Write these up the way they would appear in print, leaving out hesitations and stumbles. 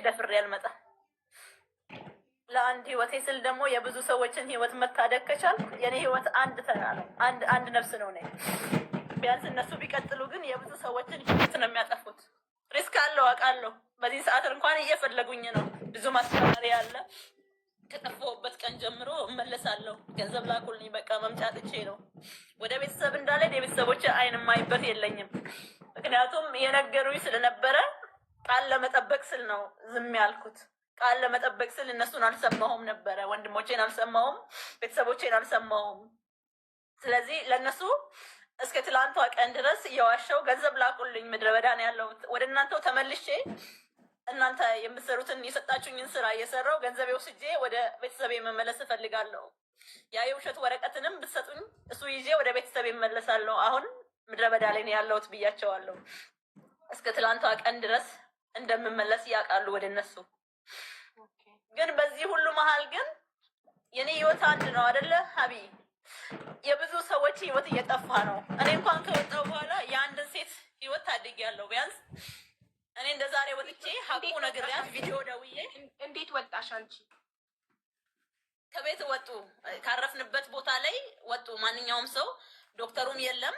ደፍሬ አልመጣም። ለአንድ ህይወቴ ስል ደግሞ የብዙ ሰዎችን ህይወት መታደግ ከቻልኩ የኔ ህይወት አንድ ተራ ነው፣ አንድ ነፍስ ነው ነኝ። ቢያንስ እነሱ ቢቀጥሉ ግን የብዙ ሰዎችን ህይወት ነው የሚያጠፉት። ሪስክ አለው አውቃለሁ። በዚህ ሰዓት እንኳን እየፈለጉኝ ነው። ብዙ ማስፈራሪያ አለ። ከጠፋሁበት ቀን ጀምሮ እመለሳለሁ፣ ገንዘብ ላኩልኝ፣ በቃ መምጫ ጥቼ ነው ወደ ቤተሰብ እንዳልሄድ የቤተሰቦች አይን የማይበት የለኝም። ምክንያቱም የነገሩኝ ስለነበረ ቃል ለመጠበቅ ስል ነው ዝም ያልኩት። ቃል ለመጠበቅ ስል እነሱን አልሰማሁም ነበረ፣ ወንድሞቼን አልሰማሁም፣ ቤተሰቦቼን አልሰማሁም። ስለዚህ ለእነሱ እስከ ትላንቷ ቀን ድረስ እየዋሸው ገንዘብ ላኩልኝ፣ ምድረ በዳ ነው ያለሁት፣ ወደ እናንተው ተመልሼ እናንተ የምትሰሩትን የሰጣችሁኝን ስራ እየሰራው ገንዘቤ ወስጄ ወደ ቤተሰቤ መመለስ እፈልጋለሁ። ያ የውሸት ወረቀትንም ብትሰጡኝ እሱ ይዤ ወደ ቤተሰቤ እመለሳለሁ። አሁን ምድረ በዳ ላይ ነው ያለሁት ብያቸዋለሁ። እስከ ትላንቷ ቀን ድረስ እንደምመለስ ያውቃሉ ወደ እነሱ። ግን በዚህ ሁሉ መሀል ግን የኔ ህይወት አንድ ነው አይደለ ሀቢ? የብዙ ሰዎች ህይወት እየጠፋ ነው። እኔ እንኳን ከወጣሁ በኋላ የአንድን ሴት ህይወት ታድጊያለሁ። ቢያንስ እኔ እንደ ዛሬ ወጥቼ ሀቁ ነግሬያት ቪዲዮ ደውዬ። እንዴት ወጣሽ አንቺ? ከቤት ወጡ፣ ካረፍንበት ቦታ ላይ ወጡ። ማንኛውም ሰው ዶክተሩም የለም፣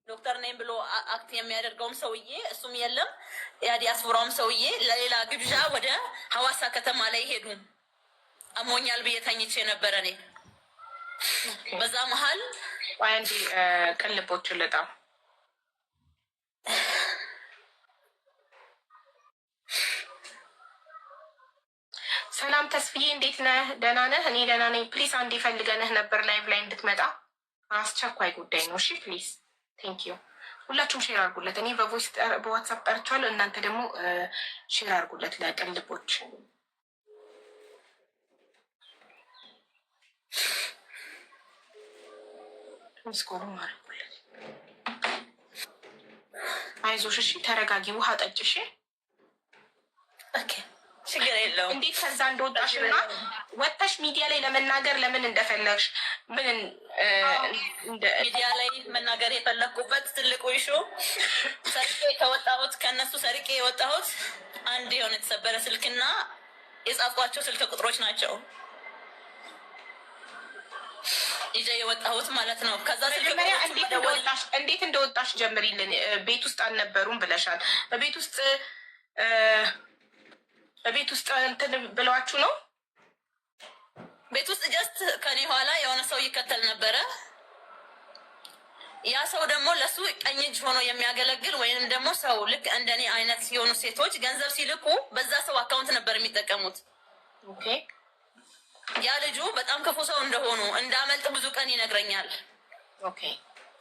ዶክተር ነኝ ብሎ አክት የሚያደርገውም ሰውዬ እሱም የለም። የዲያስፖራውም ሰውዬ ለሌላ ግብዣ ወደ ሐዋሳ ከተማ ላይ ሄዱ። አሞኛል ብዬ ተኝቼ ነበረ እኔ። በዛ መሀል አንዲ ቅልቦችን ልጣ ሰላም ተስፍዬ፣ እንዴት ነህ? ደህና ነህ? እኔ ደህና ነኝ። ፕሊስ አንዴ ፈልገንህ ነበር ላይቭ ላይ እንድትመጣ፣ አስቸኳይ ጉዳይ ነው። እሺ ፕሊስ ቴንክ ዩ። ሁላችሁም ሼር አድርጉለት። እኔ በቮይስ በዋትሳፕ ጠርቻለሁ፣ እናንተ ደግሞ ሼር አድርጉለት ለቅልቦች። ምስኮሉ አድርጉለት። አይዞሽ፣ እሺ ተረጋጊ፣ ውሃ ጠጭ። እሺ ኦኬ ችግር የለውም። እንዴት ከዛ እንደወጣሽ እና ወጥተሽ ሚዲያ ላይ ለመናገር ለምን እንደፈለግሽ ሚዲያ ላይ መናገር የፈለግኩበት ትልቁ ኢሹ ሰርቄ ከወጣሁት ከእነሱ ሰርቄ የወጣሁት አንድ የሆነ የተሰበረ ስልክና የጻፍኳቸው ስልክ ቁጥሮች ናቸው ይዤ የወጣሁት ማለት ነው። ከዛ መጀመሪያ እንዴት እንደወጣሽ ጀምሪልን። ቤት ውስጥ አልነበሩም ብለሻል። በቤት ውስጥ እንትን ብለዋችሁ ነው? ቤት ውስጥ ጀስት ከኔ ኋላ የሆነ ሰው ይከተል ነበረ። ያ ሰው ደግሞ ለሱ ቀኝ እጅ ሆኖ የሚያገለግል ወይንም ደግሞ ሰው ልክ እንደኔ አይነት የሆኑ ሴቶች ገንዘብ ሲልኩ በዛ ሰው አካውንት ነበር የሚጠቀሙት። ኦኬ። ያ ልጁ በጣም ክፉ ሰው እንደሆኑ እንዳመልጥ ብዙ ቀን ይነግረኛል። ኦኬ።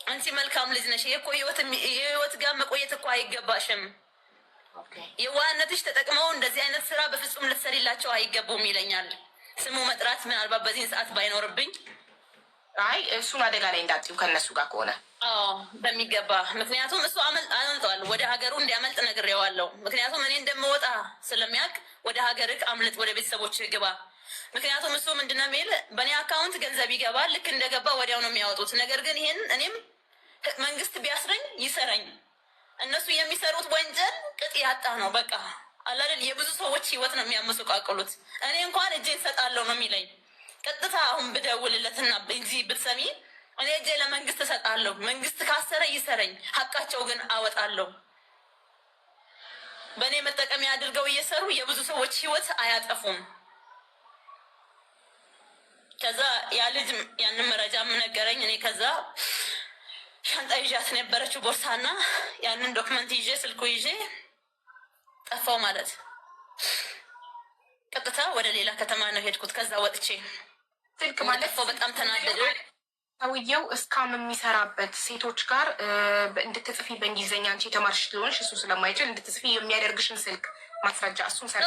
አንቺ መልካም ልጅ ነሽ፣ እኮ የህይወት ጋር መቆየት እኮ አይገባሽም፣ የዋህነትሽ ተጠቅመው እንደዚህ አይነት ስራ በፍጹም ልትሰሪላቸው አይገቡም ይለኛል። ስሙ መጥራት ምናልባት በዚህን ሰዓት ባይኖርብኝ፣ አይ እሱን አደጋ ላይ እንዳጥዩ ከነሱ ጋር ከሆነ በሚገባ ምክንያቱም እሱ አመልጧል። ወደ ሀገሩ እንዲያመልጥ ነግሬዋለሁ። ምክንያቱም እኔ እንደምወጣ ስለሚያውቅ ወደ ሀገርህ አምልጥ፣ ወደ ቤተሰቦች ግባ። ምክንያቱም እሱ ምንድነው የሚል በእኔ አካውንት ገንዘብ ይገባል፣ ልክ እንደገባ ወዲያው ነው የሚያወጡት። ነገር ግን ይህን እኔም መንግስት ቢያስረኝ ይሰረኝ፣ እነሱ የሚሰሩት ወንጀል ቅጥ ያጣ ነው። በቃ አላደል የብዙ ሰዎች ህይወት ነው የሚያመሰቃቅሉት። እኔ እንኳን እጄን ሰጣለሁ ነው የሚለኝ። ቀጥታ አሁን ብደውልለትና በዚህ ብትሰሚ እኔ እጄ ለመንግስት እሰጣለሁ፣ መንግስት ካሰረ ይሰረኝ፣ ሀቃቸው ግን አወጣለሁ። በእኔ መጠቀሚያ አድርገው እየሰሩ የብዙ ሰዎች ህይወት አያጠፉም። ከዛ ያ ልጅ ያንን መረጃ ነገረኝ። እኔ ከዛ ሻንጣ ይዣት ነበረችው ቦርሳና ያንን ዶክመንት ይዤ ስልኩ ይዤ ጠፋው ማለት። ቀጥታ ወደ ሌላ ከተማ ነው ሄድኩት። ከዛ ወጥቼ ስልክ ማለት በጣም ተናደደ። ሰውየው እስካም የሚሰራበት ሴቶች ጋር እንድትጽፊ በእንግሊዝኛ አንቺ የተማርሽ ስለሆንሽ እሱ ስለማይችል እንድትጽፊ የሚያደርግሽን ስልክ ማስረጃ እሱን ሰ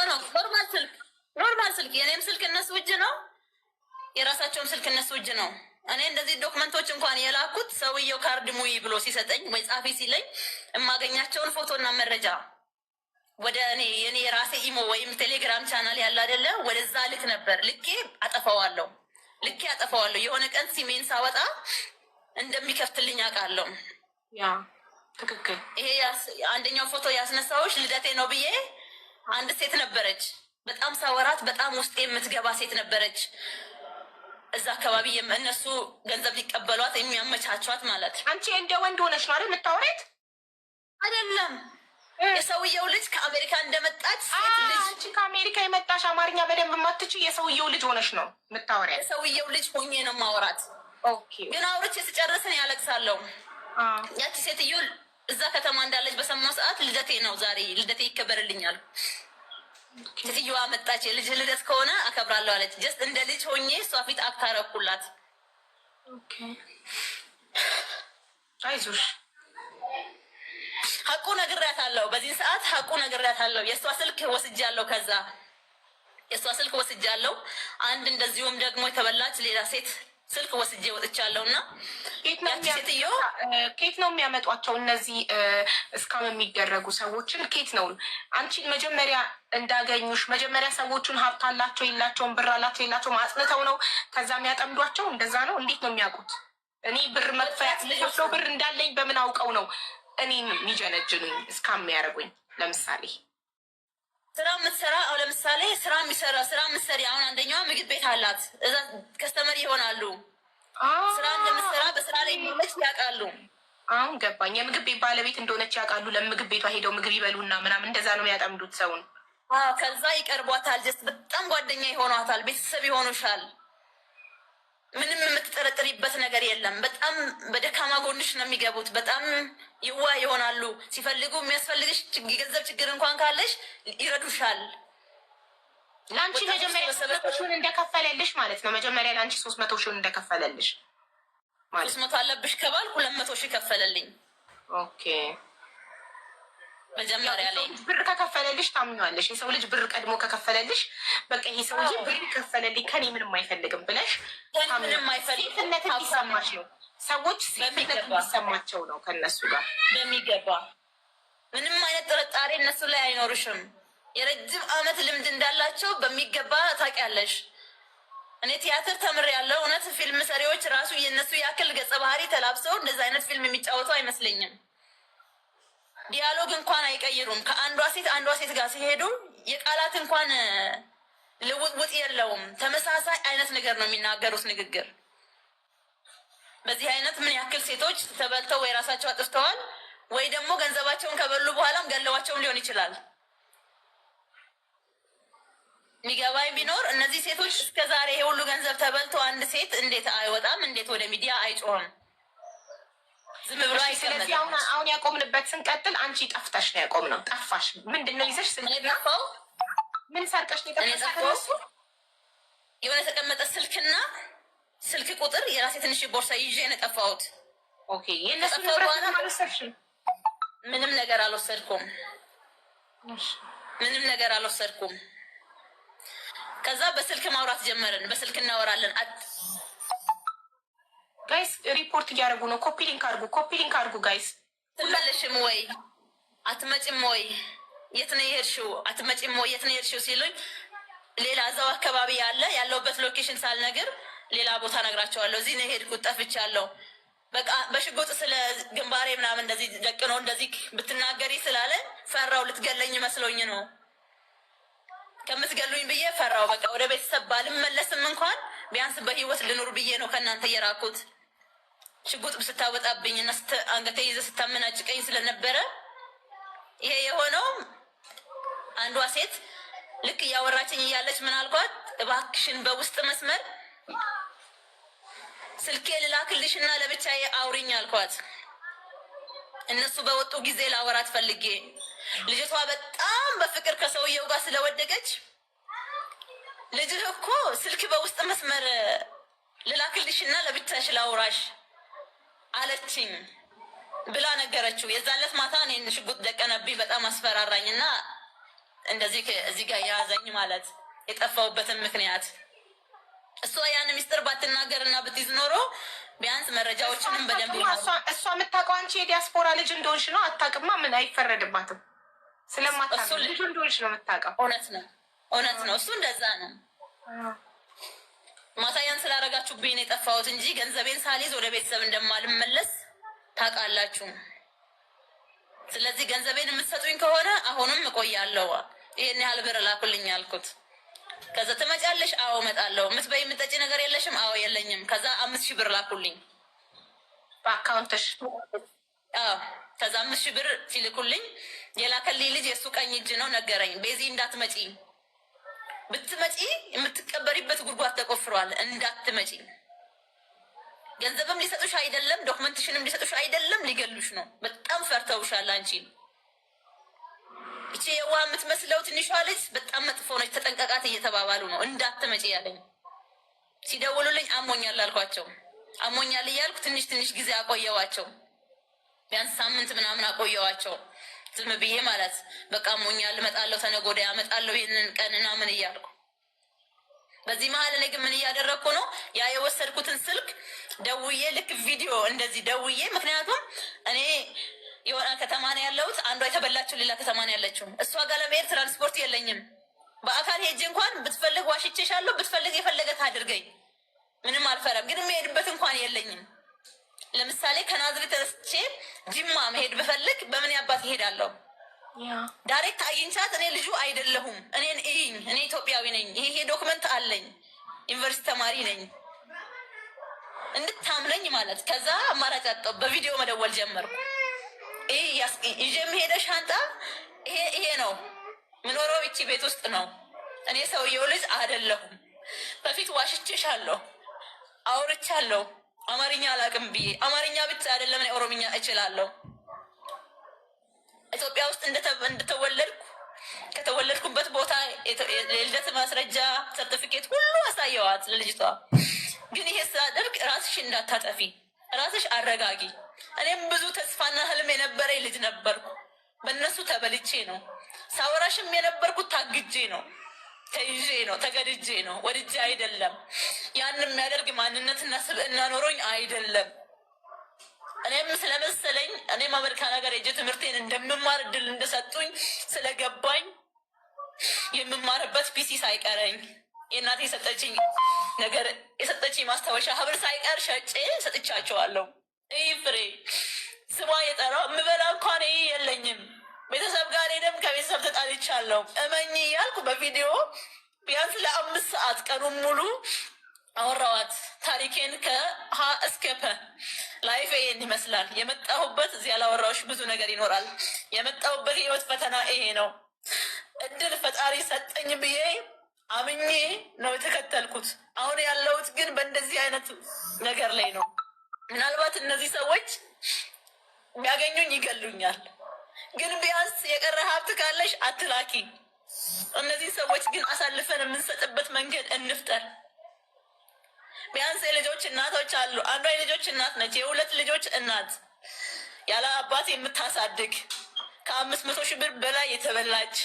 ኖርማል ስልክ የኔም ስልክ እነሱ እጅ ነው፣ የራሳቸውም ስልክ እነሱ እጅ ነው። እኔ እንደዚህ ዶክመንቶች እንኳን የላኩት ሰውየው ካርድ ሙይ ብሎ ሲሰጠኝ ወይ ጻፊ ሲለኝ የማገኛቸውን ፎቶና መረጃ ወደ እኔ የኔ የራሴ ኢሞ ወይም ቴሌግራም ቻናል ያለ አይደለ ወደዛ ልክ ነበር። ልኬ አጠፋዋለሁ። የሆነ ቀን ሲሜን ሳወጣ እንደሚከፍትልኝ አውቃለሁ። ያ ትክክል። ይሄ አንደኛው ፎቶ ያስነሳዎች ልደቴ ነው ብዬ አንድ ሴት ነበረች፣ በጣም ሳወራት በጣም ውስጥ የምትገባ ሴት ነበረች። እዛ አካባቢ እነሱ ገንዘብ ሊቀበሏት የሚያመቻቿት ማለት። አንቺ እንደ ወንድ ሆነሽ ነው አይደል የምታወሪት? አይደለም፣ የሰውየው ልጅ ከአሜሪካ እንደመጣች ሴት ልጅ። አንቺ ከአሜሪካ የመጣሽ አማርኛ በደንብ የማትችይ የሰውየው ልጅ ሆነሽ ነው የምታወሪያት? የሰውየው ልጅ ሆኜ ነው ማወራት። ኦኬ። ግን አውርቼ ስጨርስን ያለቅሳለሁ። ያቺ ሴትዮ እዛ ከተማ እንዳለች በሰማሁ ሰዓት ልደቴ ነው ዛሬ፣ ልደቴ ይከበርልኛል። ሴትዮዋ መጣች። የልጅ ልደት ከሆነ አከብራለሁ አለች። ጀስት እንደ ልጅ ሆኜ እሷ ፊት አክት አደረኩላት። አይዞሽ፣ ሀቁ ነግሬያታለሁ። በዚህ ሰዓት ሀቁ ነግሬያታለሁ። የእሷ ስልክ ወስጃለሁ። ከዛ የእሷ ስልክ ወስጃለሁ። አንድ እንደዚሁም ደግሞ የተበላች ሌላ ሴት ስልክ ወስጄ ወጥቻለሁ። እና ሴትዮ ኬት ነው የሚያመጧቸው እነዚህ እስካም የሚደረጉ ሰዎችን? ኬት ነው አንቺን መጀመሪያ እንዳገኙሽ መጀመሪያ ሰዎቹን ሀብት አላቸው የላቸውም፣ ብር አላቸው የላቸውም አጽንተው ነው ከዛ የሚያጠምዷቸው? እንደዛ ነው? እንዴት ነው የሚያውቁት? እኔ ብር መክፈያ ልጆቸው ብር እንዳለኝ በምን አውቀው ነው እኔን የሚጀነጅኑኝ እስካም የሚያደርጉኝ? ለምሳሌ ስራ የምትሰራ አሁ ለምሳሌ ስራ የምትሰሪ አሁን አንደኛዋ ምግብ ቤት አላት። እዛ ከስተመር ይሆናሉ። ስራ እንደምትሰራ በስራ ላይ እንደሆነች ያውቃሉ። አሁን ገባኝ። የምግብ ቤት ባለቤት እንደሆነች ያውቃሉ። ለምግብ ቤቷ ሄደው ምግብ ይበሉና ምናምን እንደዛ ነው የሚያጠምዱት ሰውን። ከዛ ይቀርቧታል። ጀስት በጣም ጓደኛ ይሆኗታል። ቤተሰብ ይሆኑሻል። ምንም የምትጠረጥሪበት ነገር የለም። በጣም በደካማ ጎንሽ ነው የሚገቡት። በጣም ይዋ ይሆናሉ። ሲፈልጉ የሚያስፈልግሽ የገንዘብ ችግር እንኳን ካለሽ ይረዱሻል። ለአንቺ መጀመሪያ 300 ሺውን እንደከፈለልሽ ማለት ነው። መጀመሪያ ለአንቺ 300 ሺውን እንደከፈለልሽ ማለት 300 አለብሽ ከባል 200 ሺህ ከፈለልኝ። ኦኬ። መጀመሪያ ላይ ብር ከከፈለልሽ ታምኛለሽ። የሰው ልጅ ብር ቀድሞ ከከፈለልሽ በቃ ይሄ ሰውዬ ብር ከፈለልኝ ከኔ ምንም አይፈልግም ብለሽ ምንም አይፈልግም። ሴትነት እንዲሰማሽ ነው። ሰዎች ሴትነት እንዲሰማቸው ነው ከእነሱ ጋር በሚገባ ምንም አይነት ጥርጣሬ እነሱ ላይ አይኖርሽም። የረጅም ዓመት ልምድ እንዳላቸው በሚገባ ታውቂያለሽ። እኔ ቲያትር ተምሬያለሁ። እውነት ፊልም ሰሪዎች ራሱ የእነሱ ያክል ገጸ ባህሪ ተላብሰው እንደዚህ አይነት ፊልም የሚጫወቱ አይመስለኝም። ዲያሎግ እንኳን አይቀይሩም። ከአንዷ ሴት ጋር ሲሄዱ የቃላት እንኳን ልውውጥ የለውም። ተመሳሳይ አይነት ነገር ነው የሚናገሩት ንግግር። በዚህ አይነት ምን ያክል ሴቶች ተበልተው ወይ ራሳቸው አጥፍተዋል ወይ ደግሞ ገንዘባቸውን ከበሉ በኋላም ገለዋቸውም ሊሆን ይችላል። ሚገባይ ቢኖር እነዚህ ሴቶች እስከዛሬ የሁሉ ገንዘብ ተበልቶ አንድ ሴት እንዴት አይወጣም? እንዴት ወደ ሚዲያ አይጮህም? ዝም ብሎ አይሰማም። ስለዚህ አሁን ያቆምንበት ስንቀጥል አንቺ ጠፍተሽ ነው ያቆምነው። ጠፋሽ። ምንድነው ይዘሽ ስንጠፋው ምን ሰርቀሽ ነው የጠፋሽ? የሆነ የተቀመጠ ስልክና ስልክ ቁጥር የራሴ ትንሽ ቦርሳ ይዤ ነው የጠፋሁት። ኦኬ። የነሱ ንብረት አልወሰድሽም? ምንም ነገር አልወሰድኩም። ምንም ነገር አልወሰድኩም። ከዛ በስልክ ማውራት ጀመርን። በስልክ እናወራለን። ጋይስ ሪፖርት እያደረጉ ነው። ኮፒ ሊንክ አድርጉ ጋይስ። ትመለሽም ወይ አትመጭም ወይ የት ነው የሄድሽው? አትመጭም ወይ የት ነው የሄድሽው ሲሉኝ ሌላ እዛው አካባቢ ያለውበት ሎኬሽን ሳልነግር ሌላ ቦታ ነግራቸዋለሁ። እዚህ ነው የሄድኩት፣ ጠፍቻለሁ። በቃ በሽጉጥ ስለ ግንባሬ ምናምን እንደዚህ ደቅኖ እንደዚህ ብትናገሪ ስላለ ፈራው። ልትገለኝ መስሎኝ ነው ከምትገሉኝ ብዬ ፈራው። በቃ ወደ ቤተሰብ ባልመለስም እንኳን ቢያንስ በህይወት ልኑር ብዬ ነው ከእናንተ የራኩት። ሽጉጥ ስታወጣብኝ እና አንገቴ ይዘ ስታመናጭቀኝ ስለነበረ ይሄ የሆነው አንዷ ሴት ልክ እያወራችኝ እያለች ምን አልኳት፣ እባክሽን በውስጥ መስመር ስልኬ ልላክልሽና ለብቻዬ አውሪኝ አልኳት። እነሱ በወጡ ጊዜ ላወራት ፈልጌ ልጅቷ በጣም በፍቅር ከሰውየው ጋር ስለወደቀች ልጅህ እኮ ስልክ በውስጥ መስመር ልላክልሽና ለብቻሽ ላውራሽ አለችኝ ብላ ነገረችው። የዛለት ማታ እኔን ሽጉጥ ደቀነብኝ፣ በጣም አስፈራራኝና እንደዚህ እዚህ ጋር ያዘኝ ማለት የጠፋሁበትን ምክንያት። እሷ ያን ሚስጥር ባትናገርና ብትይዝ ኖሮ ቢያንስ መረጃዎችንም በደንብ እሷ የምታውቀው አንቺ የዲያስፖራ ልጅ እንደሆንሽ ነው። አታውቅማ። ምን አይፈረድባትም። ስለማታውቅ ልጅ እንደሆንሽ ነው የምታውቀው። እውነት ነው። እሱ እንደዛ ነው። ማታያን ስላደረጋችሁብኝ ነው የጠፋሁት እንጂ ገንዘቤን ሳልይዝ ወደ ቤተሰብ እንደማልመለስ ታውቃላችሁ። ስለዚህ ገንዘቤን የምትሰጡኝ ከሆነ አሁንም እቆያለሁ። ይሄን ያህል ብር ላኩልኝ አልኩት። ከዛ ትመጫለሽ? አዎ እመጣለሁ። የምትበይ የምትጠጪ ነገር የለሽም? አዎ የለኝም። ከዛ 5000 ብር ላኩልኝ በአካውንትሽ? አዎ። ከዛ 5000 ብር ሲልኩልኝ የላከልኝ ልጅ የእሱ ቀኝ እጅ ነው ነገረኝ። ቤዚ እንዳትመጪ፣ ብትመጪ የምትቀበሪበት ጉድጓድ ተቆፍሯል፣ እንዳትመጪ። ገንዘብም ሊሰጡሽ አይደለም፣ ዶክመንትሽንም ሊሰጡሽ አይደለም፣ ሊገሉሽ ነው። በጣም ፈርተውሻል አንቺን። እቺ የዋ የምትመስለው ትንሿ ልጅ በጣም መጥፎ ነች፣ ተጠንቀቃት እየተባባሉ ነው። እንዳትመጪ ያለኝ። ሲደውሉልኝ አሞኛል አልኳቸው። አሞኛል እያልኩ ትንሽ ትንሽ ጊዜ አቆየዋቸው። ቢያንስ ሳምንት ምናምን አቆየዋቸው ዝም ብዬ ማለት። በቃ አሞኛል፣ እመጣለሁ፣ ተነገ ወዲያ እመጣለሁ፣ ይህንን ቀንና ምን እያልኩ። በዚህ መሀል እኔ ግን ምን እያደረግኩ ነው? ያ የወሰድኩትን ስልክ ደውዬ ልክ ቪዲዮ እንደዚህ ደውዬ፣ ምክንያቱም እኔ የሆነ ከተማ ነው ያለሁት፣ አንዷ የተበላችው ሌላ ከተማ ነው ያለችው። እሷ ጋር ለመሄድ ትራንስፖርት የለኝም። በአካል ሄጅ እንኳን ብትፈልግ ዋሽቼሻለሁ፣ ብትፈልግ የፈለገት አድርገኝ፣ ምንም አልፈራም። ግን የሚሄድበት እንኳን የለኝም። ለምሳሌ ከናዝሬት ተነስቼ ጅማ መሄድ ብፈልግ በምን ያባት ይሄዳለሁ? ዳይሬክት አግኝቻት እኔ ልጁ አይደለሁም፣ እኔን እይኝ፣ እኔ ኢትዮጵያዊ ነኝ፣ ይሄ ዶክመንት አለኝ፣ ዩኒቨርሲቲ ተማሪ ነኝ እንድታምነኝ ማለት። ከዛ አማራጭ አጣሁ፣ በቪዲዮ መደወል ጀመርኩ። ይዤ የምሄደ ሻንጣ ይሄ ነው፣ ምኖረው ይቺ ቤት ውስጥ ነው፣ እኔ ሰውየው ልጅ አይደለሁም፣ በፊት ዋሽቼሻለሁ፣ አውርቻለሁ፣ አማርኛ አላውቅም ብዬ። አማርኛ ብቻ አይደለም እኔ ኦሮምኛ እችላለሁ። ኢትዮጵያ ውስጥ እንደተወለድኩ ከተወለድኩበት ቦታ የልደት ማስረጃ ሰርቲፊኬት ሁሉ አሳየዋት ለልጅቷ። ግን ይሄ ሳደርግ ራስሽ እንዳታጠፊ፣ ራስሽ አረጋጊ። እኔም ብዙ ተስፋና ህልም የነበረኝ ልጅ ነበርኩ። በእነሱ ተበልቼ ነው። ሳወራሽም የነበርኩት ታግጄ ነው፣ ተይዤ ነው፣ ተገድጄ ነው፣ ወድጄ አይደለም። ያን የሚያደርግ ማንነትና ስብዕና ኖሮኝ አይደለም። እኔም ስለመሰለኝ እኔም አሜሪካን ሀገር ሄጄ ትምህርቴን እንደምማር እድል እንደሰጡኝ ስለገባኝ የምማርበት ፒሲ ሳይቀረኝ የእናቴ የሰጠችኝ ነገር የሰጠችኝ ማስታወሻ ሀብል ሳይቀር ሸጬ ሰጥቻቸዋለሁ። ይህ ፍሬ ስሟ የጠራው የምበላ እንኳን ይህ የለኝም። ቤተሰብ ጋር ሄደም ከቤተሰብ ተጣልቻለሁ። እመኝ እያልኩ በቪዲዮ ቢያንስ ለ5 ሰዓት ቀኑን ሙሉ አወራዋት። ታሪኬን ከሀ እስከ ፐ ላይፌ ይህን ይመስላል። የመጣሁበት እዚህ ያላወራሁሽ ብዙ ነገር ይኖራል። የመጣሁበት የህይወት ፈተና ይሄ ነው። እድል ፈጣሪ ሰጠኝ ብዬ አምኜ ነው የተከተልኩት። አሁን ያለሁት ግን በእንደዚህ አይነት ነገር ላይ ነው። ምናልባት እነዚህ ሰዎች ቢያገኙኝ ይገሉኛል። ግን ቢያንስ የቀረ ሀብት ካለሽ አትላኪ። እነዚህ ሰዎች ግን አሳልፈን የምንሰጥበት መንገድ እንፍጠር። ቢያንስ የልጆች እናቶች አሉ። አንዷ የልጆች እናት ነች፣ የ2 ልጆች እናት ያለ አባት የምታሳድግ ከ500,000 ብር በላይ የተበላች።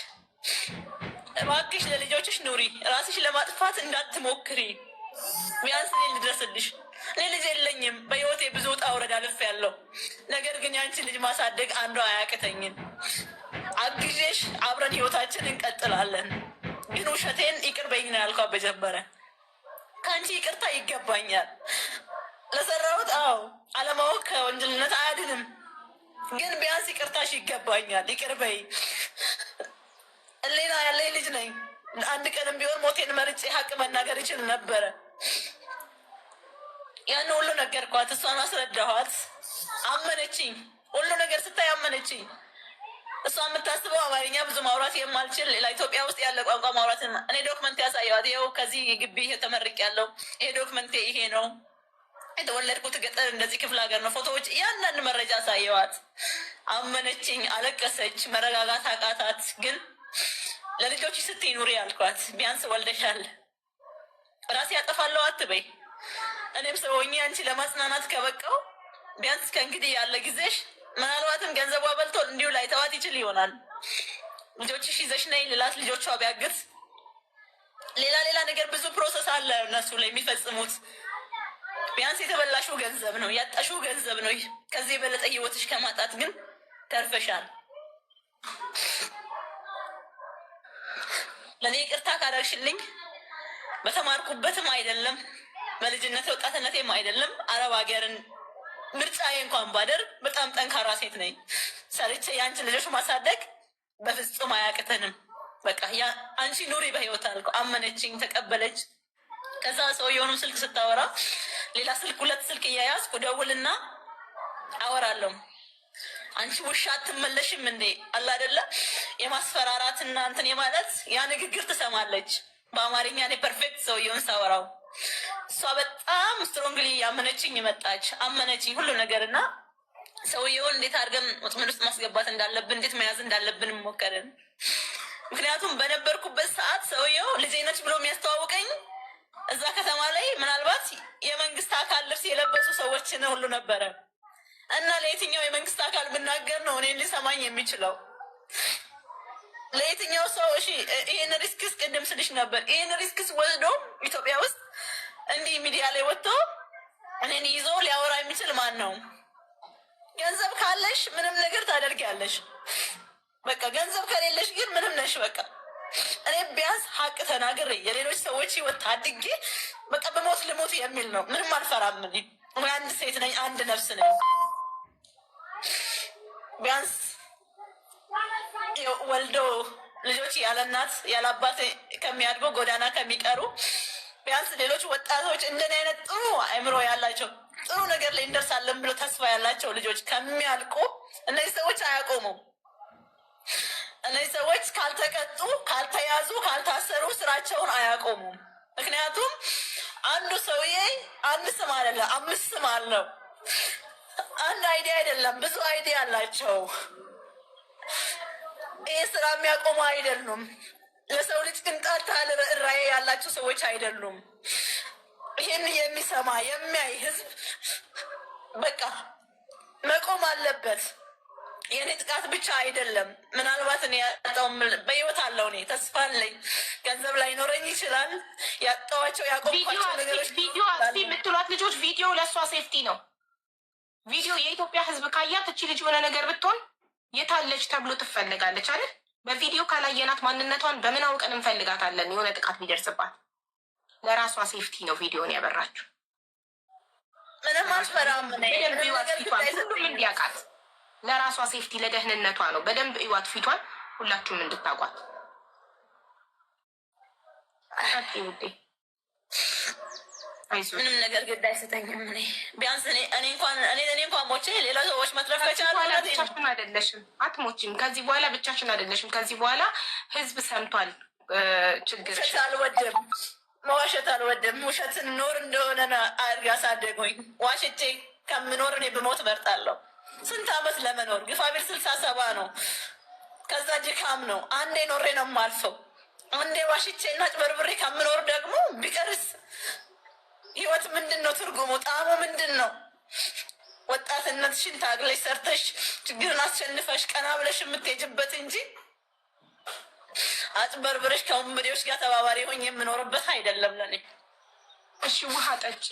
እባክሽ ለልጆችሽ ኑሪ፣ ራስሽ ለማጥፋት እንዳትሞክሪ። ቢያንስ እኔ ልድረስልሽ። እኔ ልጅ የለኝም፣ በህይወቴ ብዙ ውጣ ውረድ አልፌያለሁ። ነገር ግን ያንቺ ልጅ ማሳደግ አንዷ አያቅተኝም። አግዤሽ አብረን ህይወታችን እንቀጥላለን። ግን ውሸቴን ይቅር በይኝ ነው ያልኳት። በጀመረ ከአንቺ ይቅርታ ይገባኛል ለሰራሁት። አዎ አለማወቅ ከወንጀልነት አያድንም። ግን ቢያንስ ይቅርታሽ ይገባኛል። ይቅር በይ። ሌላ ያለኝ ልጅ ነኝ። አንድ ቀንም ቢሆን ሞቴን መርጬ ሀቅ መናገር ይችል ነበረ። ያን ሁሉ ነገርኳት፣ እሷን አስረዳኋት። አመነችኝ። ሁሉ ነገር ስታይ አመነችኝ። እሷ የምታስበው አማርኛ ብዙ ማውራት የማልችል ሌላ ኢትዮጵያ ውስጥ ያለ ቋንቋ ማውራት። እኔ ዶክመንት ያሳየዋት። ይኸው ከዚህ ግቢ ተመርቅ ያለው ይሄ ዶክመንቴ ይሄ ነው። የተወለድኩት ገጠር እንደዚህ ክፍለ ሀገር ነው። ፎቶዎች፣ እያንዳንድ መረጃ አሳየዋት። አመነችኝ። አለቀሰች። መረጋጋት አቃታት። ግን ለልጆች ስትይ ኑሪ አልኳት። ቢያንስ ወልደሻል፣ ራሴ ያጠፋለሁ አትበይ። እኔም ሰውኝ አንቺ ለማጽናናት ከበቃው ቢያንስ ከእንግዲህ ያለ ጊዜሽ ምናልባትም ገንዘቧ በልቶ እንዲሁ ላይ ተዋት ይችል ይሆናል። ልጆችሽ ይዘሽ ነይ ልላት ልጆቿ ቢያግዝ ሌላ ነገር ብዙ ፕሮሰስ አለ እነሱ ላይ የሚፈጽሙት። ቢያንስ የተበላሽው ገንዘብ ነው፣ ያጣሽው ገንዘብ ነው። ከዚህ የበለጠ ህይወትሽ ከማጣት ግን ተርፈሻል። ለእኔ ይቅርታ ካደረግሽልኝ በተማርኩበትም አይደለም በልጅነት ወጣትነቴም አይደለም አረብ ሀገርን ምርጫዬ እንኳን ባደርግ በጣም ጠንካራ ሴት ነኝ። ሰርቼ የአንቺ ልጆች ማሳደግ በፍጹም አያቅተንም። በቃ አንቺ ኑሪ በህይወት አልከው። አመነችኝ፣ ተቀበለች። ከዛ ሰውየውንም ስልክ ስታወራ ሌላ ስልክ 2 ስልክ እያያዝኩ ደውልና አወራለሁ። አንቺ ውሻ አትመለሽም እንዴ አላ አይደለ የማስፈራራት እና እንትን የማለት ያ ንግግር ትሰማለች በአማርኛ። እኔ ፐርፌክት ሰውየውን ሳወራው እሷ በጣም ስትሮንግሊ ያመነችኝ መጣች። አመነችኝ ሁሉ ነገር እና ሰውየውን እንዴት አድርገን ወጥመድ ውስጥ ማስገባት እንዳለብን እንዴት መያዝ እንዳለብን ሞከርን። ምክንያቱም በነበርኩበት ሰዓት ሰውየው ልጄ ነች ብሎ የሚያስተዋውቀኝ እዛ ከተማ ላይ ምናልባት የመንግስት አካል ልብስ የለበሱ ሰዎችን ሁሉ ነበረ እና ለየትኛው የመንግስት አካል ብናገር ነው እኔን ሊሰማኝ የሚችለው? ለየትኛው ሰው? እሺ ይህን ሪስክስ ቅድም ስልሽ ነበር። ይህን ሪስክስ ወስዶ ኢትዮጵያ ውስጥ እንዲህ ሚዲያ ላይ ወጥቶ እኔን ይዞ ሊያወራ የሚችል ማን ነው? ገንዘብ ካለሽ ምንም ነገር ታደርጊያለሽ። በቃ ገንዘብ ከሌለሽ ግን ምንም ነሽ። በቃ እኔ ቢያንስ ሀቅ ተናግሬ የሌሎች ሰዎች ህይወት ታድጌ በቃ በሞት ልሞት የሚል ነው። ምንም አልፈራም። አንድ ሴት ነኝ፣ አንድ ነፍስ ነኝ። ቢያንስ ወልዶ ልጆች ያለ እናት ያለ አባት ከሚያድጉ ጎዳና ከሚቀሩ ቢያንስ ሌሎች ወጣቶች እንደኔ አይነት ጥሩ አእምሮ ያላቸው ጥሩ ነገር ላይ እንደርሳለን ብሎ ተስፋ ያላቸው ልጆች ከሚያልቁ እነዚህ ሰዎች አያቆሙም። እነዚህ ሰዎች ካልተቀጡ፣ ካልተያዙ፣ ካልታሰሩ ስራቸውን አያቆሙም። ምክንያቱም አንዱ ሰውዬ አንድ ስም አይደለም 5 ስም አለው። አንድ አይዲያ አይደለም፣ ብዙ አይዲያ አላቸው። ይህ ስራ የሚያቆሙ አይደሉም። ለሰው ልጅ ቅንጣት ያህል ራዕይ ያላቸው ሰዎች አይደሉም። ይህን የሚሰማ የሚያይ ህዝብ በቃ መቆም አለበት። የእኔ ጥቃት ብቻ አይደለም። ምናልባት እኔ ያጣው በህይወት አለው። እኔ ተስፋ አለኝ። ገንዘብ ላይኖረኝ ይችላል። ያጣዋቸው ያቆምኳቸው ነገሮች ቪዲዮ የምትሏት ልጆች ቪዲዮ ለእሷ ሴፍቲ ነው። ቪዲዮ የኢትዮጵያ ህዝብ ካያት እቺ ልጅ የሆነ ነገር ብትሆን የታለች ተብሎ ትፈልጋለች አይደል? በቪዲዮ ካላየናት ማንነቷን በምን አውቀን እንፈልጋታለን? የሆነ ጥቃት ቢደርስባት ለራሷ ሴፍቲ ነው ቪዲዮን ያበራችሁ። ምንም አልፈራም። ሁሉም እንዲያውቃት ለራሷ ሴፍቲ ለደህንነቷ ነው። በደንብ እዩዋት ፊቷን፣ ሁላችሁም እንድታውቋት። ምንም ነገር ግድ አይሰጠኝም። እኔ ቢያንስ እኔ እንኳን ሞቼ ሌላ ሰዎች መትረፍ ከቻሉ ብቻሽን አይደለሽም፣ አትሞችም። ከዚህ በኋላ ብቻሽን አይደለሽም። ከዚህ በኋላ ህዝብ ሰምቷል ችግርሽ። አልወድም፣ መዋሸት አልወድም። ውሸትን ኖር እንደሆነ አድርጋ አሳደጉኝ። ዋሽቼ ከምኖር እኔ ብሞት እመርጣለሁ። ስንት አመት ለመኖር ግፋቢል 67 ነው። ከዛ ድካም ነው። አንዴ ኖሬ ነው የማልፈው። አንዴ ዋሽቼ እና ጭበርብሬ ከምኖር ደግሞ ቢቀርስ ህይወት ምንድን ነው? ትርጉሙ ጣዕሙ ምንድን ነው? ወጣትነትሽን ታግለሽ ሰርተሽ ችግርን አስሸንፈሽ ቀና ብለሽ የምትሄጅበት እንጂ አጭበርብረሽ ከወንበዴዎች ጋር ተባባሪ ሆኜ የምኖርበት አይደለም ለኔ። እሺ ውሃ ጠጪ።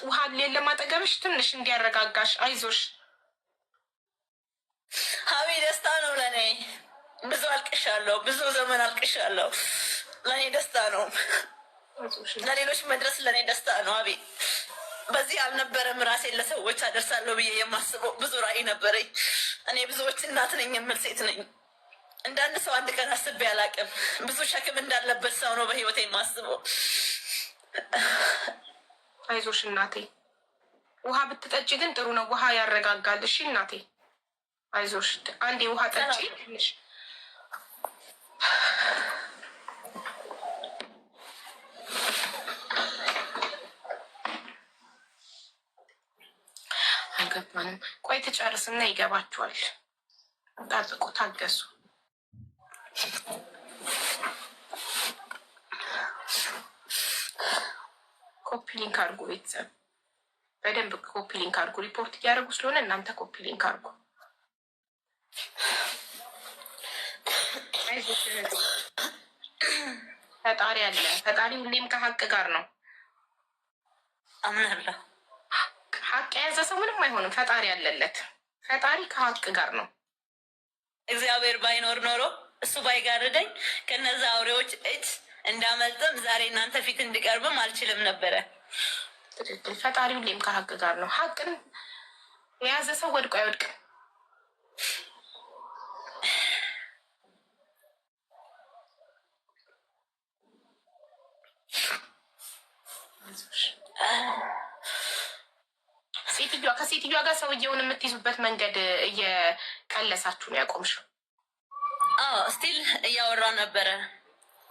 ውሃ የለም አጠገብሽ? ትንሽ እንዲያረጋጋሽ። አይዞሽ ሀቢ። ደስታ ነው ለእኔ። ብዙ አልቅሻለሁ፣ ብዙ ዘመን አልቅሻለሁ። ለእኔ ደስታ ነው። ለሌሎች መድረስ ለእኔ ደስታ ነው። አቤ በዚህ አልነበረም ራሴን ለሰዎች አደርሳለሁ ብዬ የማስበው። ብዙ ራዕይ ነበረኝ። እኔ ብዙዎች እናት ነኝ የምል ሴት ነኝ። እንዳንድ ሰው አንድ ቀን አስቤ አላውቅም። ብዙ ሸክም እንዳለበት ሰው ነው በህይወቴ የማስበው። አይዞሽ እናቴ። ውሃ ብትጠጪ ግን ጥሩ ነው። ውሃ ያረጋጋል። እሺ እናቴ አይዞሽ። አንዴ ውሃ ጠጪ ትንሽ። አልገባንም። ቆይ ትጨርስና ይገባችኋል። ጠብቁ፣ ታገሱ። ኮፒ ሊንክ አድርጉ ቤተሰብ፣ በደንብ ኮፒ ሊንክ አድርጉ። ሪፖርት እያደረጉ ስለሆነ እናንተ ኮፒ ሊንክ አድርጉ። ፈጣሪ አለ። ፈጣሪ ሁሌም ከሀቅ ጋር ነው። አምናለሁ። ሀቅ የያዘ ሰው ምንም አይሆንም። ፈጣሪ አለለት። ፈጣሪ ከሀቅ ጋር ነው። እግዚአብሔር ባይኖር ኖሮ እሱ ባይጋርደኝ ከነዛ አውሬዎች እጅ እንዳመልጥም ዛሬ እናንተ ፊት እንድቀርብም አልችልም ነበረ። ትክክል። ፈጣሪ ሁሌም ከሀቅ ጋር ነው። ሀቅን የያዘ ሰው ወድቆ አይወድቅም። ከሴትዮዋ ጋር ሰውየውን የምትይዙበት መንገድ እየቀለሳችሁ ነው ያቆምሽው? ስቲል እያወራ ነበረ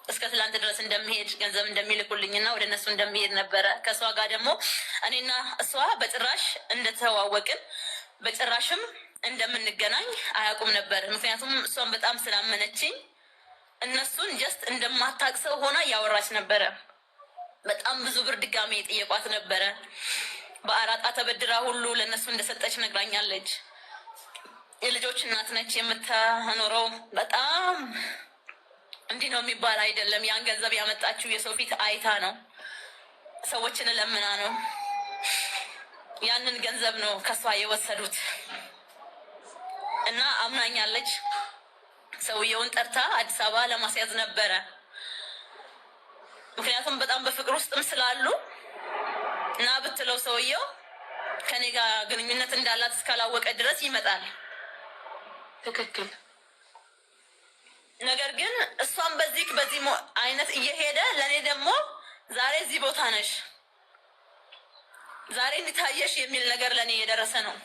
እስከ ትላንት ድረስ እንደሚሄድ ገንዘብ እንደሚልኩልኝና ወደ እነሱ እንደሚሄድ ነበረ። ከእሷ ጋር ደግሞ እኔና እሷ በጭራሽ እንደተዋወቅን በጭራሽም እንደምንገናኝ አያውቁም ነበር። ምክንያቱም እሷን በጣም ስላመነችኝ እነሱን ጀስት እንደማታቅሰው ሆና እያወራች ነበረ። በጣም ብዙ ብር ድጋሜ የጠየቋት ነበረ። በአራጣ ተበድራ ሁሉ ለእነሱ እንደሰጠች ነግራኛለች። የልጆች እናት ነች። የምታኖረው በጣም እንዲህ ነው የሚባል አይደለም። ያን ገንዘብ ያመጣችው የሰው ፊት አይታ ነው፣ ሰዎችን ለምና ነው። ያንን ገንዘብ ነው ከሷ የወሰዱት እና አምናኛለች። ሰውየውን ጠርታ አዲስ አበባ ለማስያዝ ነበረ። ምክንያቱም በጣም በፍቅር ውስጥም ስላሉ እና ብትለው ሰውየው ከኔ ጋር ግንኙነት እንዳላት እስካላወቀ ድረስ ይመጣል። ትክክል። ነገር ግን እሷም በዚህ አይነት እየሄደ ለእኔ ደግሞ ዛሬ እዚህ ቦታ ነሽ፣ ዛሬ እንዲታየሽ የሚል ነገር ለእኔ እየደረሰ ነው።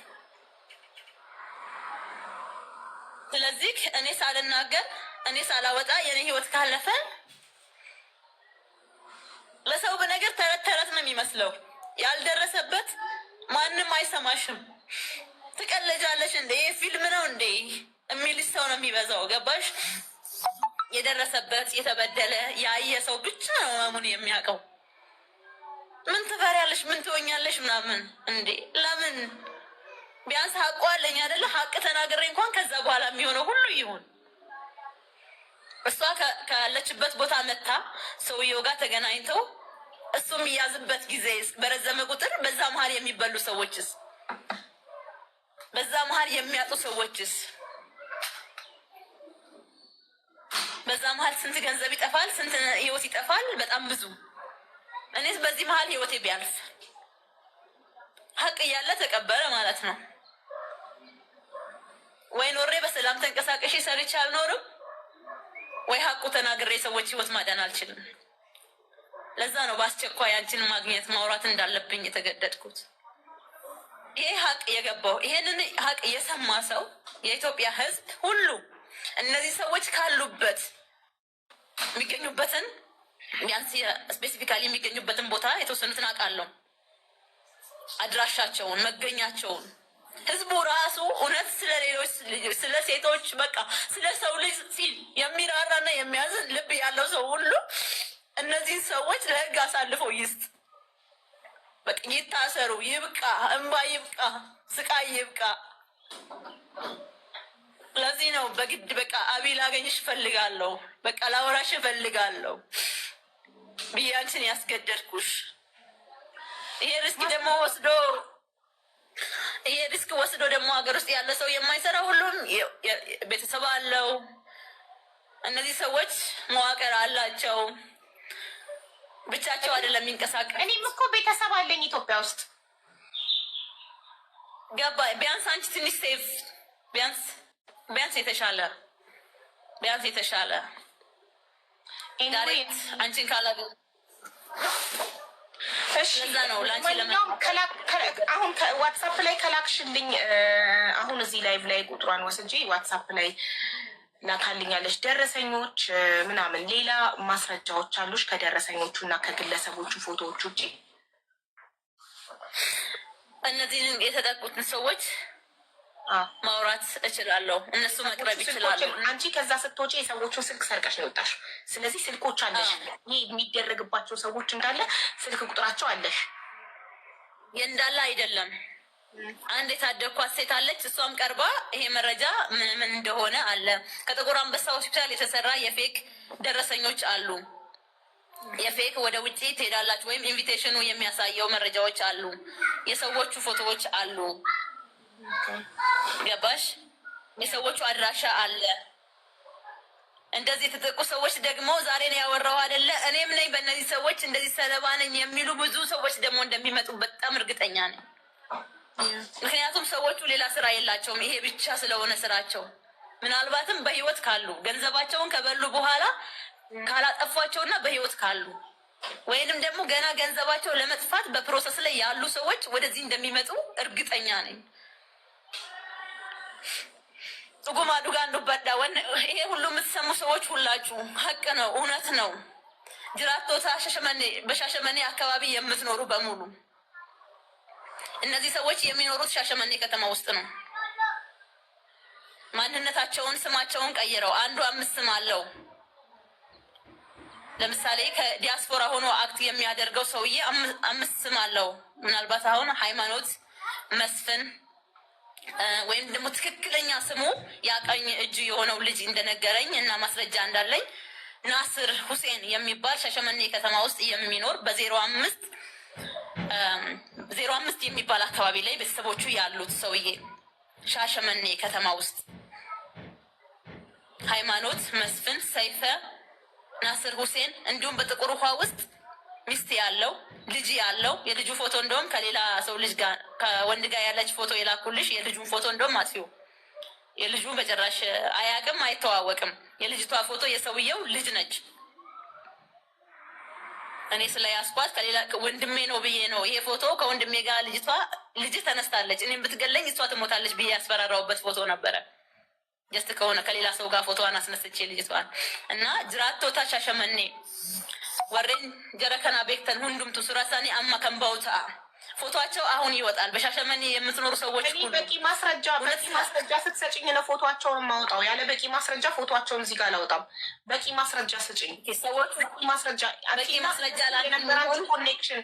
ስለዚህ እኔ ሳልናገር እኔ ሳላወጣ የኔ ህይወት ካለፈ ለሰው በነገር ተረት ተረት ነው የሚመስለው። ያልደረሰበት ማንም አይሰማሽም። ትቀለጃለሽ እንዴ ፊልም ነው እንዴ የሚልሽ ሰው ነው የሚበዛው። ገባሽ? የደረሰበት የተበደለ ያየ ሰው ብቻ ነው መሙን የሚያውቀው። ምን ትፈሪያለሽ? ምን ትሆኛለሽ? ምናምን እንዴ ለምን? ቢያንስ ሀቁ አለኝ አይደለ? ሀቅ ተናግሬ እንኳን ከዛ በኋላ የሚሆነው ሁሉ ይሁን። እሷ ካለችበት ቦታ መታ ሰውየው ጋር ተገናኝተው እሱ የሚያዝበት ጊዜ በረዘመ ቁጥር በዛ መሀል የሚበሉ ሰዎችስ፣ በዛ መሀል የሚያጡ ሰዎችስ፣ በዛ መሀል ስንት ገንዘብ ይጠፋል፣ ስንት ህይወት ይጠፋል። በጣም ብዙ። እኔስ በዚህ መሀል ህይወቴ ቢያልፍ ሀቅ እያለ ተቀበረ ማለት ነው ወይ? ኖሬ በሰላም ተንቀሳቀሽ ሰርቼ አልኖርም ወይ? ሀቁ ተናግሬ ሰዎች ህይወት ማዳን አልችልም። ለዛ ነው በአስቸኳይ አንቺን ማግኘት ማውራት እንዳለብኝ የተገደድኩት። ይሄ ሀቅ የገባው ይሄንን ሀቅ የሰማ ሰው የኢትዮጵያ ህዝብ ሁሉ እነዚህ ሰዎች ካሉበት የሚገኙበትን ቢያንስ ስፔሲፊካሊ የሚገኙበትን ቦታ የተወሰኑትን አውቃለሁ፣ አድራሻቸውን፣ መገኛቸውን። ህዝቡ ራሱ እውነት ስለሌሎች ስለ ሴቶች በቃ ስለ ሰው ልጅ ሲል የሚራራና የሚያዝን ልብ ያለው ሰው ሁሉ እነዚህ ሰዎች ለህግ አሳልፈው ይስጥ። በቃ ይታሰሩ፣ ይብቃ፣ እንባ ይብቃ፣ ስቃይ ይብቃ። ለዚህ ነው በግድ በቃ አቢ ላገኝሽ እፈልጋለሁ፣ በቃ ላወራሽ እፈልጋለሁ ብዬ አንቺን ያስገደድኩሽ። ይሄ ሪስክ ወስዶ ደግሞ ሀገር ውስጥ ያለ ሰው የማይሰራ ሁሉም ቤተሰብ አለው። እነዚህ ሰዎች መዋቅር አላቸው፣ ብቻቸው አይደለም የሚንቀሳቀስ። እኔም እኮ ቤተሰብ አለኝ ኢትዮጵያ ውስጥ። ገባ? ቢያንስ አንቺ ትንሽ ሴፍ፣ ቢያንስ የተሻለ ዳይሬክት አንቺን ካላገ እዛ ነው ላንቺ አሁን ዋትሳፕ ላይ ከላክሽልኝ አሁን እዚህ ላይቭ ላይ ቁጥሯን ወስጄ ዋትሳፕ ላይ ላካልኛለች። ደረሰኞች ምናምን ሌላ ማስረጃዎች አሉሽ ከደረሰኞቹ እና ከግለሰቦቹ ፎቶዎች ውጭ? እነዚህን የተጠቁትን ሰዎች ማውራት እችላለሁ፣ እነሱ መቅረብ ይችላሉ። አንቺ ከዛ ስትወጪ የሰዎቹን ስልክ ሰርቀሽ ነው የወጣሽ። ስለዚህ ስልኮች አለሽ፣ ይህ የሚደረግባቸው ሰዎች እንዳለ ስልክ ቁጥራቸው አለሽ። እንዳለ አይደለም። አንድ የታደግኳት ሴት አለች። እሷም ቀርባ ይሄ መረጃ ምን እንደሆነ አለ። ከጥቁር አንበሳ ሆስፒታል የተሰራ የፌክ ደረሰኞች አሉ። የፌክ ወደ ውጭ ትሄዳላችሁ ወይም ኢንቪቴሽኑ የሚያሳየው መረጃዎች አሉ። የሰዎቹ ፎቶዎች አሉ። ገባሽ? የሰዎቹ አድራሻ አለ። እንደዚህ የተጠቁ ሰዎች ደግሞ ዛሬ ነው ያወራው አይደለ? እኔም ነኝ በእነዚህ ሰዎች እንደዚህ ሰለባ ነኝ የሚሉ ብዙ ሰዎች ደግሞ እንደሚመጡ በጣም እርግጠኛ ነኝ። ምክንያቱም ሰዎቹ ሌላ ስራ የላቸውም፣ ይሄ ብቻ ስለሆነ ስራቸው። ምናልባትም በህይወት ካሉ ገንዘባቸውን ከበሉ በኋላ ካላጠፏቸውና በህይወት ካሉ ወይንም ደግሞ ገና ገንዘባቸው ለመጥፋት በፕሮሰስ ላይ ያሉ ሰዎች ወደዚህ እንደሚመጡ እርግጠኛ ነኝ። ጡጉማ ዱጋ እንዱበዳ ይሄ ሁሉ የምትሰሙ ሰዎች ሁላችሁ ሀቅ ነው፣ እውነት ነው። ጅራቶታ በሻሸመኔ አካባቢ የምትኖሩ በሙሉ እነዚህ ሰዎች የሚኖሩት ሻሸመኔ ከተማ ውስጥ ነው። ማንነታቸውን ስማቸውን ቀይረው አንዱ 5 ስም አለው። ለምሳሌ ከዲያስፖራ ሆኖ አክት የሚያደርገው ሰውዬ 5 ስም አለው። ምናልባት አሁን ሃይማኖት መስፍን ወይም ደግሞ ትክክለኛ ስሙ ያቀኝ እጅ የሆነው ልጅ እንደነገረኝ እና ማስረጃ እንዳለኝ ናስር ሁሴን የሚባል ሻሸመኔ ከተማ ውስጥ የሚኖር በ05 የሚባል አካባቢ ላይ ቤተሰቦቹ ያሉት ሰውዬ ሻሸመኔ ከተማ ውስጥ ሃይማኖት መስፍን ሰይፈ ናስር ሁሴን እንዲሁም በጥቁር ውሃ ውስጥ ሚስት ያለው ልጅ ያለው የልጁ ፎቶ እንደውም ከሌላ ሰው ልጅ ጋር ከወንድ ጋር ያለች ፎቶ የላኩልሽ የልጁን ፎቶ እንደውም አጥፊው የልጁ በጭራሽ አያውቅም አይተዋወቅም። የልጅቷ ፎቶ የሰውየው ልጅ ነች። እኔ ስለ ያስኳት ከሌላ ወንድሜ ነው ብዬ ነው ይሄ ፎቶ ከወንድሜ ጋር ልጅ ተነስታለች እኔም ብትገለኝ እሷ ትሞታለች ብዬ ያስፈራራውበት ፎቶ ነበረ። ጀስት ከሆነ ከሌላ ሰው ጋር ፎቶዋን አስነስቼ ልጅቷን እና ጅራቶታ ሻሸመኔ ወሬን ጀረከና ቤክተን ሁንዱምቱ ሱራሳኒ አማ ከንባውታ ፎቶቸው አሁን ይወጣል። በሻሸመኔ የምትኖሩ ሰዎች ሁሉ በቂ ማስረጃ ስትሰጭኝ ነው ፎቶቸውን ማውጣው። ያለ በቂ ማስረጃ ፎቶቸውን እዚህ ጋር አላወጣም። በቂ ማስረጃ ስጭኝ። ሰዎች በቂ ማስረጃ የነበራችሁ ኮኔክሽን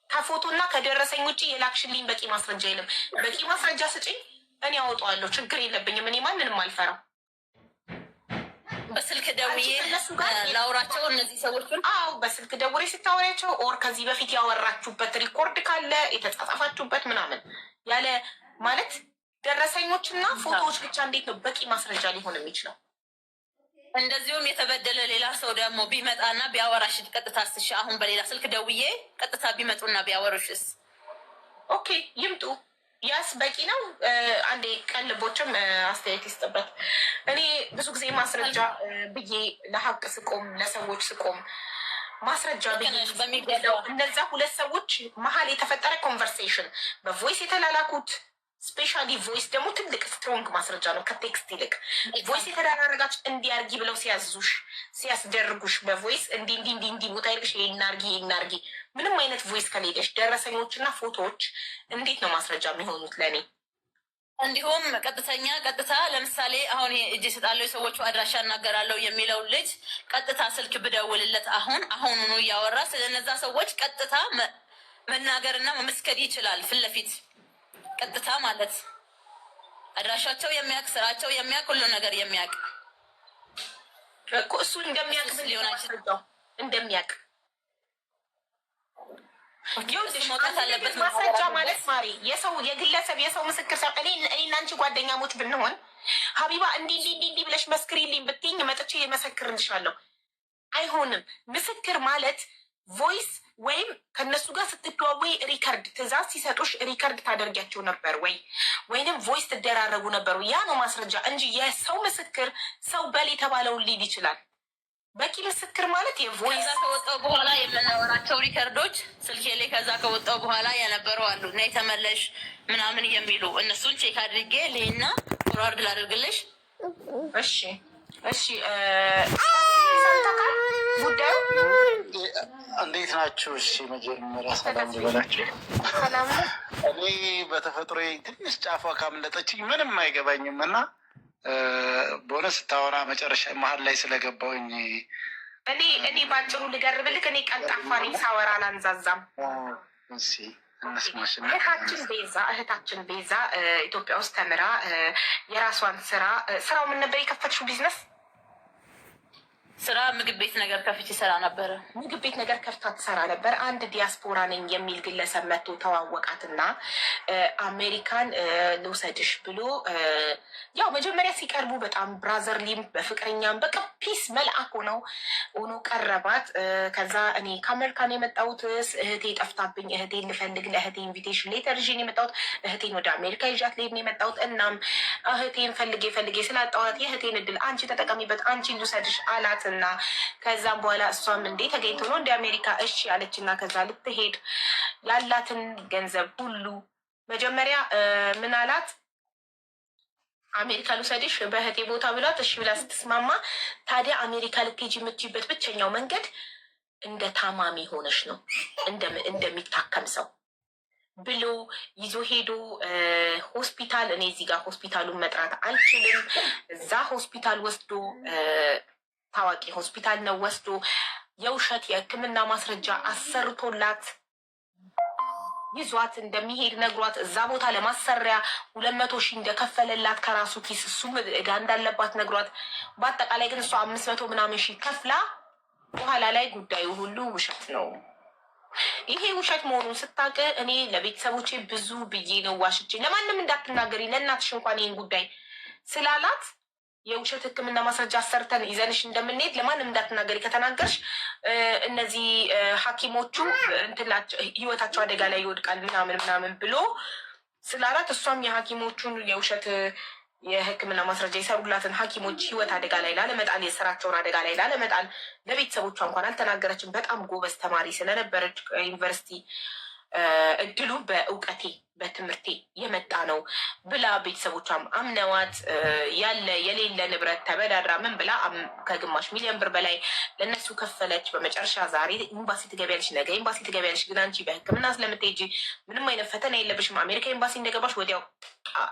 ከፎቶና ከደረሰኝ ውጭ የላክሽልኝ በቂ ማስረጃ የለም። በቂ ማስረጃ ስጭኝ፣ እኔ አወጣዋለሁ። ችግር የለብኝም። እኔ ማንንም አልፈራም። በስልክ ደውዬ ላውራቸው እነዚህ ሰዎችን። አዎ በስልክ ደውሬ ስታወሪያቸው ኦር ከዚህ በፊት ያወራችሁበት ሪኮርድ ካለ የተጻጻፋችሁበት ምናምን ያለ ማለት ደረሰኞችና ፎቶዎች ብቻ እንዴት ነው በቂ ማስረጃ ሊሆን የሚችለው? እንደዚሁም የተበደለ ሌላ ሰው ደግሞ ቢመጣና ቢያወራሽ ቀጥታ ስሽ አሁን በሌላ ስልክ ደውዬ ቀጥታ ቢመጡና ቢያወሩሽስ? ኦኬ ይምጡ። ያስ በቂ ነው። አንዴ ቀልቦችም አስተያየት ይስጥበት። እኔ ብዙ ጊዜ ማስረጃ ብዬ ለሀቅ ስቆም ለሰዎች ስቆም ማስረጃ ብዬ እነዛ 2 ሰዎች መሀል የተፈጠረ ኮንቨርሴሽን በቮይስ የተላላኩት ስፔሻሊ ቮይስ ደግሞ ትልቅ ስትሮንግ ማስረጃ ነው ከቴክስት ይልቅ። ቮይስ የተደራረጋች እንዲያርጊ ብለው ሲያዙሽ ሲያስደርጉሽ በቮይስ እንዲ ቦታ ይልቅሽ ይናርጊ ምንም አይነት ቮይስ ከሌለሽ ደረሰኞችና ፎቶዎች እንዴት ነው ማስረጃ የሚሆኑት ለእኔ? እንዲሁም ቀጥታ ለምሳሌ አሁን እጅ እሰጣለሁ የሰዎቹ አድራሻ እናገራለሁ የሚለው ልጅ ቀጥታ ስልክ ብደውልለት አሁኑኑ እያወራ ስለነዛ ሰዎች ቀጥታ መናገርና መመስከር ይችላል። ፊት ለፊት ቀጥታ ማለት አድራሻቸው የሚያውቅ ስራቸው የሚያውቅ ሁሉ ነገር የሚያውቅ እሱ እንደሚያውቅ ሊሆናቸው እንደሚያውቅ ማስረጃ ማለት ማሪ የግለሰብ የሰው ምስክር ሰ እኔና አንቺ ጓደኛሞች ብንሆን ሀቢባ እንዲህ ብለሽ መስክሪልኝ ብትይኝ መጥቼ የመሰክርልሻለሁ። አይሆንም። ምስክር ማለት ቮይስ ወይም ከነሱ ጋር ስትደዋወይ ሪከርድ ትእዛዝ ሲሰጡሽ ሪከርድ ታደርጊያቸው ነበር ወይንም ቮይስ ትደራረጉ ነበሩ። ያ ነው ማስረጃ እንጂ የሰው ምስክር ሰው በል የተባለውን ሊል ይችላል። በቂ ምስክር ማለት የቮይስ ከወጣው በኋላ የምናወራቸው ሪከርዶች ስልኬ ላይ ከዛ ከወጣው በኋላ የነበሩ አሉ እና የተመለሽ ምናምን የሚሉ እነሱን ቼክ አድርጌ ሌና ፎርዋርድ ላደርግልሽ። እሺ ሰምተካል ጉዳዩ እንዴት ናችሁ? እሺ መጀመሪያ ሰላም ልበላችሁ። ሰላም ነው። እኔ በተፈጥሮ ትንሽ ጫፏ ካምለጠችኝ ምንም አይገባኝም እና በሆነ ስታወራ መጨረሻ መሀል ላይ ስለገባውኝ እኔ ባጭሩ ልገርብልክ። እኔ ቀልጣፋ ነኝ፣ ሳወራ አላንዛዛም። እህታችን ቤዛ ኢትዮጵያ ውስጥ ተምራ የራሷን ስራው ምን ነበር የከፈትሽው ቢዝነስ? ስራ ምግብ ቤት ነገር ከፍቼ ሰራ ነበረ። ምግብ ቤት ነገር ከፍታ ትሰራ ነበር። አንድ ዲያስፖራ ነኝ የሚል ግለሰብ መጥቶ ተዋወቃትና አሜሪካን ልውሰድሽ ብሎ ያው መጀመሪያ ሲቀርቡ በጣም ብራዘርሊም በፍቅረኛም በቃ ፒስ መልአክ ሆኖ ቀረባት። ከዛ እኔ ከአሜሪካን የመጣሁት እህቴ ጠፍታብኝ እህቴን ልፈልግ ለእህቴ ኢንቪቴሽን ሌተር ይዤ ነው የመጣሁት። እህቴን ወደ አሜሪካ ይዣት ልሄድ ነው የመጣሁት። እናም እህቴን ፈልጌ ስላጣኋት የእህቴን እድል አንቺ ተጠቀሚበት፣ አንቺ ልውሰድሽ አላት። ነገራትና ከዛም በኋላ እሷም እንዴ ተገኝቶ ነው እንደ አሜሪካ እሺ አለችና ከዛ ልትሄድ ያላትን ገንዘብ ሁሉ መጀመሪያ ምን አላት? አሜሪካ ልውሰድሽ በእህቴ ቦታ ብሏት እሺ ብላ ስትስማማ፣ ታዲያ አሜሪካ ልትሄጂ የምትችይበት ብቸኛው መንገድ እንደ ታማሚ ሆነሽ ነው እንደሚታከም ሰው ብሎ ይዞ ሄዶ ሆስፒታል፣ እኔ እዚህ ጋር ሆስፒታሉን መጥራት አልችልም፣ እዛ ሆስፒታል ወስዶ ታዋቂ ሆስፒታል ነው ወስዶ የውሸት የሕክምና ማስረጃ አሰርቶላት ይዟት እንደሚሄድ ነግሯት እዛ ቦታ ለማሰሪያ 200 ሺህ እንደከፈለላት ከራሱ ኪስ እሱም ዕዳ እንዳለባት ነግሯት፣ በአጠቃላይ ግን እሷ 500 ምናምን ሺህ ከፍላ በኋላ ላይ ጉዳዩ ሁሉ ውሸት ነው። ይሄ ውሸት መሆኑን ስታውቅ እኔ ለቤተሰቦቼ ብዙ ብዬ ነው ዋሽቼ፣ ለማንም እንዳትናገሪ ለእናትሽ እንኳን ይህን ጉዳይ ስላላት የውሸት ሕክምና ማስረጃ ሰርተን ይዘንሽ እንደምንሄድ ለማንም እንዳትናገሪ፣ ከተናገርሽ እነዚህ ሐኪሞቹ እንትላቸው ህይወታቸው አደጋ ላይ ይወድቃል ምናምን ብሎ ስላላት እሷም የሐኪሞቹን የውሸት የሕክምና ማስረጃ የሰሩላትን ሐኪሞች ህይወት አደጋ ላይ ላለመጣል የስራቸውን አደጋ ላይ ላለመጣል ለቤተሰቦቿ እንኳን አልተናገረችም። በጣም ጎበዝ ተማሪ ስለነበረች ዩኒቨርሲቲ እድሉ በእውቀቴ በትምህርቴ የመጣ ነው ብላ ቤተሰቦቿም አምነዋት ያለ የሌለ ንብረት ተበዳድራ ምን ብላ ከ1 ሚሊዮን ብር በላይ ለእነሱ ከፈለች። በመጨረሻ ዛሬ ኤምባሲ ትገቢያለሽ፣ ነገ ኤምባሲ ትገቢያለሽ፣ ግን አንቺ በሕክምና ስለምትሄጂ ምንም አይነት ፈተና የለብሽም፣ አሜሪካ ኤምባሲ እንደገባሽ ወዲያው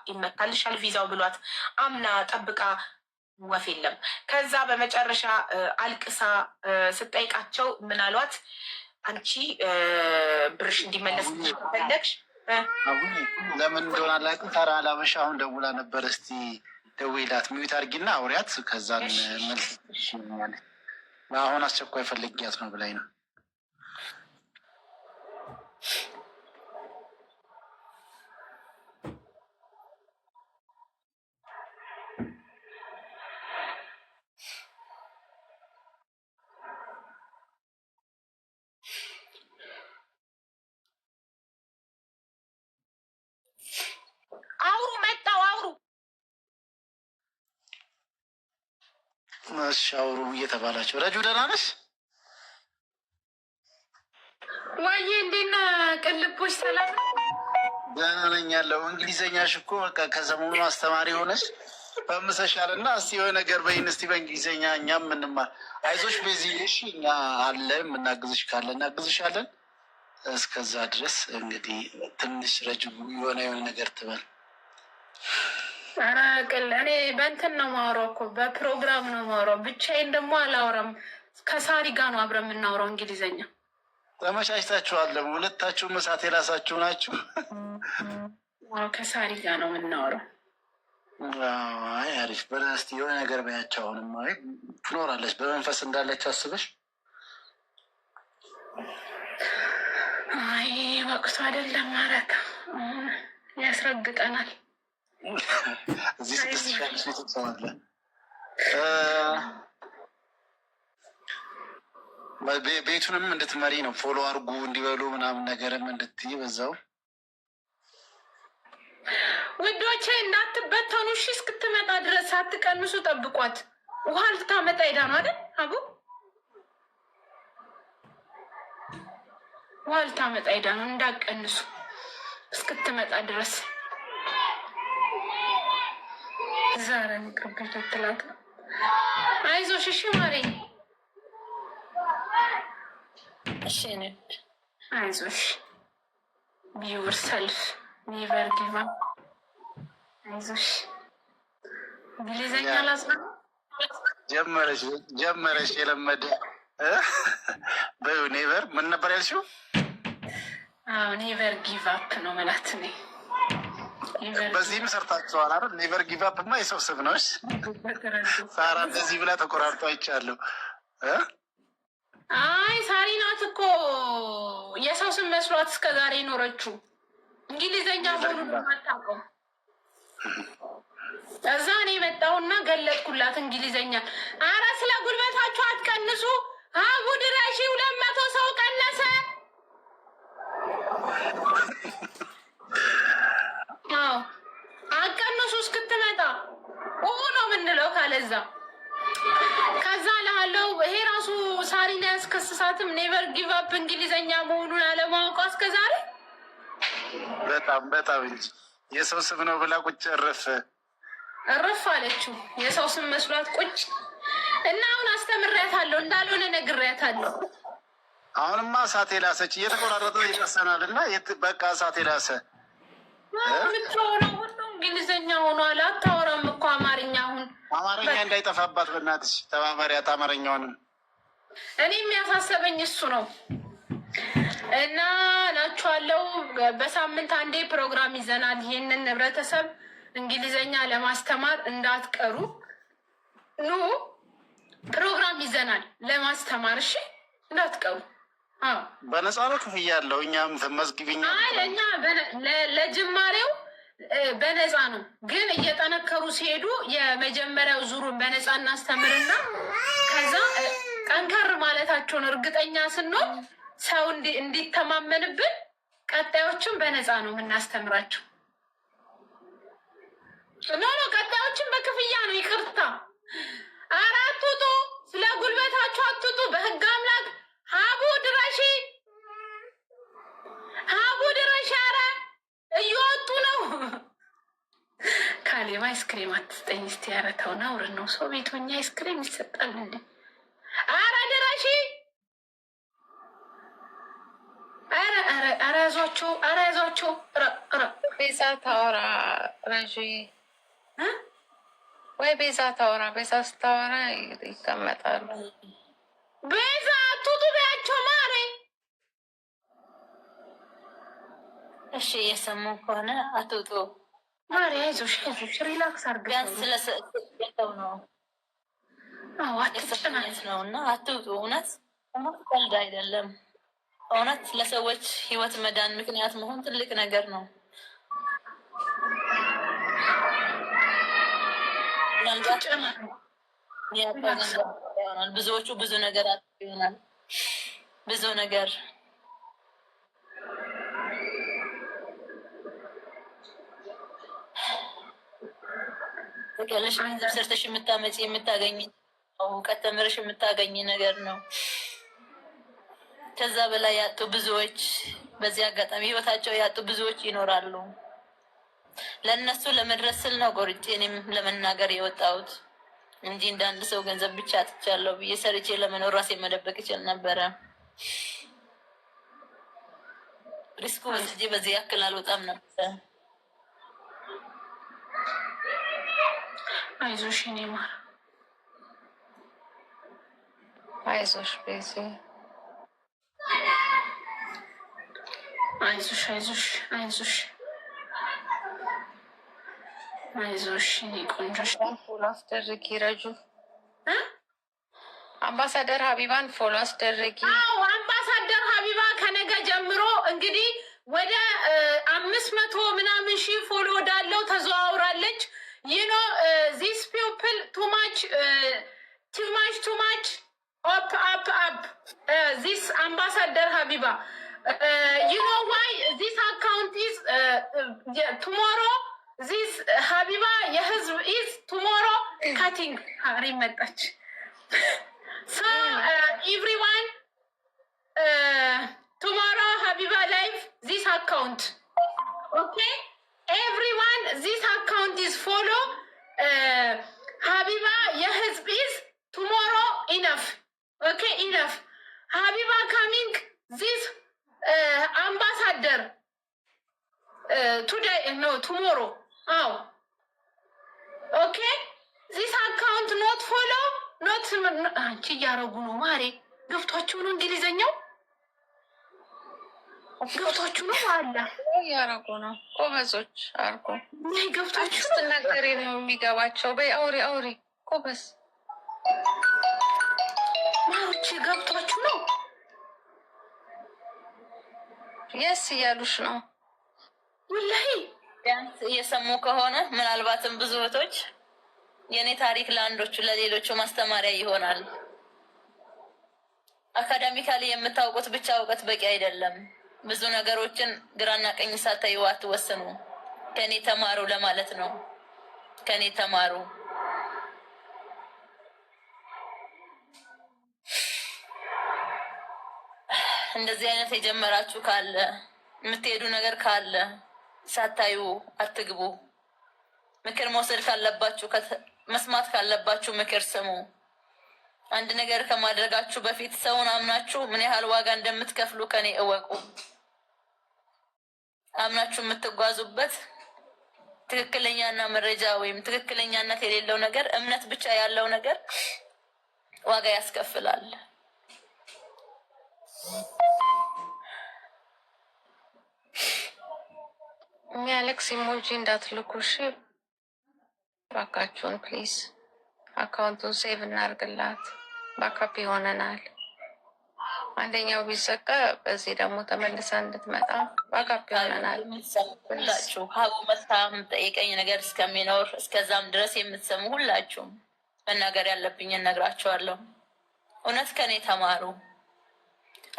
ይመታልሻል ቪዛው ብሏት አምና ጠብቃ ወፍ የለም። ከዛ በመጨረሻ አልቅሳ ስጠይቃቸው ምን አሏት? አንቺ ብርሽ እንዲመለስ ፈለግሽ? አሁን ለምን እንደሆነ አላውቅም። ታራ አላበሻ አሁን ደውላ ነበር። እስቲ ደውይላት ሚዩት አድርጊና አውሪያት፣ ከዛን መልስ ትሽኛለች። አሁን አስቸኳይ ፈልጊያት ነው ብላኝ ነው። ሻውሩ እየተባላቸው ረጁ ደህና ነሽ? ዋዬ እንዴት ነህ? ቅልቦች ሰላም ደህና ነኝ ያለው። እንግሊዘኛሽ እኮ በቃ ከሰሞኑ አስተማሪ ሆነሽ በምሰሻል እና እስቲ የሆነ ነገር በይን እስቲ በእንግሊዘኛ እኛም ምንማር። አይዞሽ በዚህ እሺ፣ እኛ አለ የምናግዝሽ ካለ እናግዝሻለን። እስከዛ ድረስ እንግዲህ ትንሽ ረጁ የሆነ ነገር ትበል። ኧረ ቅል እኔ በእንትን ነው የማወራው እኮ በፕሮግራም ነው የማወራው። ብቻዬን ደግሞ አላወራም። ከሳሪ ጋር ነው አብረን የምናወራው እንግሊዘኛ። ተመቻችታችኋል። ሁለታችሁም እሳት የራሳችሁ ናችሁ። ከሳሪ ጋር ነው የምናወራው። አይ አሪፍ። በስቲ የሆነ ነገር በያቸው። አሁንም አይ ትኖራለች በመንፈስ እንዳለች አስበሽ። አይ ወቅቱ አይደለም ማረክ ያስረግጠናል። እዚህ 6,500 ሰው አለ። ቤቱንም እንድትመሪ ነው ፎሎ አርጉ እንዲበሉ ምናምን ነገርም እንድትይ በዛው ውዶቼ እንዳትበተኑ እሺ። እስክትመጣ ድረስ ሳትቀንሱ ጠብቋት። ውሃ ልታመጣ ሄዳ ነው አይደል? አቡ ውሃ ልታመጣ ሄዳ ነው። እንዳትቀንሱ እስክትመጣ ድረስ። ዛሬ ምቅርበት ትላት። አይዞሽ እሺ ማሬ። እሺ አይዞሽ። ቢውር ሰልፍ ኔቨር ጊቭ አፕ። አይዞሽ። እንግሊዘኛ ላስራ ጀመረሽ የለመደ በዩ ኔቨር ምን ነበር ያልሽው? አዎ ኔቨር ጊቭ አፕ ነው ማለት ነው። በዚህም ሰርታችኋል አይደል? ኔቨር ጊቭ አፕ ማ የሰው ስም ነው። ሳራ እንደዚህ ብላ ተቆራርጦ አይቻለሁ። አይ ሳሪ ናት እኮ የሰው ስም መስሏት እስከ ዛሬ ኖረችው። እንግሊዘኛ መሆኑን አታውቀው። እዛ እኔ መጣሁና ገለጥኩላት እንግሊዘኛ። አረ ስለ ጉልበታችሁ አትቀንሱ። አቡ ድረሺ 200 ሰው ቀነሰ። አዎ አትቀንሱ እስክትመጣ ነው የምንለው። ካለዛ ከዛ ላለው ሰዓትም ኔቨር ጊቭ አፕ እንግሊዘኛ መሆኑን አለማወቋ እስከዛሬ በጣም በጣም እንጂ የሰው ስም ነው ብላ ቁጭ እረፍ አለችው። የሰው ስም መስሏት ቁጭ እና አሁን አስተምሬያታለሁ እንዳልሆነ ነግሬያታለሁ። አሁንማ እሳት የላሰች እየተቆራረጠ ይደርሰናል እና በቃ እሳት የላሰ ምትሆነው ሁሉ እንግሊዝኛ ሆኗል። አታወራም እኮ አማርኛ። አሁን አማርኛ እንዳይጠፋባት በእናትሽ ተባበሪያት አማርኛውንም። እኔ የሚያሳሰበኝ እሱ ነው እና ናችኋለው። በሳምንት አንዴ ፕሮግራም ይዘናል። ይህንን ህብረተሰብ እንግሊዝኛ ለማስተማር እንዳትቀሩ ኑ። ፕሮግራም ይዘናል ለማስተማር እሺ፣ እንዳትቀሩ። በነፃ ነው ክፍያ ያለው። እኛም መዝግቢኛ እኛ ለጅማሬው በነፃ ነው፣ ግን እየጠነከሩ ሲሄዱ የመጀመሪያው ዙሩን በነፃ እናስተምርና ከዛ ጠንከር ማለታቸውን እርግጠኛ ስንሆን ሰው እንዲተማመንብን ቀጣዮችን በነፃ ነው የምናስተምራቸው። ኖ ቀጣዮችን በክፍያ ነው። ይቅርታ፣ ኧረ አትውጡ፣ ስለ ጉልበታችሁ አትውጡ። በህግ አምላክ ሀቡ ድረሺ፣ ሀቡ ድረሺ። ኧረ እየወጡ ነው። ካሌብ አይስክሬም አትስጠኝ እስቲ። ኧረ ተው፣ ነውር ነው። ሰው ቤቶኛ አይስክሬም ይሰጣል እንዴ? ኧረ ድረሺ። ኧረ ያዟቸው፣ ኧረ ያዟቸው። ቤዛ ታወራ ረዥ ወይ ቤዛ ታወራ። ቤዛ ስታወራ ይቀመጣሉ። ቤዛ አትውጡ በያቸው ማሬ። እሺ እየሰሙ ከሆነ አትውጡ ማሬ። አይዞሽ አይዞሽ፣ ሪላክስ አድርገሽ ቢያንስ ስለሰው ነው አትጨናነቅ ነው እና አትውጡ። እውነት ቀልድ አይደለም። እውነት ለሰዎች ህይወት መዳን ምክንያት መሆን ትልቅ ነገር ነው። ይሆናል ብዙዎቹ ብዙ ነገር ይሆናል ብዙ ነገር ገለሽ ገንዘብ ሰርተሽ የምታገኝ እውቀት ተምረሽ የምታገኝ ነገር ነው። ከዛ በላይ ያጡ ብዙዎች በዚህ አጋጣሚ ህይወታቸው ያጡ ብዙዎች ይኖራሉ። ለእነሱ ለመድረስ ስል ነው ቆርጬ እኔም ለመናገር የወጣሁት እንጂ እንዳንድ ሰው ገንዘብ ብቻ አጥቻለሁ ብዬ ሰርቼ ለመኖር ራሴ መደበቅ ይችል ነበረ። ሪስኩ ወስጄ በዚህ ያክል አልወጣም ነበረ። አይዞሽ እኔ ማር፣ አይዞሽ ቤዚ፣ አይዞሽ አይዞሽ አይዞሽ አይዞሽ እኔ ቆንጆሽ። ፎሎ አስደርጊ ረጁ። አምባሳደር ሀቢባን ፎሎ አስደርጊ። አዎ አምባሳደር ሀቢባ ከነገ ጀምሮ እንግዲህ ወደ 500 ምናምን ሺህ ፎሎ ወዳለው ተዘዋውራለች። ይኖ ዚስ ፒፕል ቱማች ኦፕ አፕ አፕ ዚስ አምባሳደር ሀቢባ you know why this account is tomorrow this ሀቢባ የህዝብ is tomorrow cutting መጣች so everyone tomorrow ሀቢባ live this account okay everyone this account is follow ሀቢባ የህዝብ is tomorrow enough okay enough ሀቢባ coming this አምባሳደር ቱዴይ ኖ ቱሞሮ አው ኦኬ ዚስ አካውንት ኖት ፎሎ ኖት አንቺ እያረጉ ነው ማሬ። ገብቷችሁ ነው እንግሊዘኛው ገብቷችሁ ነው አላ እያረጉ ነው። ጎበዞች አርጎ ገብቷችሁ ስትናገሪ ነው የሚገባቸው። በይ አውሪ አውሪ ጎበዝ ማሮቼ ገብቷችሁ ነው። የስ እያሉሽ ነው። ወላሂ ቢያንስ እየሰሙ ከሆነ ምናልባትም ብዙ እህቶች የእኔ ታሪክ ለአንዶቹ ለሌሎቹ ማስተማሪያ ይሆናል። አካዳሚካሊ የምታውቁት ብቻ እውቀት በቂ አይደለም። ብዙ ነገሮችን ግራና ቀኝ ሳታዩ አትወስኑ። ከኔ ተማሩ ለማለት ነው። ከኔ ተማሩ። እንደዚህ አይነት የጀመራችሁ ካለ የምትሄዱ ነገር ካለ ሳታዩ አትግቡ። ምክር መውሰድ ካለባችሁ መስማት ካለባችሁ ምክር ስሙ። አንድ ነገር ከማድረጋችሁ በፊት ሰውን አምናችሁ ምን ያህል ዋጋ እንደምትከፍሉ ከኔ እወቁ። አምናችሁ የምትጓዙበት ትክክለኛና መረጃ ወይም ትክክለኛነት የሌለው ነገር፣ እምነት ብቻ ያለው ነገር ዋጋ ያስከፍላል። የሚያለቅስ ኢሞጂ እንዳትልኩ እሺ፣ ባካችሁን ፕሊዝ። አካውንቱን ሴቭ እናርግላት፣ ባካፕ ይሆነናል። አንደኛው ቢዘጋ በዚህ ደግሞ ተመልሳ እንድትመጣ ባካፕ ይሆነናል። ሁላችሁ ሀቡ መታ ጠይቀኝ ነገር እስከሚኖር እስከዛም ድረስ የምትሰሙ ሁላችሁም መናገር ያለብኝ እነግራቸዋለሁ። እውነት ከኔ ተማሩ።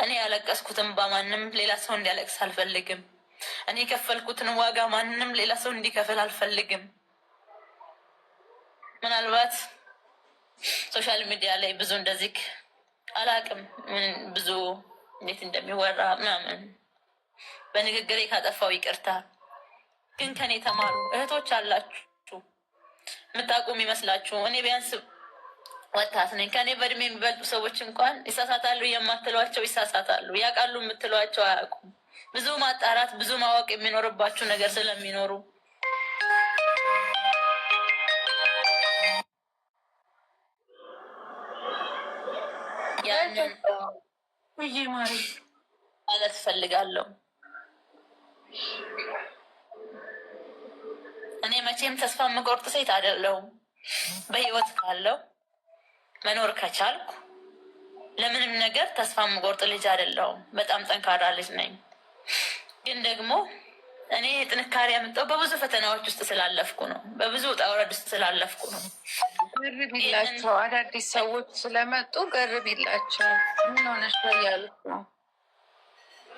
እኔ ያለቀስኩትን በማንም ሌላ ሰው እንዲያለቅስ አልፈልግም። እኔ የከፈልኩትን ዋጋ ማንም ሌላ ሰው እንዲከፍል አልፈልግም። ምናልባት ሶሻል ሚዲያ ላይ ብዙ እንደዚህ አላቅም ብዙ እንዴት እንደሚወራ ምናምን በንግግሬ ካጠፋው ይቅርታ። ግን ከኔ ተማሩ። እህቶች አላችሁ የምታውቁም ይመስላችሁ። እኔ ቢያንስ ወጣት ነኝ። ከኔ በእድሜ የሚበልጡ ሰዎች እንኳን ይሳሳታሉ የማትሏቸው ይሳሳታሉ፣ ያውቃሉ የምትሏቸው አያውቁም። ብዙ ማጣራት ብዙ ማወቅ የሚኖርባችሁ ነገር ስለሚኖሩ ያንን ማለት እፈልጋለሁ። እኔ መቼም ተስፋ የምቆርጥ ሴት አይደለሁም። በህይወት ካለው መኖር ከቻልኩ ለምንም ነገር ተስፋ የምቆርጥ ልጅ አይደለሁም። በጣም ጠንካራ ልጅ ነኝ። ግን ደግሞ እኔ ጥንካሬ ያመጣው በብዙ ፈተናዎች ውስጥ ስላለፍኩ ነው። በብዙ ውጣ ውረድ ውስጥ ስላለፍኩ ነው። ገርብ ይላቸው አዳዲስ ሰዎች ስለመጡ ገርብ ይላቸው ምን ሆነሽ እያሉት ነው።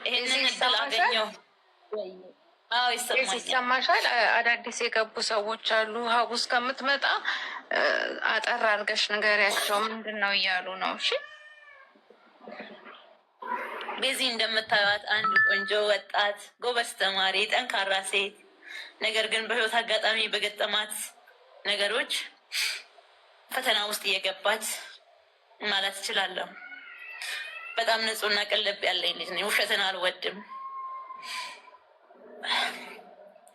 ይህንን እድል አገኘው። አዎ ይሰማሻል። አዳዲስ የገቡ ሰዎች አሉ። ሀቡ እስከምትመጣ አጠር አድርገሽ ንገሪያቸው ምንድን ነው እያሉ ነው። እሺ በዚህ እንደምታዩት አንድ ቆንጆ ወጣት ጎበዝ ተማሪ ጠንካራ ሴት፣ ነገር ግን በህይወት አጋጣሚ በገጠማት ነገሮች ፈተና ውስጥ እየገባች ማለት እችላለሁ። በጣም ንጹህና ቅልብ ያለኝ ልጅ ነኝ። ውሸትን አልወድም።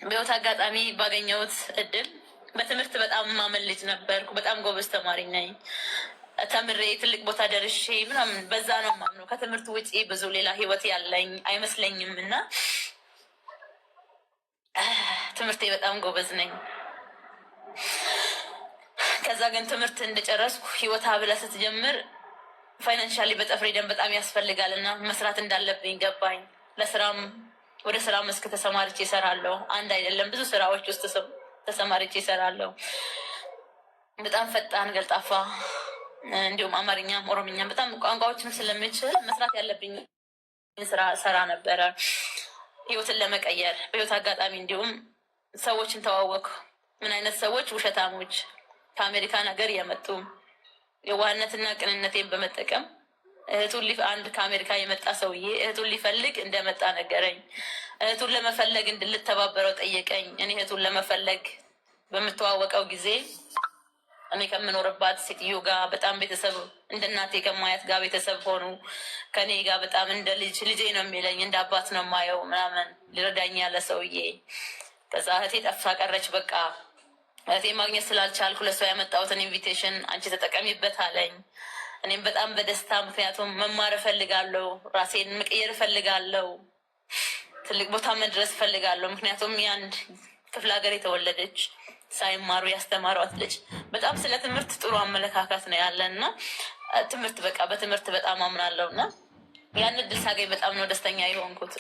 በህይወት አጋጣሚ ባገኘሁት እድል በትምህርት በጣም ማመን ልጅ ነበርኩ። በጣም ጎበዝ ተማሪ ነኝ። ተምሬ ትልቅ ቦታ ደርሼ ምናምን በዛ ነው ማምነው። ከትምህርት ውጪ ብዙ ሌላ ህይወት ያለኝ አይመስለኝም እና ትምህርቴ በጣም ጎበዝ ነኝ። ከዛ ግን ትምህርት እንደጨረስኩ ህይወት ብላ ስትጀምር ፋይናንሻሊ በጠፍሬ ደም በጣም ያስፈልጋል እና መስራት እንዳለብኝ ገባኝ። ለስራም ወደ ስራ መስክ ተሰማርቼ እሰራለሁ። አንድ አይደለም ብዙ ስራዎች ውስጥ ተሰማርቼ እሰራለሁ። በጣም ፈጣን ገልጣፋ፣ እንዲሁም አማርኛም ኦሮምኛም በጣም ቋንቋዎችም ስለምችል መስራት ያለብኝ ስራ ሰራ ነበረ ህይወትን ለመቀየር። በህይወት አጋጣሚ እንዲሁም ሰዎችን ተዋወቅኩ። ምን አይነት ሰዎች? ውሸታሞች፣ ከአሜሪካን ሀገር የመጡ የዋህነትና ቅንነቴን በመጠቀም አንድ ከአሜሪካ የመጣ ሰውዬ እህቱን ሊፈልግ እንደመጣ ነገረኝ። እህቱን ለመፈለግ እንድልተባበረው ጠየቀኝ። እኔ እህቱን ለመፈለግ በምተዋወቀው ጊዜ እኔ ከምኖርባት ሴትዮ ጋር በጣም ቤተሰብ እንደ እናቴ ከማያት ጋር ቤተሰብ ሆኑ። ከኔ ጋር በጣም እንደ ልጄ ነው የሚለኝ፣ እንደ አባት ነው የማየው ምናምን ሊረዳኝ ያለ ሰውዬ። ከዛ እህቴ ጠፍታ ቀረች። በቃ እህቴ ማግኘት ስላልቻልኩ ለሷ ያመጣሁትን ኢንቪቴሽን አንቺ ተጠቀሚበት አለኝ። እኔም በጣም በደስታ ምክንያቱም መማር እፈልጋለሁ፣ ራሴን መቀየር እፈልጋለሁ፣ ትልቅ ቦታ መድረስ እፈልጋለሁ። ምክንያቱም የአንድ ክፍለ ሀገር የተወለደች ሳይማሩ ያስተማሯት ልጅ በጣም ስለ ትምህርት ጥሩ አመለካከት ነው ያለን እና ትምህርት በቃ በትምህርት በጣም አምናለሁ እና ያን እድል ሳገኝ በጣም ነው ደስተኛ የሆንኩት።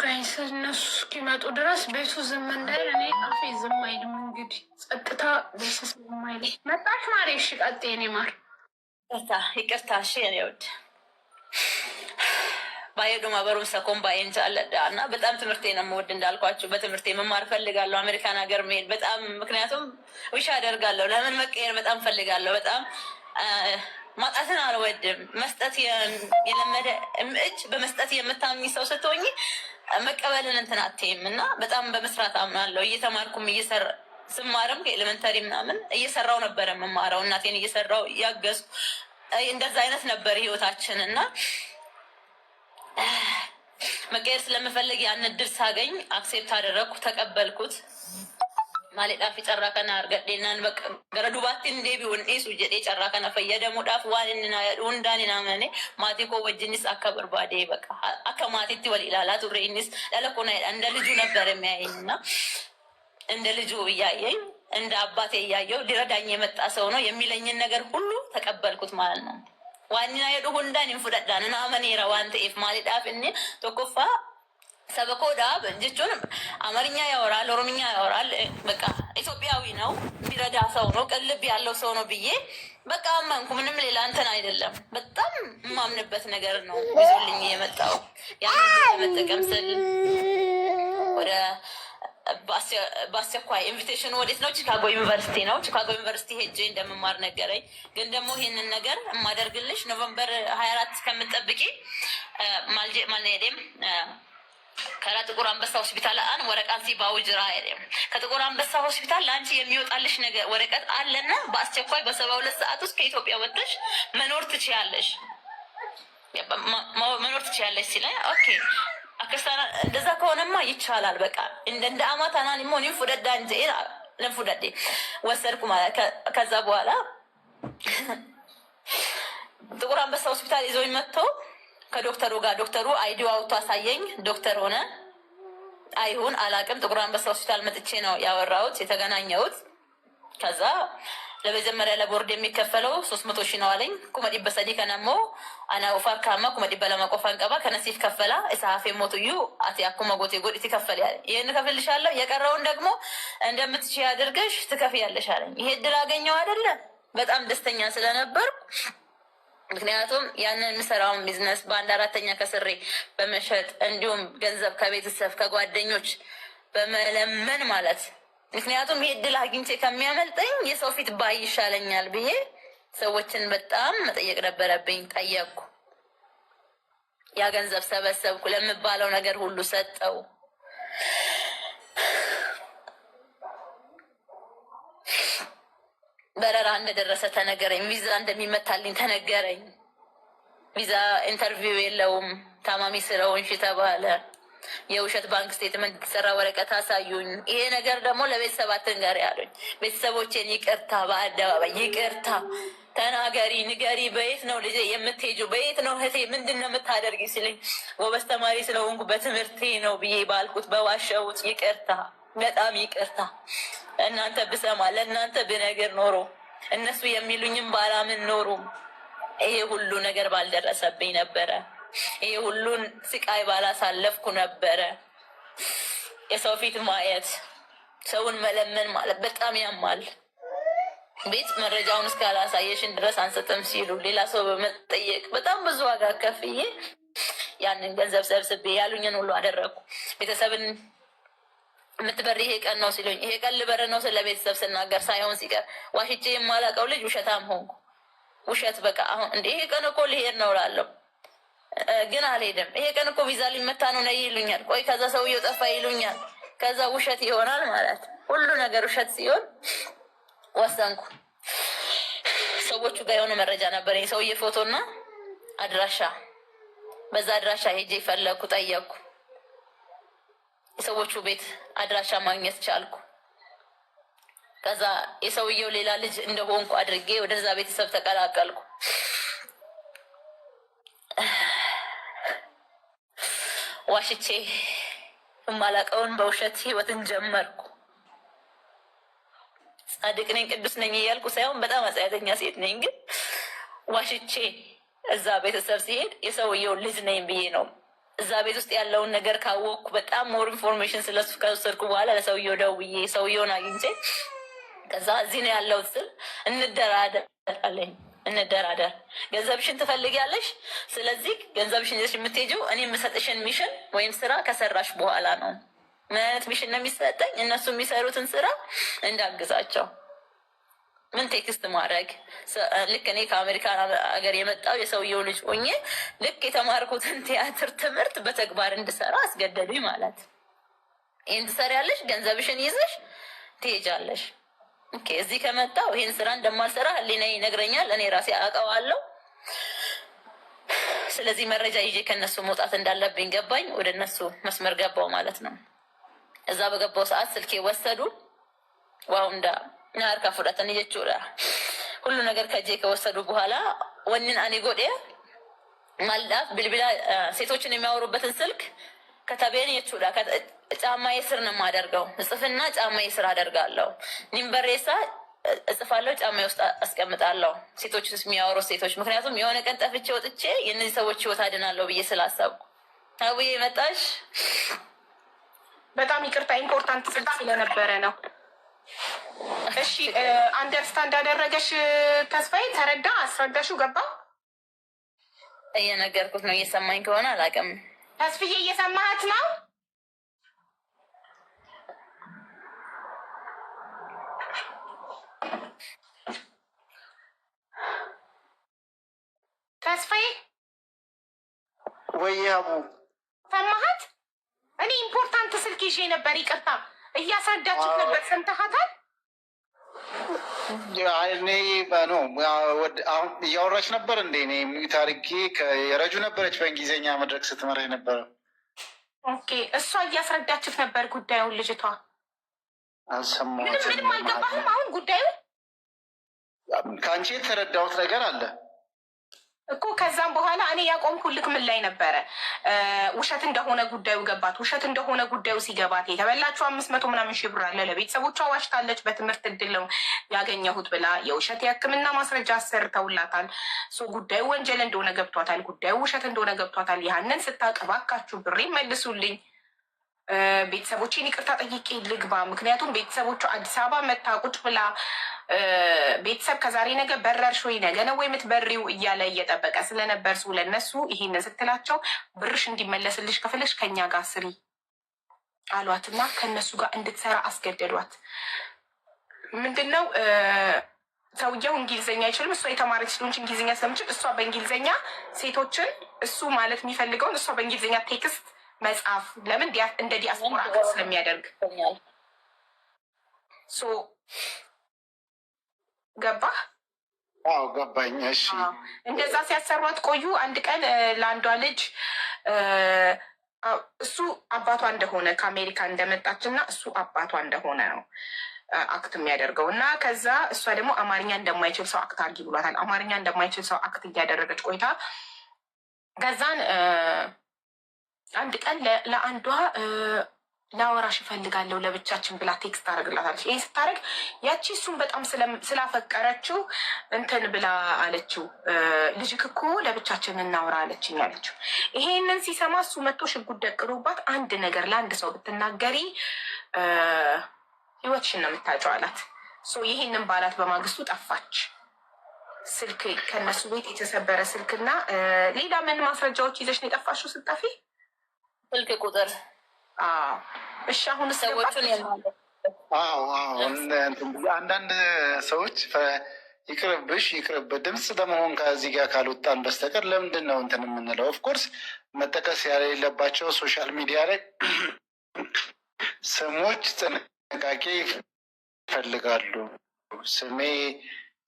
ጋይስ እነሱ እስኪመጡ ድረስ ቤቱ ዝም እንዳይል እኔ አፌ ዝም አይልም። እንግዲህ ጸጥታ ደስ ስለማይል መጣሽ ማሬ። እሺ ቀጥይ የኔ ማር። ይቅርታ እሺ የኔ ውድ ባየዱማ በሩምሰ ኮምባይን ቻለዳ እና በጣም ትምህርቴ ነው የምወድ እንዳልኳችሁ በትምህርቴ መማር ፈልጋለሁ። አሜሪካን ሀገር መሄድ በጣም ምክንያቱም ውሻ አደርጋለሁ። ለምን መቀየር በጣም ፈልጋለሁ። በጣም ማጣትን አልወድም። መስጠት የለመደ እጅ በመስጠት የምታምኝ ሰው ስትሆኝ መቀበልን እንትን አትይም እና በጣም በመስራት አምናለሁ። እየተማርኩም ስማርም ከኤሌመንተሪ ምናምን እየሰራው ነበር የምማረው። እናቴን እየሰራው ያገዝኩ እንደዛ አይነት ነበር ህይወታችን እና መቀየር ስለምፈልግ ያን እድል ሳገኝ አክሴፕት አደረግኩ፣ ተቀበልኩት። ማሌዳፊ ጨራ ከና አርገዴናን በቃ ገረዱባት እንዴቢውን ኢሱ ጀዴ ጨራ ከና ፈየደሙዳፍ ዋንና ሁንዳኒና መኔ ማቲኮ ወጅኒስ አከበርባዴ በቃ አከ ማቲቲ ወሊላላ ቱሬኒስ ለለኮና እንደ ልጁ ነበር የሚያየኝና እንደ ልጁ እያየኝ እንደ አባቴ እያየው ሊረዳኝ የመጣ ሰው ነው የሚለኝን ነገር ሁሉ ተቀበልኩት ማለት ነው። ዋኒና የዱ ሁንዳን ኢንፉዳዳን እና አመኔራ ዋንተ ኢፍ ማሌዳፍ እኔ ተቆፋ ሰበኮዳ በእንጅቹን አማርኛ ያወራል፣ ኦሮምኛ ያወራል። በቃ ኢትዮጵያዊ ነው፣ ቢረዳ ሰው ነው፣ ቅልብ ያለው ሰው ነው ብዬ በቃ አመንኩ። ምንም ሌላ እንትን አይደለም። በጣም የማምንበት ነገር ነው ይዞልኝ የመጣው። ያንን ለመጠቀም ስል ወደ በአስቸኳይ ኢንቪቴሽኑ ወዴት ነው? ቺካጎ ዩኒቨርሲቲ ነው። ቺካጎ ዩኒቨርሲቲ ሄጄ እንደምማር ነገረኝ። ግን ደግሞ ይህንን ነገር የማደርግልሽ ኖቨምበር 24 ከምጠብቂ ማልኔዴም ከራ ጥቁር አንበሳ ሆስፒታል አን ወረቃን ሲባውጅራ አይደለም ከጥቁር አንበሳ ሆስፒታል ለአንቺ የሚወጣልሽ ነገር ወረቀት አለና በአስቸኳይ በ72 ሰዓት ውስጥ ከኢትዮጵያ ወጥተሽ መኖር ትችያለሽ ሲለኝ ኦኬ አክስታና እንደዛ ከሆነማ ይቻላል። በቃ እንደ አማታና ሊሞን ይፉደዳ እንጂ ለፉደዴ ወሰድኩ ማለት ከዛ በኋላ ጥቁር አንበሳ ሆስፒታል ይዞኝ መጥቶ ከዶክተሩ ጋር ዶክተሩ አይዲው አውጥቶ አሳየኝ። ዶክተር ሆነ አይሁን አላቅም። ጥቁር አንበሳ ሆስፒታል መጥቼ ነው ያወራሁት የተገናኘሁት። ከዛ ለመጀመሪያ ለቦርድ የሚከፈለው 300 ሺህ ነው አለኝ። ኩመዲ በሰዲ ከነሞ አና ኡፋር ካማ ኩመዲ በለማቆፋን ቀባ ከነሲፍ ከፈላ እሳፌ ሞቱዩ አቲ አኩማ ጎቴ ጎዲቲ ከፈል ያለ ይሄን ከፈልሻለሁ የቀረውን ደግሞ እንደምትችይ አድርገሽ ትከፍያለሽ አለኝ። ይሄ እድል አገኘው አይደለ? በጣም ደስተኛ ስለነበር ምክንያቱም ያንን የምሰራውን ቢዝነስ በአንድ አራተኛ ከስሬ በመሸጥ እንዲሁም ገንዘብ ከቤተሰብ ከጓደኞች በመለመን ማለት ምክንያቱም ይሄ እድል አግኝቼ ከሚያመልጠኝ የሰው ፊት ባይ ይሻለኛል ብዬ ሰዎችን በጣም መጠየቅ ነበረብኝ። ጠየቅኩ። ያ ገንዘብ ሰበሰብኩ። ለምባለው ነገር ሁሉ ሰጠው። በረራ እንደደረሰ ተነገረኝ። ቪዛ እንደሚመታልኝ ተነገረኝ። ቪዛ ኢንተርቪው የለውም ታማሚ ስለሆንሽ ተባለ። የውሸት ባንክ ስቴትመንት የተሰራ ወረቀት አሳዩኝ። ይሄ ነገር ደግሞ ለቤተሰብ አትንገሪ ያሉኝ። ቤተሰቦቼን ይቅርታ፣ በአደባባይ ይቅርታ ተናገሪ፣ ንገሪ። በየት ነው ልጄ የምትሄጂው? በየት ነው እህቴ? ምንድን ነው የምታደርጊ ሲለኝ ጎበዝ ተማሪ ስለሆንኩ በትምህርቴ ነው ብዬ ባልኩት በዋሸሁት ይቅርታ፣ በጣም ይቅርታ። እናንተ ብሰማ ለእናንተ ብነግር ኖሮ እነሱ የሚሉኝም ባላምን ኖሮ ይሄ ሁሉ ነገር ባልደረሰብኝ ነበረ። ይሄ ሁሉን ስቃይ ባላሳለፍኩ ነበረ። የሰው ፊት ማየት፣ ሰውን መለመን ማለት በጣም ያማል። ቤት መረጃውን እስካላሳየሽን ድረስ አንሰጥም ሲሉ ሌላ ሰው በመጠየቅ በጣም ብዙ ዋጋ ከፍዬ ያንን ገንዘብ ሰብስቤ ያሉኝን ሁሉ አደረግኩ። ቤተሰብን የምትበር ይሄ ቀን ነው ሲሉኝ ይሄ ቀን ልበር ነው ስለ ቤተሰብ ስናገር ሳይሆን ሲቀር ዋሽቼ የማላውቀው ልጅ ውሸታም ሆንኩ። ውሸት በቃ አሁን እንደ ይሄ ቀን እኮ ልሄድ ነው እላለሁ ግን አልሄድም። ይሄ ቀን እኮ ቪዛ ሊመታ ነው ነይ ይሉኛል። ቆይ ከዛ ሰውየው ጠፋ ይሉኛል። ከዛ ውሸት ይሆናል ማለት ሁሉ ነገር ውሸት ሲሆን ወሰንኩ። ሰዎቹ ጋር የሆነ መረጃ ነበረኝ፣ ሰውዬ ፎቶና አድራሻ። በዛ አድራሻ ሄጄ ፈለግኩ፣ ጠየቅኩ። የሰዎቹ ቤት አድራሻ ማግኘት ቻልኩ። ከዛ የሰውየው ሌላ ልጅ እንደሆንኩ አድርጌ ወደዛ ቤተሰብ ተቀላቀልኩ። ዋሽቼ የማላውቀውን በውሸት ህይወትን ጀመርኩ። ጻድቅ ነኝ ቅዱስ ነኝ እያልኩ ሳይሆን በጣም አጸያተኛ ሴት ነኝ። ግን ዋሽቼ እዛ ቤተሰብ ሲሄድ የሰውየው ልጅ ነኝ ብዬ ነው እዛ ቤት ውስጥ ያለውን ነገር ካወቅኩ በጣም ሞር ኢንፎርሜሽን ስለሱ ከወሰድኩ በኋላ ለሰውየው ደውዬ ሰውየውን አግኝቼ ከዛ እዚህ ነው ያለው ስል እንደራደር አለኝ። እንደራደር፣ ገንዘብሽን ትፈልጊያለሽ፣ ስለዚህ ገንዘብሽን ይዘሽ የምትሄጂው እኔ የምሰጥሽን ሚሽን ወይም ስራ ከሰራሽ በኋላ ነው። ምን አይነት ሚሽን ነው የሚሰጠኝ? እነሱ የሚሰሩትን ስራ እንዳግዛቸው ምን ቴክስት ማድረግ ልክ እኔ ከአሜሪካን ሀገር የመጣው የሰውየው ልጅ ሆኜ ልክ የተማርኩትን ቲያትር ትምህርት በተግባር እንድሰራ አስገደዱኝ ማለት። ይህን ትሰሪያለሽ፣ ገንዘብሽን ይዘሽ ትሄጃለሽ። ኦኬ፣ እዚህ ከመጣው ይህን ስራ እንደማልሰራ ህሊናዬ ይነግረኛል፣ እኔ ራሴ አውቀዋለሁ። ስለዚህ መረጃ ይዤ ከነሱ መውጣት እንዳለብኝ ገባኝ። ወደ እነሱ መስመር ገባው ማለት ነው። እዛ በገባው ሰዓት ስልኬ ወሰዱ። ዋው እንዳ ናርካ ፉዳተን ጀቹudha ሁሉ ነገር ከጄ ከወሰዱ በኋላ ወንን አኔ ጎዴ ማልዳፍ ብልብላ ሴቶችን የሚያወሩበትን ስልክ ከተቤን የቹዳ ጫማዬ ስር ነው የማደርገው። እጽፍና ጫማዬ ስር አደርጋለሁ። ኒምበሬሳ እጽፋለሁ፣ ጫማዬ ውስጥ አስቀምጣለሁ። ሴቶች የሚያወሩ ሴቶች ምክንያቱም የሆነ ቀን ጠፍቼ ወጥቼ የእነዚህ ሰዎች ህይወት አድናለሁ ብዬ ስላሰብኩ። አቡዬ መጣሽ። በጣም ይቅርታ ኢምፖርታንት ስልክ ስለነበረ ነው። እሺ አንደርስታንድ አደረገሽ ተስፋዬ? ተረዳ? አስረዳሹ? ገባ? እየነገርኩት ነው። እየሰማኝ ከሆነ አላውቅም። ተስፍዬ እየሰማሃት ነው? ተስፋዬ ወይ አቡ ሰማሃት? እኔ ኢምፖርታንት ስልክ ይዤ ነበር። ይቅርታ እያስረዳችት ነበር። ሰምተሃታል? እኔ ነው አሁን እያወራች ነበር እንዴ? እኔ ሚዩት አድርጌ የረጁ ነበረች በእንግሊዝኛ መድረክ ስትመራ ነበረ። ኦኬ፣ እሷ እያስረዳችት ነበር ጉዳዩን። ልጅቷ አልሰማሁትም። ምንም አልገባህም? አሁን ጉዳዩ ከአንቺ የተረዳሁት ነገር አለ እኮ። ከዛም በኋላ እኔ ያቆምኩልክ ምን ላይ ነበረ? ውሸት እንደሆነ ጉዳዩ ገባት። ውሸት እንደሆነ ጉዳዩ ሲገባት የተበላችው 500 ምናምን ሺህ ብር አለ። ለቤተሰቦቿ ዋሽታለች። በትምህርት እድል ነው ያገኘሁት ብላ የውሸት የሕክምና ማስረጃ አሰርተውላታል። ጉዳዩ ወንጀል እንደሆነ ገብቷታል። ጉዳዩ ውሸት እንደሆነ ገብቷታል። ያንን ስታውቅ እባካችሁ ብሬ መልሱልኝ፣ ቤተሰቦቼን ይቅርታ ጠይቄ ልግባ። ምክንያቱም ቤተሰቦቿ አዲስ አበባ መታ ቁጭ ብላ ቤተሰብ ከዛሬ ነገ በረርሽ ወይ ነገ ነው ወይ የምትበሪው እያለ እየጠበቀ ስለነበር ለነሱ ይሄንን ስትላቸው ብርሽ እንዲመለስልሽ ከፈለሽ ከኛ ጋር ስሪ አሏትና ከነሱ ጋር እንድትሰራ አስገደዷት። ምንድነው ሰውየው እንግሊዝኛ አይችልም። እሷ የተማረች ስለሆነች እንግሊዝኛ ስለምችል እሷ በእንግሊዝኛ ሴቶችን እሱ ማለት የሚፈልገውን እሷ በእንግሊዝኛ ቴክስት መጽሐፍ ለምን እንደ ዲያስፖራ ስለሚያደርግ ገባህ? አዎ ገባኝ። እሺ እንደዛ ሲያሰሯት ቆዩ። አንድ ቀን ለአንዷ ልጅ እሱ አባቷ እንደሆነ ከአሜሪካ እንደመጣች እና እሱ አባቷ እንደሆነ ነው አክት የሚያደርገው እና ከዛ እሷ ደግሞ አማርኛ እንደማይችል ሰው አክት አድርጊ ብሏታል። አማርኛ እንደማይችል ሰው አክት እያደረገች ቆይታ ከዛን አንድ ቀን ለአንዷ ላወራሽ እፈልጋለሁ ለብቻችን ብላ ቴክስት ታደርግላታለች። ይህን ስታደርግ ያቺ እሱን በጣም ስላፈቀረችው እንትን ብላ አለችው፣ ልጅክ እኮ ለብቻችን እናውራ አለችኝ አለችው። ይሄንን ሲሰማ እሱ መጥቶ ሽጉጥ ደቅኖባት አንድ ነገር ለአንድ ሰው ብትናገሪ ህይወትሽን ነው የምታጨው አላት። ይሄንን ባላት በማግስቱ ጠፋች። ስልክ ከነሱ ቤት የተሰበረ ስልክና ሌላ ምን ማስረጃዎች ይዘሽ ነው የጠፋሽው ስጠፊ? ስልክ ቁጥር። እሺ አሁን ሰዎቹን አንዳንድ ሰዎች ይቅርብሽ ይቅርብ ድምፅ ለመሆን ከዚህ ጋር ካልወጣን በስተቀር ለምንድን ነው እንትን የምንለው? ኦፍኮርስ መጠቀስ የሌለባቸው ሶሻል ሚዲያ ላይ ስሞች ጥንቃቄ ይፈልጋሉ። ስሜ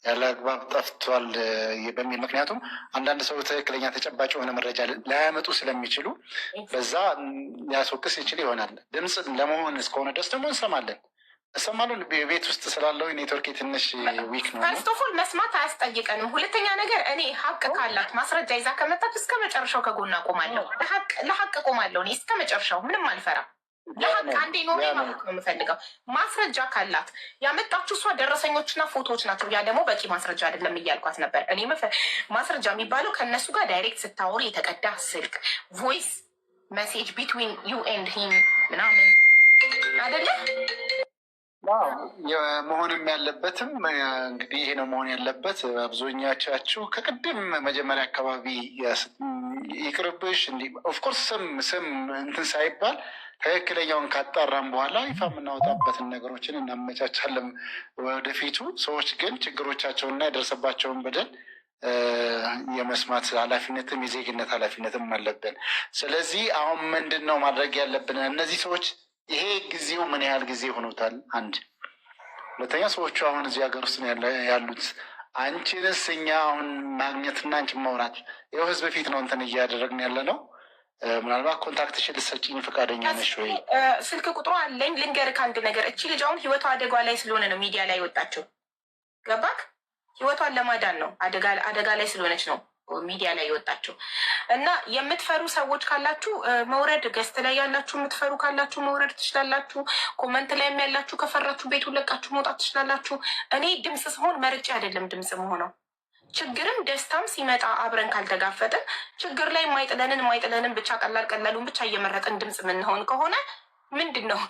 ያለ አግባብ ጠፍቷል በሚል ምክንያቱም አንዳንድ ሰው ትክክለኛ ተጨባጭ የሆነ መረጃ ላያመጡ ስለሚችሉ በዛ ሊያስወቅስ ይችል ይሆናል። ድምፅ ለመሆን እስከሆነ ድረስ ደግሞ እንሰማለን። ቤት ውስጥ ስላለው ኔትወርክ ትንሽ ዊክ ነው። ፈርስቶፎል መስማት አያስጠይቀንም። ሁለተኛ ነገር እኔ ሀቅ ካላት ማስረጃ ይዛ ከመጣች እስከ መጨረሻው ከጎና ቆማለሁ። ለሀቅ ቆማለሁ እኔ እስከ መጨረሻው ምንም አልፈራም። ለሀቅ አንዴ ኖሬ ማወቅ ነው የምፈልገው። ማስረጃ ካላት ያመጣችሁ እሷ ደረሰኞችና ፎቶዎች ናቸው። ያ ደግሞ በቂ ማስረጃ አይደለም እያልኳት ነበር። እኔ ማስረጃ የሚባለው ከእነሱ ጋር ዳይሬክት ስታወሩ የተቀዳ ስልክ ቮይስ መሴጅ ቢትዊን ዩ ኤንድ ሂም ምናምን አይደለ? መሆንም ያለበትም እንግዲህ ይሄ ነው መሆን ያለበት። አብዛኛቻችሁ ከቅድም መጀመሪያ አካባቢ ይቅርብሽ እንዲህ ኦፍኮርስ ስም እንትን ሳይባል ትክክለኛውን ካጣራም በኋላ ይፋ የምናወጣበትን ነገሮችን እናመቻቻለን ወደፊቱ። ሰዎች ግን ችግሮቻቸውንና የደረሰባቸውን በደል የመስማት ኃላፊነትም የዜግነት ኃላፊነትም አለብን። ስለዚህ አሁን ምንድን ነው ማድረግ ያለብን? እነዚህ ሰዎች ይሄ ጊዜው ምን ያህል ጊዜ ሆኖታል? አንድ ሁለተኛ፣ ሰዎቹ አሁን እዚህ ሀገር ውስጥ ያሉት አንቺንስ እኛ አሁን ማግኘትና አንቺን ማውራት ይኸው ህዝብ ፊት ነው እንትን እያደረግን ያለ ነው። ምናልባት ኮንታክትሽን ልትሰጪኝ ፈቃደኛ ነሽ ወይ? ስልክ ቁጥሩ አለኝ። ልንገርህ አንድ ነገር፣ እቺ ልጅ አሁን ህይወቷ አደጋ ላይ ስለሆነ ነው ሚዲያ ላይ ወጣችው። ገባክ? ህይወቷን ለማዳን ነው፣ አደጋ ላይ ስለሆነች ነው ሚዲያ ላይ የወጣችው። እና የምትፈሩ ሰዎች ካላችሁ መውረድ፣ ገስት ላይ ያላችሁ የምትፈሩ ካላችሁ መውረድ ትችላላችሁ። ኮመንት ላይም ያላችሁ ከፈራችሁ ቤቱን ለቃችሁ መውጣት ትችላላችሁ። እኔ ድምፅ ስሆን መርጬ አይደለም ድምፅ መሆነው። ችግርም ደስታም ሲመጣ አብረን ካልተጋፈጥን ችግር ላይ የማይጥለንን ብቻ ቀላሉን ብቻ እየመረጥን ድምፅ የምንሆን ከሆነ ምንድን ነው?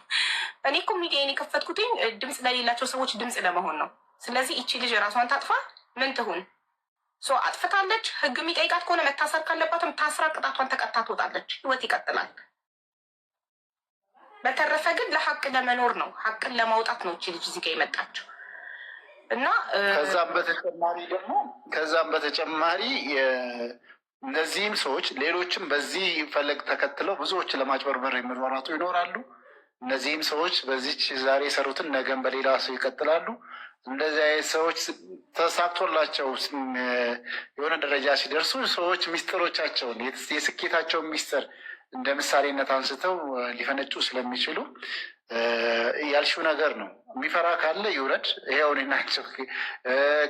እኔ እኮ ሚዲያን የከፈትኩትኝ ድምፅ ለሌላቸው ሰዎች ድምፅ ለመሆን ነው። ስለዚህ ይቺ ልጅ ራሷን ታጥፋ ምን ትሁን? አጥፍታለች። ህግ የሚጠይቃት ከሆነ መታሰር ካለባትም ታስራ ቅጣቷን ተቀጣ ትወጣለች። ህይወት ይቀጥላል። በተረፈ ግን ለሀቅ ለመኖር ነው፣ ሀቅን ለማውጣት ነው እቺ ልጅ እዚህ ጋ የመጣችው። እና ከዛም በተጨማሪ እነዚህም ሰዎች ሌሎችም በዚህ ፈለግ ተከትለው ብዙዎች ለማጭበርበር የሚሯሯጡ ይኖራሉ። እነዚህም ሰዎች በዚች ዛሬ የሰሩትን ነገን በሌላ ሰው ይቀጥላሉ። እንደዚህ አይነት ሰዎች ተሳክቶላቸው የሆነ ደረጃ ሲደርሱ ሰዎች ሚስጥሮቻቸውን የስኬታቸውን ሚስጥር እንደ ምሳሌነት አንስተው ሊፈነጩ ስለሚችሉ ያልሺው ነገር ነው። የሚፈራ ካለ ይውረድ። ይሄው ናቸው።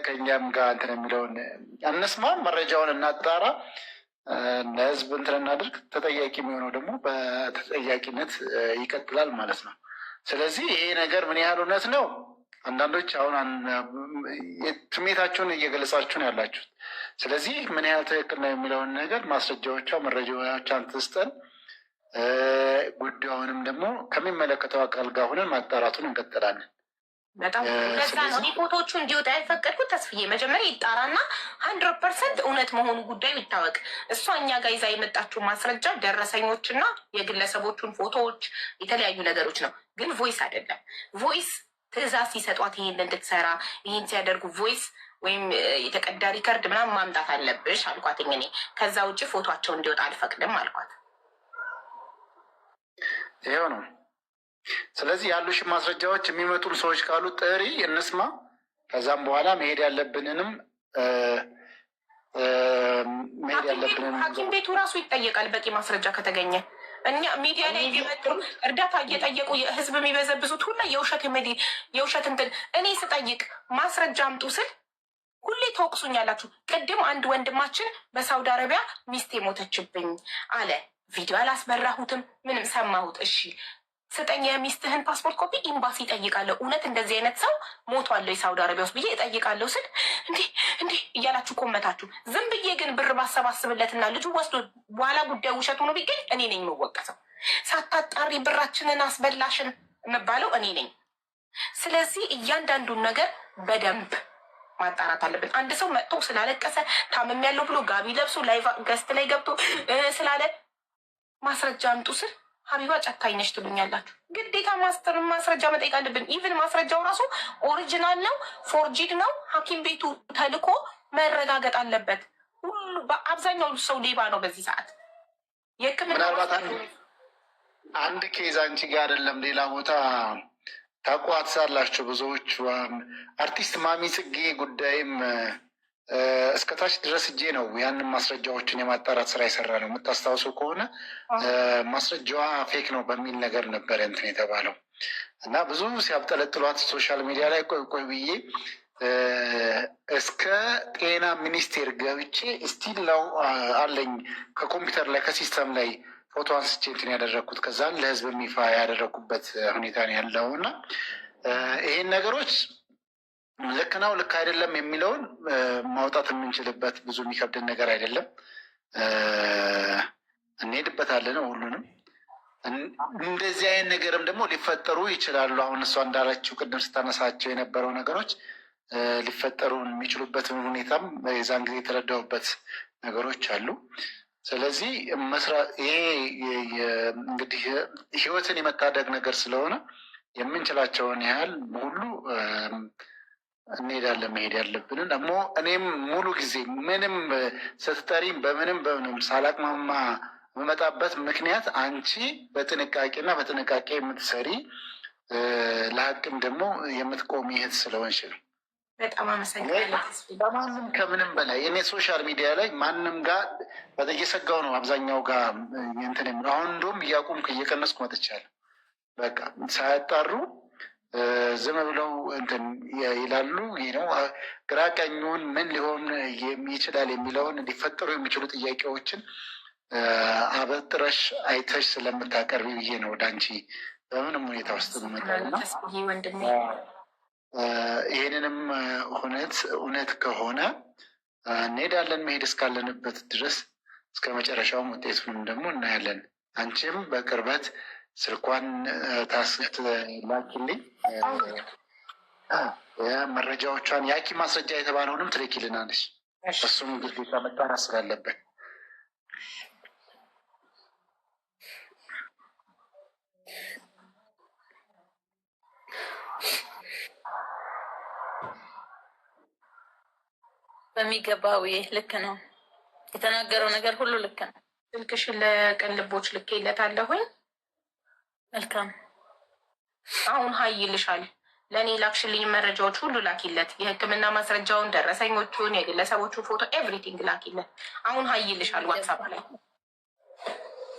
ከእኛም ጋር እንትን የሚለውን አነስማ፣ መረጃውን እናጣራ፣ ለህዝብ እንትን እናድርግ። ተጠያቂ የሚሆነው ደግሞ በተጠያቂነት ይቀጥላል ማለት ነው። ስለዚህ ይሄ ነገር ምን ያህል እውነት ነው? አንዳንዶች አሁን ስሜታችሁን እየገለጻችሁ ነው ያላችሁት። ስለዚህ ምን ያህል ትክክል ነው የሚለውን ነገር ማስረጃዎቿ፣ መረጃዎች አንትስጠን፣ ጉዳዩንም ደግሞ ከሚመለከተው አካል ጋር ሆነን ማጣራቱን እንቀጥላለን። በጣም ለዛ ነው ፎቶዎቹ እንዲወጣ ያልፈቀድኩት። ተስፍዬ መጀመሪያ ይጣራና 100% እውነት መሆኑ ጉዳዩ ይታወቅ። እሷ እኛ ጋር ይዛ የመጣችው ማስረጃ ደረሰኞችና የግለሰቦቹን ፎቶዎች፣ የተለያዩ ነገሮች ነው። ግን ቮይስ አይደለም። ቮይስ ትዕዛዝ ሲሰጧት ይሄን እንድትሰራ ይህን ሲያደርጉ ቮይስ ወይም የተቀዳ ሪከርድ ምናምን ማምጣት አለብሽ አልኳትኝ እኔ። ከዛ ውጭ ፎቶቸው እንዲወጣ አልፈቅድም አልኳት። ይኸው ነው። ስለዚህ ያሉሽ ማስረጃዎች የሚመጡን ሰዎች ካሉ ጥሪ እንስማ። ከዛም በኋላ መሄድ ያለብንንም ሐኪም ቤቱ ራሱ ይጠየቃል በቂ ማስረጃ ከተገኘ። እኛ ሚዲያ ላይ እየመጡ እርዳታ እየጠየቁ ህዝብ የሚበዘብዙት ሁላ የውሸት እንትን እኔ ስጠይቅ ማስረጃ አምጡ ስል ሁሌ ተወቅሱኛላችሁ። ቅድም አንድ ወንድማችን በሳውዲ አረቢያ ሚስቴ ሞተችብኝ አለ። ቪዲዮ አላስበራሁትም፣ ምንም ሰማሁት። እሺ ስጠኝ የሚስትህን ፓስፖርት ኮፒ፣ ኤምባሲ እጠይቃለሁ። እውነት እንደዚህ አይነት ሰው ሞቷለሁ የሳውዲ አረቢያ ውስጥ ብዬ እጠይቃለሁ ስል እንዲህ እያላችሁ ኮመታችሁ። ዝም ብዬ ግን ብር ባሰባስብለትና ልጁ ወስዶ በኋላ ጉዳዩ ውሸት ሆኖ ቢገኝ እኔ ነኝ የምወቀሰው። ሳታጣሪ ብራችንን አስበላሽን የምባለው እኔ ነኝ። ስለዚህ እያንዳንዱን ነገር በደንብ ማጣራት አለብን። አንድ ሰው መጥቶ ስላለቀሰ ታምም ያለው ብሎ ጋቢ ለብሶ ላይቭ ገስት ላይ ገብቶ ስላለ ማስረጃ አምጡ ስል ሀቢባ ጨካኝ ነሽ ትሉኛላችሁ። ግዴታ ማስረጃ መጠየቅ አለብን። ኢቭን ማስረጃው ራሱ ኦሪጂናል ነው ፎርጂድ ነው ሐኪም ቤቱ ተልኮ መረጋገጥ አለበት። ሁሉ በአብዛኛው ሰው ሌባ ነው በዚህ ሰዓት። የሕክምና ምናልባት አንድ ኬዝ አንቺ ጋር አይደለም ሌላ ቦታ ታቋት ሳላችሁ ብዙዎች አርቲስት ማሚ ጽጌ ጉዳይም እስከታች ድረስ እጄ ነው ያንን ማስረጃዎችን የማጣራት ስራ የሰራ ነው። የምታስታውሱ ከሆነ ማስረጃዋ ፌክ ነው በሚል ነገር ነበረ እንትን የተባለው እና ብዙ ሲያብጠለጥሏት ሶሻል ሚዲያ ላይ ቆይ ብዬ እስከ ጤና ሚኒስቴር ገብቼ ስቲላው አለኝ ከኮምፒውተር ላይ ከሲስተም ላይ ፎቶ አንስቼ እንትን ያደረግኩት ከዛን ለህዝብ ይፋ ያደረግኩበት ሁኔታ ነው ያለው እና ይሄን ነገሮች ልክ ነው ልክ አይደለም የሚለውን ማውጣት የምንችልበት ብዙ የሚከብድን ነገር አይደለም። እንሄድበታለን ሁሉንም። እንደዚህ አይነት ነገርም ደግሞ ሊፈጠሩ ይችላሉ። አሁን እሷ እንዳለችው ቅድም ስታነሳቸው የነበረው ነገሮች ሊፈጠሩ የሚችሉበትን ሁኔታም የዛን ጊዜ የተረዳሁበት ነገሮች አሉ። ስለዚህ ይሄ እንግዲህ ህይወትን የመታደግ ነገር ስለሆነ የምንችላቸውን ያህል ሁሉ እንሄዳለን። መሄድ ያለብንን ደግሞ እኔም ሙሉ ጊዜ ምንም ስትጠሪም በምንም ሳላቅማማ የምመጣበት ምክንያት አንቺ በጥንቃቄና በጥንቃቄ የምትሰሪ ለሀቅም ደግሞ የምትቆሚ እህት ስለሆንሽ ነው። በጣም አመሰግናለሁ። በማንም ከምንም በላይ እኔ ሶሻል ሚዲያ ላይ ማንም ጋር እየሰጋው ነው አብዛኛው ጋር እንትን የምለው። አሁን እንደውም እያቆምኩ እየቀነስኩ መጥቻለሁ። በቃ ሳያጣሩ ዝም ብለው እንትን ይላሉ። ይህ ነው ግራ ቀኙን ምን ሊሆን ይችላል የሚለውን ሊፈጠሩ የሚችሉ ጥያቄዎችን አበጥረሽ አይተሽ ስለምታቀርቢ ብዬ ነው ወደ አንቺ በምንም ሁኔታ ውስጥ መጣና ይህንንም እውነት ከሆነ እንሄዳለን። መሄድ እስካለንበት ድረስ እስከ መጨረሻውም ውጤቱንም ደግሞ እናያለን። አንቺም በቅርበት ስልኳን ላኪልኝ፣ መረጃዎቿን የሐኪም ማስረጃ የተባለውንም ትልኪልናለች። እሱም ግዴታ መጣራት ስላለብን በሚገባው ልክ ነው የተናገረው ነገር ሁሉ ልክ ነው። ስልክሽን ለቅን ልቦች ልኬለታለሁኝ። መልካም አሁን ሀይ ይልሻል። ለእኔ ላክሽልኝ መረጃዎች ሁሉ ላኪለት። የሕክምና ማስረጃውን፣ ደረሰኞቹን፣ የግለሰቦቹ ፎቶ ኤቭሪቲንግ ላኪለት። አሁን ሀይ ይልሻል ዋትሳፕ ላይ።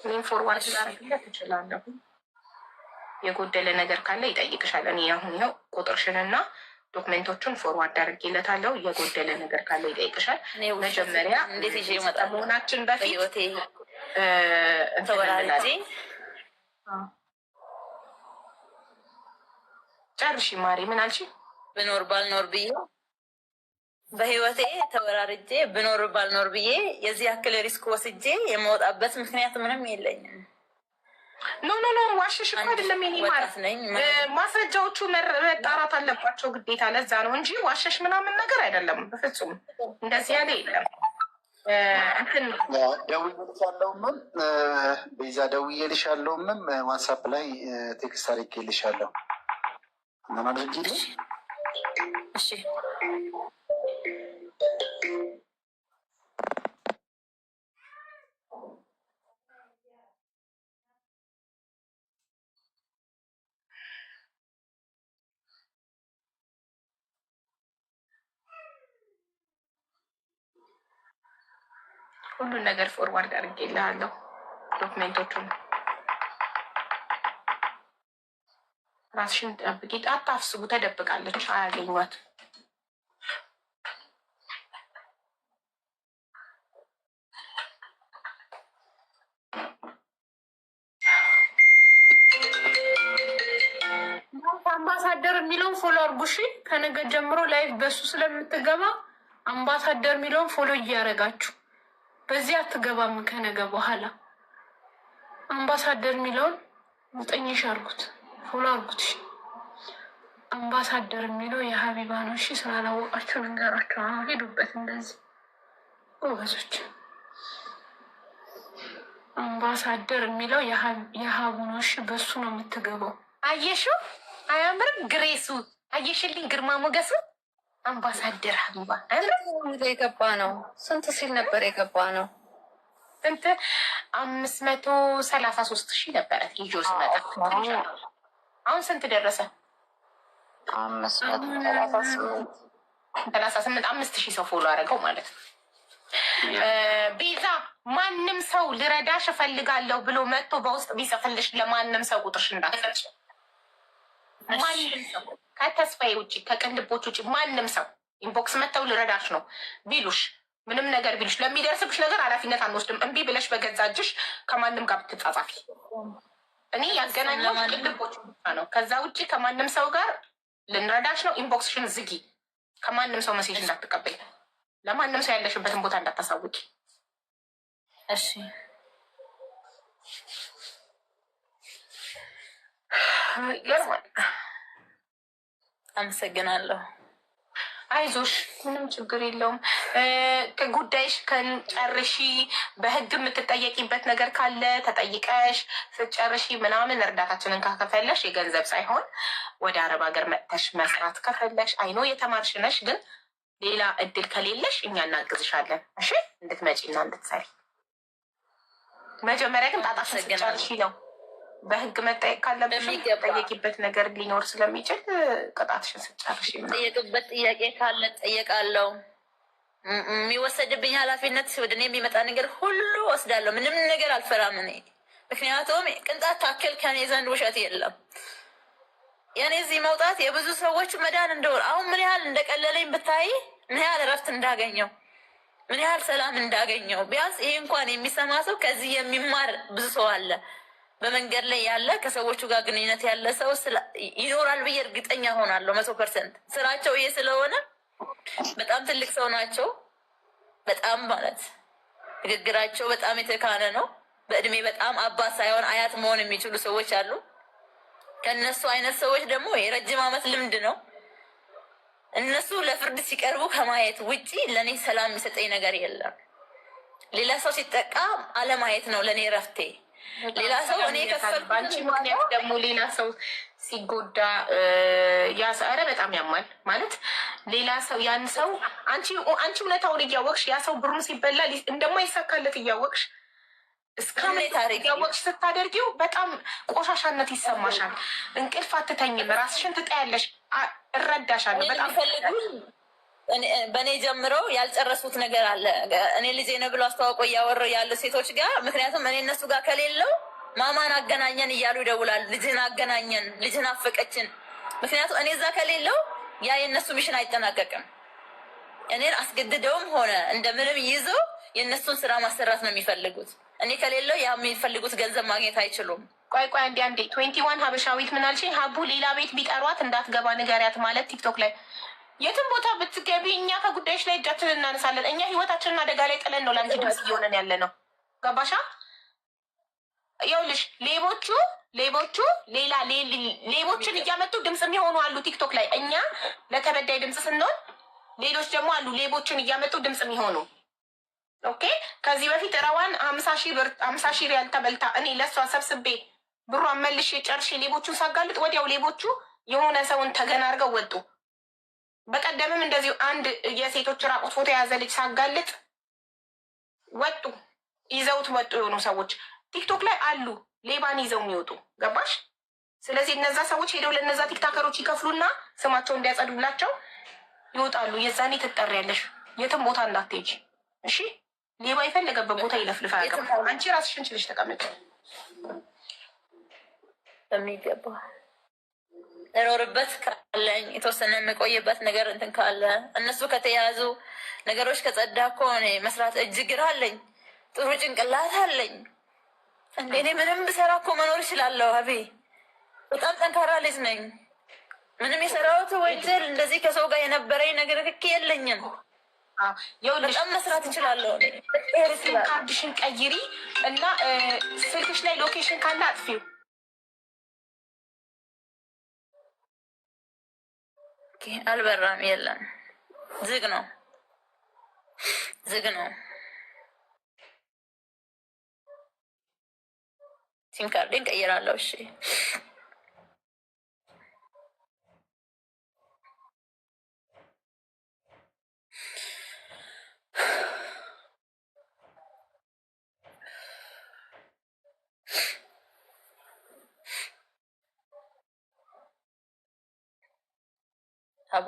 እኔም ፎርዋርድ ላረግለት እችላለሁ። የጎደለ ነገር ካለ ይጠይቅሻል። እኔ አሁን ያው ቁጥርሽንና ዶክሜንቶቹን ፎርዋርድ አድርጌለታለሁ። የጎደለ ነገር ካለ ይጠይቅሻል። መጀመሪያ እንዴት ይዤ መሆናችን በፊት ተወራርጄ ጨርሺ ማሪ። ምን አልሽ? ብኖር ባልኖር ብዬ በህይወቴ ተወራርጄ ብኖር ባልኖር ብዬ የዚህ ያክል ሪስክ ወስጄ የመወጣበት ምክንያት ምንም የለኝም። ኖ ዋሽሽ እኮ አይደለም። የኔ ማለት ማስረጃዎቹ መጣራት አለባቸው ግዴታ። ለዛ ነው እንጂ ዋሸሽ ምናምን ነገር አይደለም። በፍጹም እንደዚህ ያለ የለም። ደውዬልሻለሁም ቤዛ፣ ደውዬልሻለሁም ዋትሳፕ ላይ ቴክስት አድርጌልሻለሁ። ምን አድርጌልሽ? እሺ ሁሉን ነገር ፎርዋርድ አድርጌልሃለሁ። ዶክሜንቶቹን ራስሽን ጠብቂ። አታፍስቡ። ተደብቃለች፣ አያገኟት። አምባሳደር የሚለውን ፎሎ አድርጉ እሺ። ከነገ ጀምሮ ላይቭ በሱ ስለምትገባ አምባሳደር የሚለውን ፎሎ እያደረጋችሁ በዚህ አትገባም። ከነገ በኋላ አምባሳደር የሚለውን 9 አድርጉት፣ ፎሎ አድርጉት። አምባሳደር የሚለው የሀቢባ ነው። እሺ ስላላወቃችሁ ንገራቸው። ሄዱበት እንደዚህ ጎበዞች። አምባሳደር የሚለው የሀቡ ነው። እሺ በሱ ነው የምትገባው። አየሽው? አያምርም? ግሬሱ አየሽልኝ? ግርማ ሞገሱ አምባሳደር ሀቢባ የገባ ነው። ስንት ሲል ነበር የገባ ነው? ስንት 533,000 ነበረ ይዞ ስመጣ። አሁን ስንት ደረሰ? 538 5,000 ሰው ፎሎ አደረገው ማለት ነው። ቤዛ ማንም ሰው ልረዳሽ እፈልጋለሁ ብሎ መጥቶ በውስጥ ቢጽፍልሽ ለማንም ሰው ቁጥርሽ እንዳትሰጭ። ማንም ሰው ከተስፋዬ ውጭ ከቅንድቦች ውጭ ማንም ሰው ኢንቦክስ መጥተው ልረዳሽ ነው ቢሉሽ፣ ምንም ነገር ቢሉሽ ለሚደርስብሽ ነገር ኃላፊነት አንወስድም። እምቢ ብለሽ በገዛ እጅሽ ከማንም ጋር ብትጻጻፊ እኔ ያገናኘው ቅንድቦች ብቻ ነው። ከዛ ውጭ ከማንም ሰው ጋር ልንረዳሽ ነው። ኢንቦክስሽን ዝጊ። ከማንም ሰው መሴጅ እንዳትቀበይ። ለማንም ሰው ያለሽበትን ቦታ እንዳታሳውቂ። እሺ አመሰግናለሁ። አይዞሽ፣ ምንም ችግር የለውም። ከጉዳይሽ ከጨርሺ በህግ የምትጠየቂበት ነገር ካለ ተጠይቀሽ ስትጨርሺ ምናምን እርዳታችንን ካከፈለሽ የገንዘብ ሳይሆን ወደ አረብ ሀገር መጥተሽ መስራት ከፈለሽ አይኖ የተማርሽ ነሽ፣ ግን ሌላ እድል ከሌለሽ እኛ እናግዝሻለን። እሺ፣ እንድትመጪና እንድትሰሪ። መጀመሪያ ግን ጣጣሽን ስትጨርሺ ነው። በህግ መጠየቅ ካለብሽ ጠየቂበት ነገር ሊኖር ስለሚችል ቅጣትሽን ስትጨርሺ ጠየቅበት ጥያቄ ካለ ጠየቃለሁ። የሚወሰድብኝ ኃላፊነት ወደ እኔ የሚመጣ ነገር ሁሉ ወስዳለሁ። ምንም ነገር አልፈራም እኔ። ምክንያቱም ቅንጣት ታክል ከኔ ዘንድ ውሸት የለም። የኔ እዚህ መውጣት የብዙ ሰዎች መዳን እንደሆነ አሁን ምን ያህል እንደቀለለኝ ብታይ፣ ምን ያህል እረፍት እንዳገኘው፣ ምን ያህል ሰላም እንዳገኘው። ቢያንስ ይሄ እንኳን የሚሰማ ሰው ከዚህ የሚማር ብዙ ሰው አለ። በመንገድ ላይ ያለ ከሰዎቹ ጋር ግንኙነት ያለ ሰው ይኖራል ብዬ እርግጠኛ ሆናለሁ 100%። ስራቸው ይሄ ስለሆነ በጣም ትልቅ ሰው ናቸው። በጣም ማለት ንግግራቸው በጣም የተካነ ነው። በእድሜ በጣም አባት ሳይሆን አያት መሆን የሚችሉ ሰዎች አሉ። ከእነሱ አይነት ሰዎች ደግሞ የረጅም ዓመት ልምድ ነው። እነሱ ለፍርድ ሲቀርቡ ከማየት ውጪ ለእኔ ሰላም የሚሰጠኝ ነገር የለም። ሌላ ሰው ሲጠቃ አለማየት ነው ለእኔ ረፍቴ። ሌላ ሰው እኔ በአንቺ ምክንያት ደግሞ ሌላ ሰው ሲጎዳ ኧረ በጣም ያማል። ማለት ሌላ ሰው ያን ሰው አንቺ እውነታውን እያወቅሽ ያ ሰው ብሩን ሲበላ እንደማይሳካለት እያወቅሽ እያወቅሽ ስታደርጊው በጣም ቆሻሻነት ይሰማሻል። እንቅልፍ አትተኝም፣ ራስሽን ትጠያለሽ። እረዳሻለሁ በጣም በእኔ ጀምረው ያልጨረሱት ነገር አለ። እኔ ልጄ ነው ብሎ አስተዋውቆ እያወሩ ያሉ ሴቶች ጋር፣ ምክንያቱም እኔ እነሱ ጋር ከሌለው ማማን አገናኘን እያሉ ይደውላሉ። ልጅን አገናኘን፣ ልጅን አፈቀችን። ምክንያቱም እኔ እዛ ከሌለው ያ የእነሱ ሚሽን አይጠናቀቅም። እኔን አስገድደውም ሆነ እንደምንም ይዘው የእነሱን ስራ ማሰራት ነው የሚፈልጉት። እኔ ከሌለው ያ የሚፈልጉት ገንዘብ ማግኘት አይችሉም። ቆይ አንዴ 21 ሀበሻዊት ምናልሽ ሀቡ ሌላ ቤት ቢጠሯት እንዳትገባ ንገሪያት ማለት ቲክቶክ ላይ የትም ቦታ ብትገቢ እኛ ከጉዳዮች ላይ እጃችንን እናነሳለን። እኛ ህይወታችንን አደጋ ላይ ጥለን ነው ለአንቺ ድምፅ እየሆነን ያለ ነው። ገባሻ? ይኸውልሽ ሌቦቹ ሌቦችን እያመጡ ድምፅ የሚሆኑ አሉ ቲክቶክ ላይ። እኛ ለተበዳይ ድምፅ ስንሆን፣ ሌሎች ደግሞ አሉ ሌቦችን እያመጡ ድምፅ የሚሆኑ። ኦኬ። ከዚህ በፊት ረዋን 50 ሺህ ሪያል ተበልታ እኔ ለእሷ ሰብስቤ ብሯን መልሼ ጨርሼ ሌቦቹን ሳጋልጥ ወዲያው ሌቦቹ የሆነ ሰውን ተገና አድርገው ወጡ። በቀደምም እንደዚሁ አንድ የሴቶች ራቁት ፎቶ የያዘ ልጅ ሳጋልጥ ይዘውት ወጡ። የሆኑ ሰዎች ቲክቶክ ላይ አሉ ሌባን ይዘው የሚወጡ ገባሽ? ስለዚህ እነዛ ሰዎች ሄደው ለእነዛ ቲክታከሮች ይከፍሉና ስማቸው እንዲያጸዱላቸው ይወጣሉ። የዛኔ ትጠሪያለሽ። የትም ቦታ እንዳትሄጂ እሺ? ሌባ የፈለገበት ቦታ ይለፍልፍ አያውቅም። አንቺ ራስሽን ችለሽ ተቀመጭ። በሚገባ እኖርበት ካለኝ የተወሰነ የምቆይበት ነገር እንትን ካለ እነሱ ከተያዙ ነገሮች ከጸዳ እኮ እኔ መስራት እጅግር አለኝ። ጥሩ ጭንቅላት አለኝ። እንደ እኔ ምንም ብሰራ እኮ መኖር እችላለሁ። አቤ በጣም ጠንካራ ልጅ ነኝ። ምንም የሰራሁት ወንጀል እንደዚህ ከሰው ጋር የነበረኝ ነገር ህክ የለኝም። በጣም መስራት እችላለሁ። ካርድሽን ቀይሪ እና ስልክሽ ላይ ሎኬሽን ካለ አጥፊው። አልበራም፣ የለም፣ ዝግ ነው። ሲም ካርዴን ቀይራለሁ። እሺ አቡ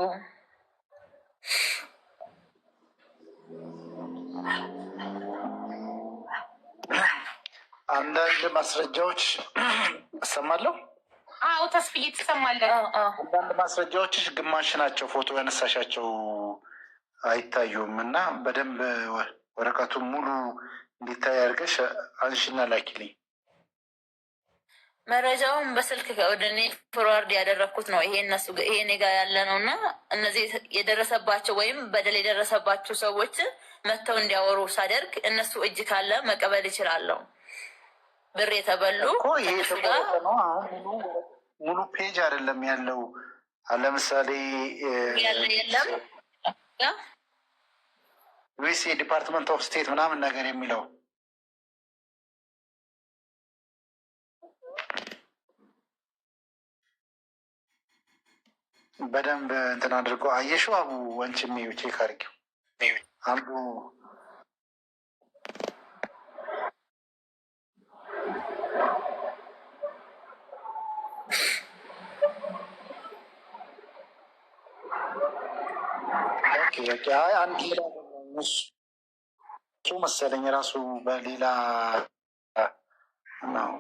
አንዳንድ ማስረጃዎች እሰማለሁ። አዎ ተስፍዬ ትሰማለህ። አንዳንድ ማስረጃዎችሽ ግማሽ ናቸው፣ ፎቶ ያነሳሻቸው አይታዩም እና በደንብ ወረቀቱን ሙሉ እንዲታይ አድርገሽ አንሽና ላኪልኝ። መረጃውን በስልክ ወደ እኔ ፎርዋርድ ያደረግኩት ነው። ይሄ እኔ ጋ ያለ ነው እና እነዚህ የደረሰባቸው ወይም በደል የደረሰባቸው ሰዎች መጥተው እንዲያወሩ ሳደርግ እነሱ እጅ ካለ መቀበል ይችላለሁ። ብር የተበሉ እኮ ይሄ የተቆረጠ ነው። አሁን ሙሉ ፔጅ አይደለም ያለው። ለምሳሌ ያለ የለም ወይስ የዲፓርትመንት ኦፍ ስቴት ምናምን ነገር የሚለው በደንብ እንትን አድርገው አየሽው። አቡ ወንጭም ቼክ አድርጊው አንዱ አንድ እሱ መሰለኝ ራሱ በሌላ ነው።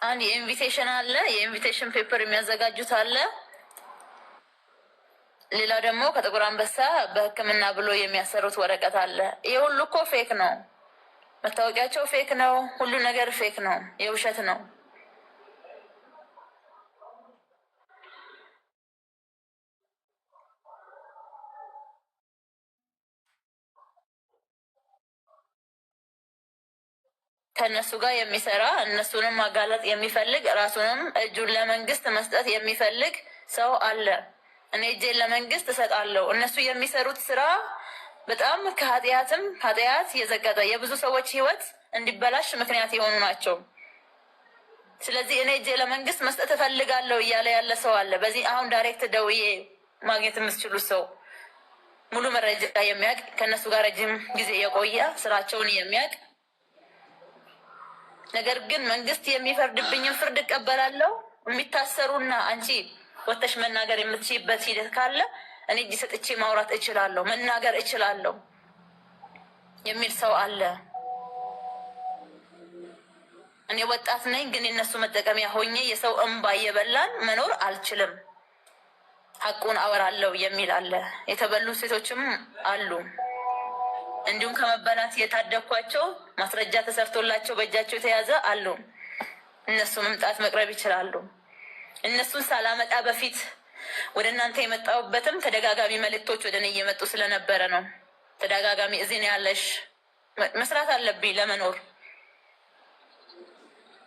አንድ የኢንቪቴሽን አለ፣ የኢንቪቴሽን ፔፐር የሚያዘጋጁት አለ። ሌላ ደግሞ ከጥቁር አንበሳ በሕክምና ብሎ የሚያሰሩት ወረቀት አለ። ይሄ ሁሉ እኮ ፌክ ነው። መታወቂያቸው ፌክ ነው። ሁሉ ነገር ፌክ ነው፣ የውሸት ነው። ከእነሱ ጋር የሚሰራ እነሱንም ማጋለጥ የሚፈልግ ራሱንም እጁን ለመንግስት መስጠት የሚፈልግ ሰው አለ። እኔ እጄን ለመንግስት እሰጣለሁ። እነሱ የሚሰሩት ስራ በጣም ከኃጢአትም ኃጢአት የዘቀጠ የብዙ ሰዎች ህይወት እንዲበላሽ ምክንያት የሆኑ ናቸው። ስለዚህ እኔ እጄ ለመንግስት መስጠት እፈልጋለሁ እያለ ያለ ሰው አለ። በዚህ አሁን ዳይሬክት ደውዬ ማግኘት የምትችሉት ሰው ሙሉ መረጃ የሚያውቅ ከእነሱ ጋር ረጅም ጊዜ የቆየ ስራቸውን የሚያውቅ ነገር ግን መንግስት የሚፈርድብኝን ፍርድ እቀበላለሁ። የሚታሰሩና አንቺ ወተሽ መናገር የምትችይበት ሂደት ካለ እኔ እጅ ሰጥቼ ማውራት እችላለሁ፣ መናገር እችላለሁ የሚል ሰው አለ። እኔ ወጣት ነኝ፣ ግን የነሱ መጠቀሚያ ሆኜ የሰው እንባ እየበላን መኖር አልችልም፣ ሀቁን አወራለሁ የሚል አለ። የተበሉ ሴቶችም አሉ። እንዲሁም ከመበላት የታደኳቸው ማስረጃ ተሰርቶላቸው በእጃቸው የተያዘ አሉ። እነሱ መምጣት መቅረብ ይችላሉ። እነሱን ሳላመጣ በፊት ወደ እናንተ የመጣሁበትም ተደጋጋሚ መልእክቶች ወደ እኔ እየመጡ ስለነበረ ነው። ተደጋጋሚ እዚህ ነው ያለሽ፣ መስራት አለብኝ ለመኖር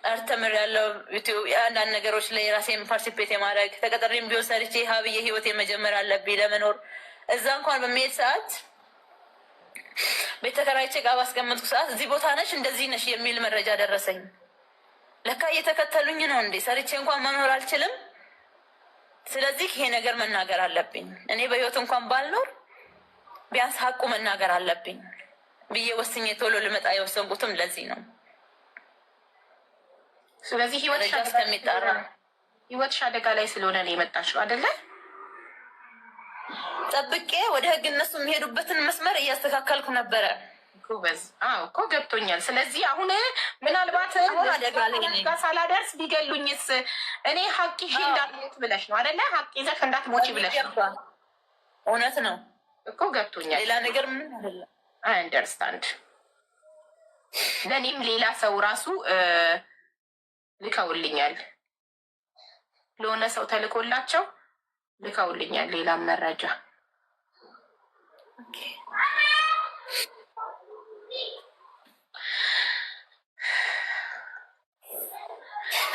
አርተምር ያለው ዩቲዩብ የአንዳንድ ነገሮች ላይ ራሴን ፓርቲፔት የማድረግ ተቀጥሬም ቢሆን ሰርቼ ሀብዬ ህይወት የመጀመር አለብኝ ለመኖር። እዛ እንኳን በሚሄድ ሰዓት ቤት ተከራይቼ ዕቃ ባስቀመጥኩ ሰዓት እዚህ ቦታ ነሽ እንደዚህ ነሽ የሚል መረጃ ደረሰኝ። ለካ እየተከተሉኝ ነው እንዴ! ሰርቼ እንኳን መኖር አልችልም። ስለዚህ ይሄ ነገር መናገር አለብኝ። እኔ በህይወት እንኳን ባልኖር ቢያንስ ሀቁ መናገር አለብኝ ብዬ ወስኜ ቶሎ ልመጣ የወሰንኩትም ለዚህ ነው። ስለዚህ ህይወትሽ አደጋ ላይ ስለሆነ ነው የመጣሽው አይደለ? ጠብቄ ወደ ህግ እነሱ የሚሄዱበትን መስመር እያስተካከልኩ ነበረ። ጎበዝ። አዎ እኮ ገብቶኛል። ስለዚህ አሁን ምናልባት ሳላደርስ ቢገሉኝስ እኔ ሀቅ ይዤ እንዳትሞት ብለሽ ነው አይደለ? ሀቅ ይዘሽ እንዳትሞቺ ብለሽ ነው። እውነት ነው እኮ ገብቶኛል። ሌላ ነገር ምን አይደለም። አንደርስታንድ። ለእኔም ሌላ ሰው ራሱ ልከውልኛል፣ ለሆነ ሰው ተልኮላቸው ልከውልኛል ሌላም መረጃ።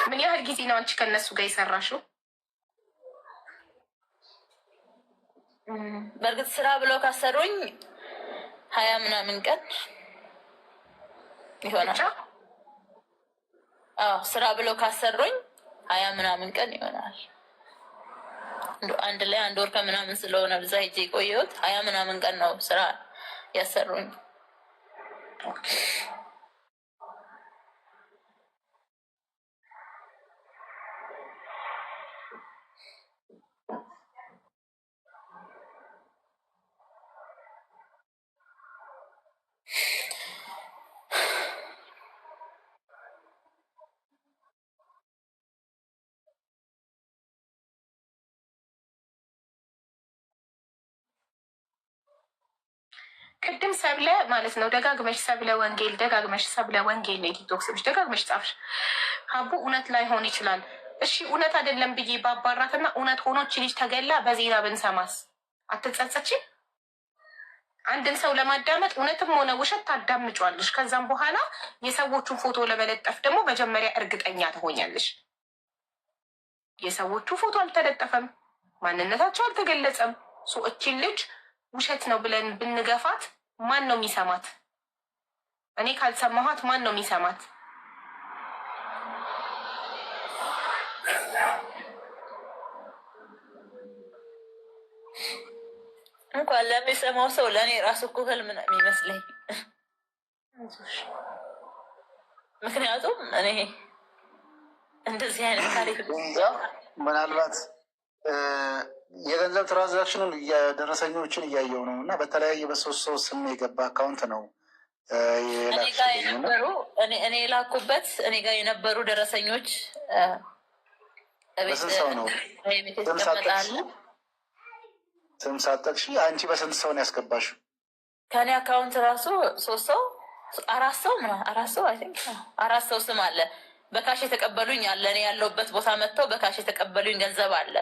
ምን ያህል ጊዜ ነው አንቺ ከእነሱ ጋር የሰራሽው? በእርግጥ ስራ ብለው ካሰሩኝ 20 ምናምን ቀን ይሆናል። አዎ ስራ ብለው ካሰሩኝ 20 ምናምን ቀን ይሆናል። አንድ ላይ 1 ወር ከምናምን ስለሆነ ብዛ ሄጄ የቆየሁት 20 ምናምን ቀን ነው ስራ ያሰሩኝ። ቅድም ሰብለ ማለት ነው ደጋግመሽ ሰብለ ወንጌል ደጋግመሽ ሰብለ ወንጌል ነው ቲክቶክ ስብሽ ደጋግመሽ ጻፍሽ። ሀቡ እውነት ላይሆን ይችላል። እሺ እውነት አይደለም ብዬ ባባራትና እውነት ሆኖች ልጅ ተገላ በዜና ብንሰማስ አትጸጸችም? አንድን ሰው ለማዳመጥ እውነትም ሆነ ውሸት ታዳምጫዋለሽ። ከዛም በኋላ የሰዎቹን ፎቶ ለመለጠፍ ደግሞ መጀመሪያ እርግጠኛ ትሆኛለሽ። የሰዎቹ ፎቶ አልተለጠፈም፣ ማንነታቸው አልተገለጸም። እቺን ልጅ ውሸት ነው ብለን ብንገፋት ማን ነው የሚሰማት? እኔ ካልሰማኋት ማን ነው የሚሰማት? እንኳን ለሚሰማው ሰው ለእኔ ራሱ እኮ ህልም ነው የሚመስለኝ። ምክንያቱም እኔ እንደዚህ አይነት ታሪክ ምናልባት የገንዘብ ትራንዛክሽኑን ደረሰኞችን እያየው ነው እና በተለያየ በሶስት ሰው ስም የገባ አካውንት ነው እኔ የላኩበት እኔ ጋር የነበሩ ደረሰኞች በስንት ሰው ነው ስም ሳጠቅሽ? አንቺ በስንት ሰው ነው ያስገባሽው? ከኔ አካውንት ራሱ ሶስት ሰው አራት ሰው ስም አለ። በካሽ የተቀበሉኝ አለ። እኔ ያለሁበት ቦታ መጥተው በካሽ የተቀበሉኝ ገንዘብ አለ።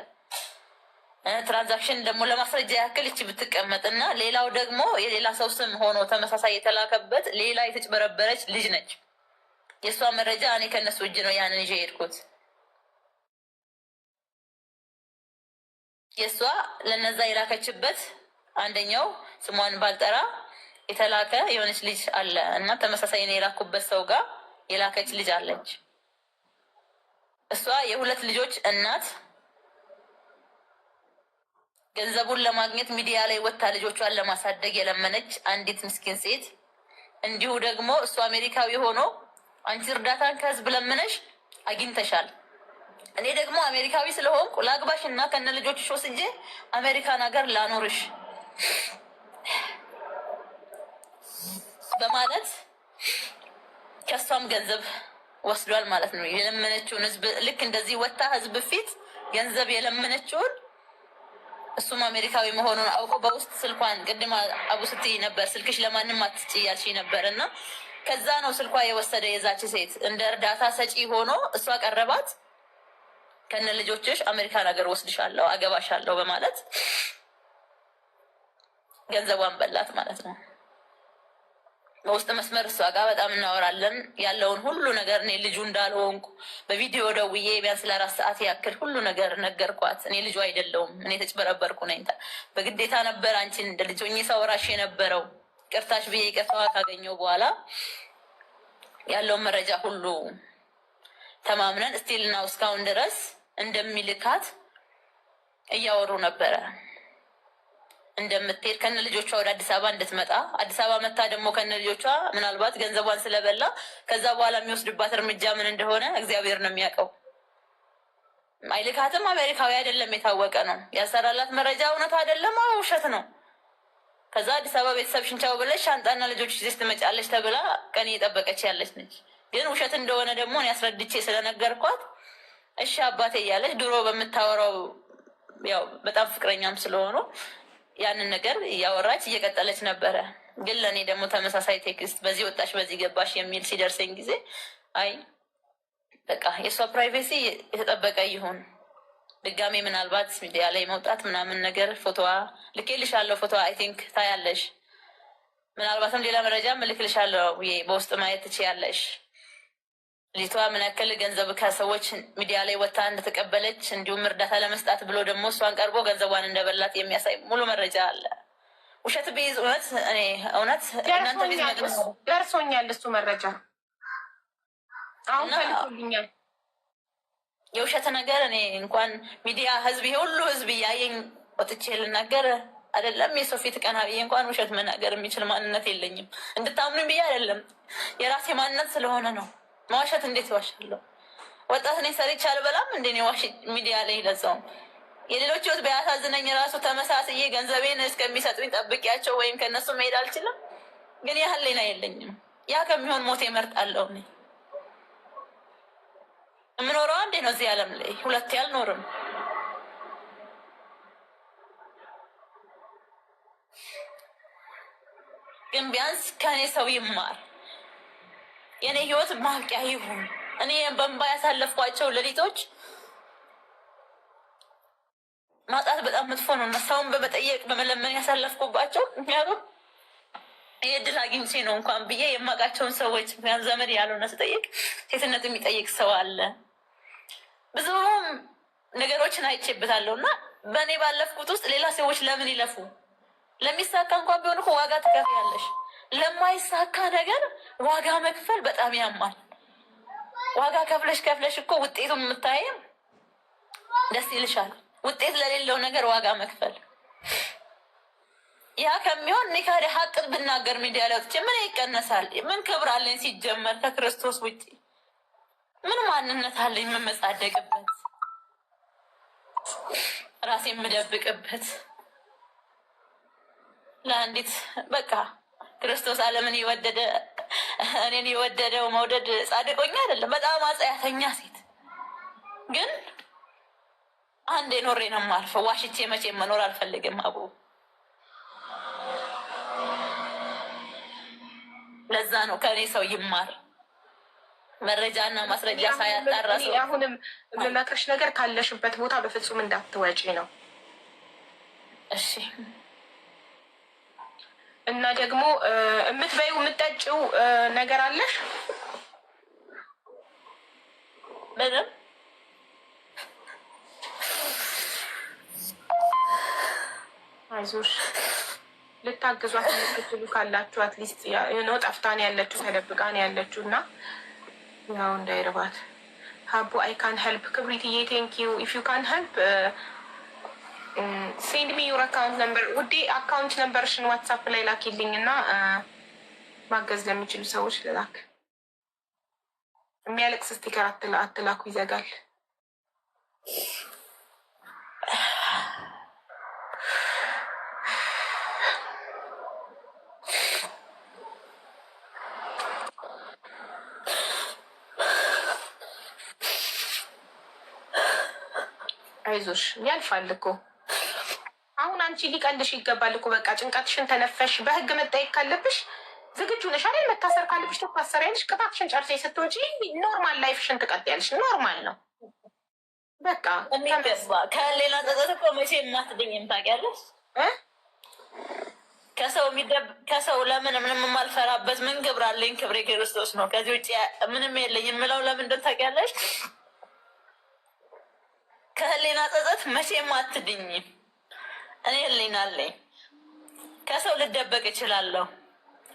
ትራንዛክሽን ደግሞ ለማስረጃ ያክል እቺ ብትቀመጥ እና ሌላው ደግሞ የሌላ ሰው ስም ሆኖ ተመሳሳይ የተላከበት ሌላ የተጭበረበረች ልጅ ነች። የእሷ መረጃ እኔ ከእነሱ እጅ ነው ያንን ይዤ ሄድኩት። የእሷ ለነዛ የላከችበት አንደኛው ስሟን ባልጠራ የተላከ የሆነች ልጅ አለ እና ተመሳሳይ እኔ የላኩበት ሰው ጋር የላከች ልጅ አለች። እሷ የሁለት ልጆች እናት ገንዘቡን ለማግኘት ሚዲያ ላይ ወጥታ ልጆቿን ለማሳደግ የለመነች አንዲት ምስኪን ሴት፣ እንዲሁ ደግሞ እሱ አሜሪካዊ ሆኖ አንቺ እርዳታን ከህዝብ ለምነሽ አግኝተሻል፣ እኔ ደግሞ አሜሪካዊ ስለሆንኩ ላግባሽ እና ከነ ልጆችሽ ወስጄ አሜሪካን ሀገር ላኖርሽ በማለት ከእሷም ገንዘብ ወስዷል ማለት ነው። የለመነችውን ህዝብ ልክ እንደዚህ ወጥታ ህዝብ ፊት ገንዘብ የለመነችውን እሱም አሜሪካዊ መሆኑን አውቆ በውስጥ ስልኳን ቅድም አቡ ስትይ ነበር ስልክሽ ለማንም አትስጪ ያልሽኝ ነበር እና ከዛ ነው ስልኳ የወሰደ የዛች ሴት እንደ እርዳታ ሰጪ ሆኖ እሷ ቀረባት። ከነ ልጆችሽ አሜሪካን ሀገር ወስድሻለሁ አገባሻለሁ በማለት ገንዘቧን በላት ማለት ነው። በውስጥ መስመር እሷ ጋር በጣም እናወራለን። ያለውን ሁሉ ነገር እኔ ልጁ እንዳልሆንኩ በቪዲዮ ደውዬ ቢያንስ ለ4 ሰዓት ያክል ሁሉ ነገር ነገርኳት። እኔ ልጁ አይደለሁም፣ እኔ ተጭበረበርኩ ነኝ። በግዴታ ነበር አንቺን እንደ ልጅ ሆኜ ሳወራሽ የነበረው። ቅርታሽ ብዬ ይቅርታዋ ካገኘው በኋላ ያለውን መረጃ ሁሉ ተማምነን እስቲልና እስካሁን ድረስ እንደሚልካት እያወሩ ነበረ። እንደምትሄድ ከነ ልጆቿ ወደ አዲስ አበባ እንድትመጣ አዲስ አበባ መታ ደግሞ ከነ ልጆቿ ምናልባት ገንዘቧን ስለበላ ከዛ በኋላ የሚወስድባት እርምጃ ምን እንደሆነ እግዚአብሔር ነው የሚያውቀው። አይልካትም። አሜሪካዊ አይደለም፣ የታወቀ ነው። ያሰራላት መረጃ እውነት አይደለም፣ ውሸት ነው። ከዛ አዲስ አበባ ቤተሰብ ሽንቻው ብለሽ ሻንጣና ልጆች ይዘሽ ትመጫለሽ ተብላ ቀን እየጠበቀች ያለች ነች። ግን ውሸት እንደሆነ ደግሞ እኔ አስረድቼ ስለነገርኳት እሺ አባቴ እያለች ድሮ በምታወራው ያው በጣም ፍቅረኛም ስለሆኑ ያንን ነገር እያወራች እየቀጠለች ነበረ። ግን ለእኔ ደግሞ ተመሳሳይ ቴክስት በዚህ ወጣሽ በዚህ ገባሽ የሚል ሲደርሰኝ ጊዜ አይ በቃ የእሷ ፕራይቬሲ የተጠበቀ ይሁን፣ ድጋሜ ምናልባት ሚዲያ ላይ መውጣት ምናምን ነገር ፎቶዋ ልኬልሻለሁ፣ ፎቶዋ አይ ቲንክ ታያለሽ፣ ምናልባትም ሌላ መረጃ እልክልሻለሁ፣ በውስጥ ማየት ትችያለሽ። ልጅቷ ምን ያክል ገንዘብ ከሰዎች ሚዲያ ላይ ወጥታ እንደተቀበለች እንዲሁም እርዳታ ለመስጣት ብሎ ደግሞ እሷን ቀርቦ ገንዘቧን እንደበላት የሚያሳይ ሙሉ መረጃ አለ። ውሸት ቢይዝ እውነት እናንተ ቤት ደርሶኛል፣ እሱ መረጃ አሁን ፈልጎልኛል። የውሸት ነገር እኔ እንኳን ሚዲያ ህዝብ ሁሉ ህዝብ እያየኝ ወጥቼ ልናገር አይደለም የሰው ፊት ቀና ብዬ እንኳን ውሸት መናገር የሚችል ማንነት የለኝም። እንድታምኑኝ ብዬ አይደለም፣ የራሴ ማንነት ስለሆነ ነው። መዋሸት እንዴት ዋሻለሁ? ወጣት ነኝ፣ ሰርቼ አልበላም እንዴ ዋሽ ሚዲያ ላይ ለዛውም የሌሎች ህይወት ቢያሳዝነኝ ራሱ ተመሳስዬ ገንዘቤን እስከሚሰጡኝ ጠብቂያቸው ወይም ከእነሱ መሄድ አልችልም። ግን ያህል ሌላ የለኝም። ያ ከሚሆን ሞት እመርጣለሁ። እኔ የምኖረው አንዴ ነው እዚህ ዓለም ላይ፣ ሁለቴ አልኖርም። ግን ቢያንስ ከእኔ ሰው ይማር፣ የእኔ ህይወት ማብቂያ ይሁን። እኔ በእንባ ያሳለፍኳቸው ሌሊቶች ማጣት በጣም መጥፎ ነው እና ሰውን በመጠየቅ በመለመን ያሳለፍኩባቸው። ምክንያቱም ይህ እድል አግኝቼ ነው እንኳን ብዬ የማውቃቸውን ሰዎች ምክንያት ዘመድ ያልሆነ ስጠይቅ ሴትነት የሚጠይቅ ሰው አለ። ብዙ ነገሮችን አይቼበታለሁ እና በእኔ ባለፍኩት ውስጥ ሌላ ሰዎች ለምን ይለፉ? ለሚሳካ እንኳን ቢሆን እኮ ዋጋ ትከፍያለሽ። ለማይሳካ ነገር ዋጋ መክፈል በጣም ያማል። ዋጋ ከፍለሽ እኮ ውጤቱን የምታይም ደስ ይልሻል። ውጤት ለሌለው ነገር ዋጋ መክፈል ያ ከሚሆን እኔ ካዲያ ሀቅን ብናገር ሚዲያ ላይ ወጥቼ ምን ይቀነሳል? ምን ክብር አለኝ? ሲጀመር ከክርስቶስ ውጭ ምን ማንነት አለኝ? የምመጻደቅበት ራሴ የምደብቅበት ለአንዲት በቃ ክርስቶስ ዓለምን የወደደ እኔን የወደደው መውደድ ጻድቆኛ አይደለም። በጣም አጸያተኛ ሴት ግን አንዴ ኖሬ ነው የማልፈው። ዋሽቼ መቼ መኖር አልፈልግም። አቡ ለዛ ነው ከእኔ ሰው ይማር መረጃና ማስረጃ ሳያጣራ ሰው። አሁንም የምመክርሽ ነገር ካለሽበት ቦታ በፍጹም እንዳትወጪ ነው። እሺ። እና ደግሞ የምትበይው የምትጠጪው ነገር አለሽ? ምንም አይዞሽ፣ ልታግዟት የምትችሉ ካላችሁ አትሊስት ነው። ጠፍታን ያለችው ተደብቃን ያለችው እና ያው እንዳይርባት። ሀቡ አይ ካን ሄልፕ ክብሪትዬ ቴንክ ዩ ኢፍ ዩ ካን ሄልፕ ሴንድ ሚ ዩር አካውንት ነምበር ውዴ። አካውንት ነምበርሽን ዋትሳፕ ላይ ላኪልኝ እና ማገዝ ለሚችሉ ሰዎች ልላክ። የሚያለቅስ ስቲከር አትላኩ፣ ይዘጋል። አይዞሽ ያልፋል እኮ። አሁን አንቺ ሊቀልሽ ይገባል እኮ። በቃ ጭንቀትሽን ተነፈሽ። በህግ መጠየቅ ካለብሽ ዝግጁ ነሽ አይደል? መታሰር ካለብሽ ትታሰሪያለሽ። ቅጣትሽን ጨርሰሽ ስትወጪ ኖርማል ላይፍሽን ትቀጥያለሽ። ኖርማል ነው በቃ። ከሌላ ጸጸት እኮ መቼ የማትድኝም ታውቂያለሽ። ከሰው ለምን ምንም የማልፈራበት ምን ክብር አለኝ? ክብሬ ክርስቶስ ነው። ከዚህ ውጭ ምንም የለኝ የምለው ለምንድን ታውቂያለሽ? ከህሊና ጸጸት መቼም አትድኝም። እኔ ህሊና አለኝ። ከሰው ልደበቅ እችላለሁ፣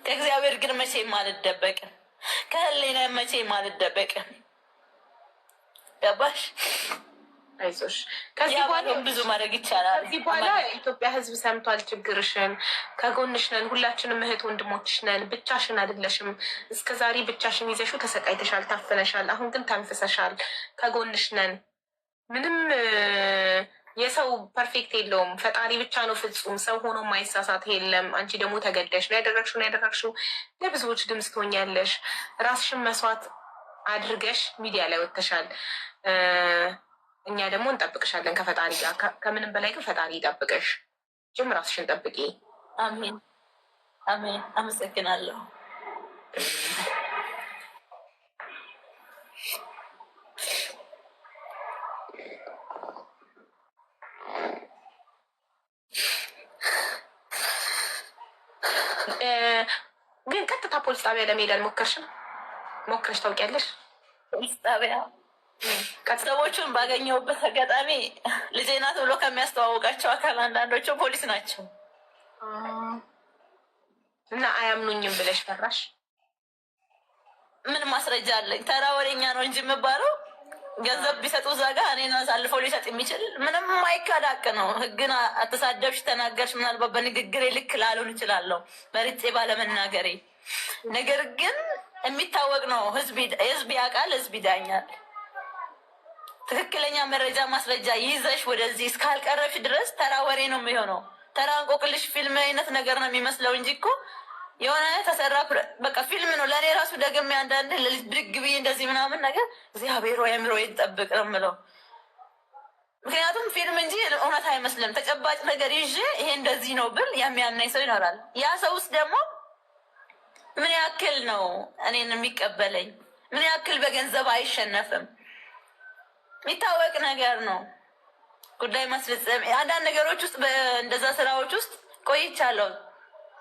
ከእግዚአብሔር ግን መቼም አልደበቅም። ከህሊና መቼም አልደበቅም። ገባሽ? አይዞሽ። ከዚህ በኋላ ብዙ ማድረግ ይቻላል። ከዚህ በኋላ የኢትዮጵያ ሕዝብ ሰምቷል ችግርሽን። ከጎንሽ ነን፣ ሁላችንም እህት ወንድሞችሽ ነን። ብቻሽን አይደለሽም። እስከ ዛሬ ብቻሽን ይዘሽው ተሰቃይተሻል፣ ታፍነሻል። አሁን ግን ተንፍሰሻል። ከጎንሽ ነን። ምንም የሰው ፐርፌክት የለውም። ፈጣሪ ብቻ ነው ፍጹም። ሰው ሆኖ ማይሳሳት የለም። አንቺ ደግሞ ተገደሽ ነው ያደረግሽው። ለብዙዎች ድምፅ ትሆኛለሽ። ራስሽን መስዋዕት አድርገሽ ሚዲያ ላይ ወጥተሻል። እኛ ደግሞ እንጠብቅሻለን ከፈጣሪ ጋር። ከምንም በላይ ግን ፈጣሪ ይጠብቅሽ። ጅም ራስሽን ጠብቂ። አሜን አሜን። አመሰግናለሁ። ግን ቀጥታ ፖሊስ ጣቢያ ለመሄድ አልሞከርሽም? ሞክረሽ ታውቂያለሽ? ፖሊስ ጣቢያ ሰዎቹን ባገኘሁበት አጋጣሚ ልጄ ናት ብሎ ከሚያስተዋውቃቸው አካል አንዳንዶቹ ፖሊስ ናቸው እና አያምኑኝም ብለሽ ፈራሽ? ምን ማስረጃ አለኝ? ተራ ወሬኛ ነው እንጂ የምባለው ገንዘብ ቢሰጡ እዛ ጋ እኔን አሳልፈው ሊሰጥ የሚችል ምንም የማይካዳቅ ነው። ህግን አተሳደብሽ፣ ተናገርሽ፣ ምናልባት በንግግሬ ልክ ላልሆን እችላለሁ መርጬ ባለመናገሬ። ነገር ግን የሚታወቅ ነው። ህዝብ ያውቃል፣ ህዝብ ይዳኛል። ትክክለኛ መረጃ ማስረጃ ይዘሽ ወደዚህ እስካልቀረብሽ ድረስ ተራ ወሬ ነው የሚሆነው። ተራ እንቆቅልሽ ፊልም አይነት ነገር ነው የሚመስለው እንጂ እኮ የሆነ ተሰራ በቃ ፊልም ነው። ለእኔ ራሱ ደግሜ አንዳንድ ለልጅ ብድግ ብዬ እንደዚህ ምናምን ነገር እግዚአብሔር አእምሮ ይጠብቅ ነው የምለው። ምክንያቱም ፊልም እንጂ እውነት አይመስልም። ተጨባጭ ነገር ይዤ ይሄ እንደዚህ ነው ብል የሚያምናኝ ሰው ይኖራል። ያ ሰው ውስጥ ደግሞ ምን ያክል ነው እኔን የሚቀበለኝ? ምን ያክል በገንዘብ አይሸነፍም? የሚታወቅ ነገር ነው። ጉዳይ ማስፈጸም አንዳንድ ነገሮች ውስጥ እንደዛ ስራዎች ውስጥ ቆይቻለሁ።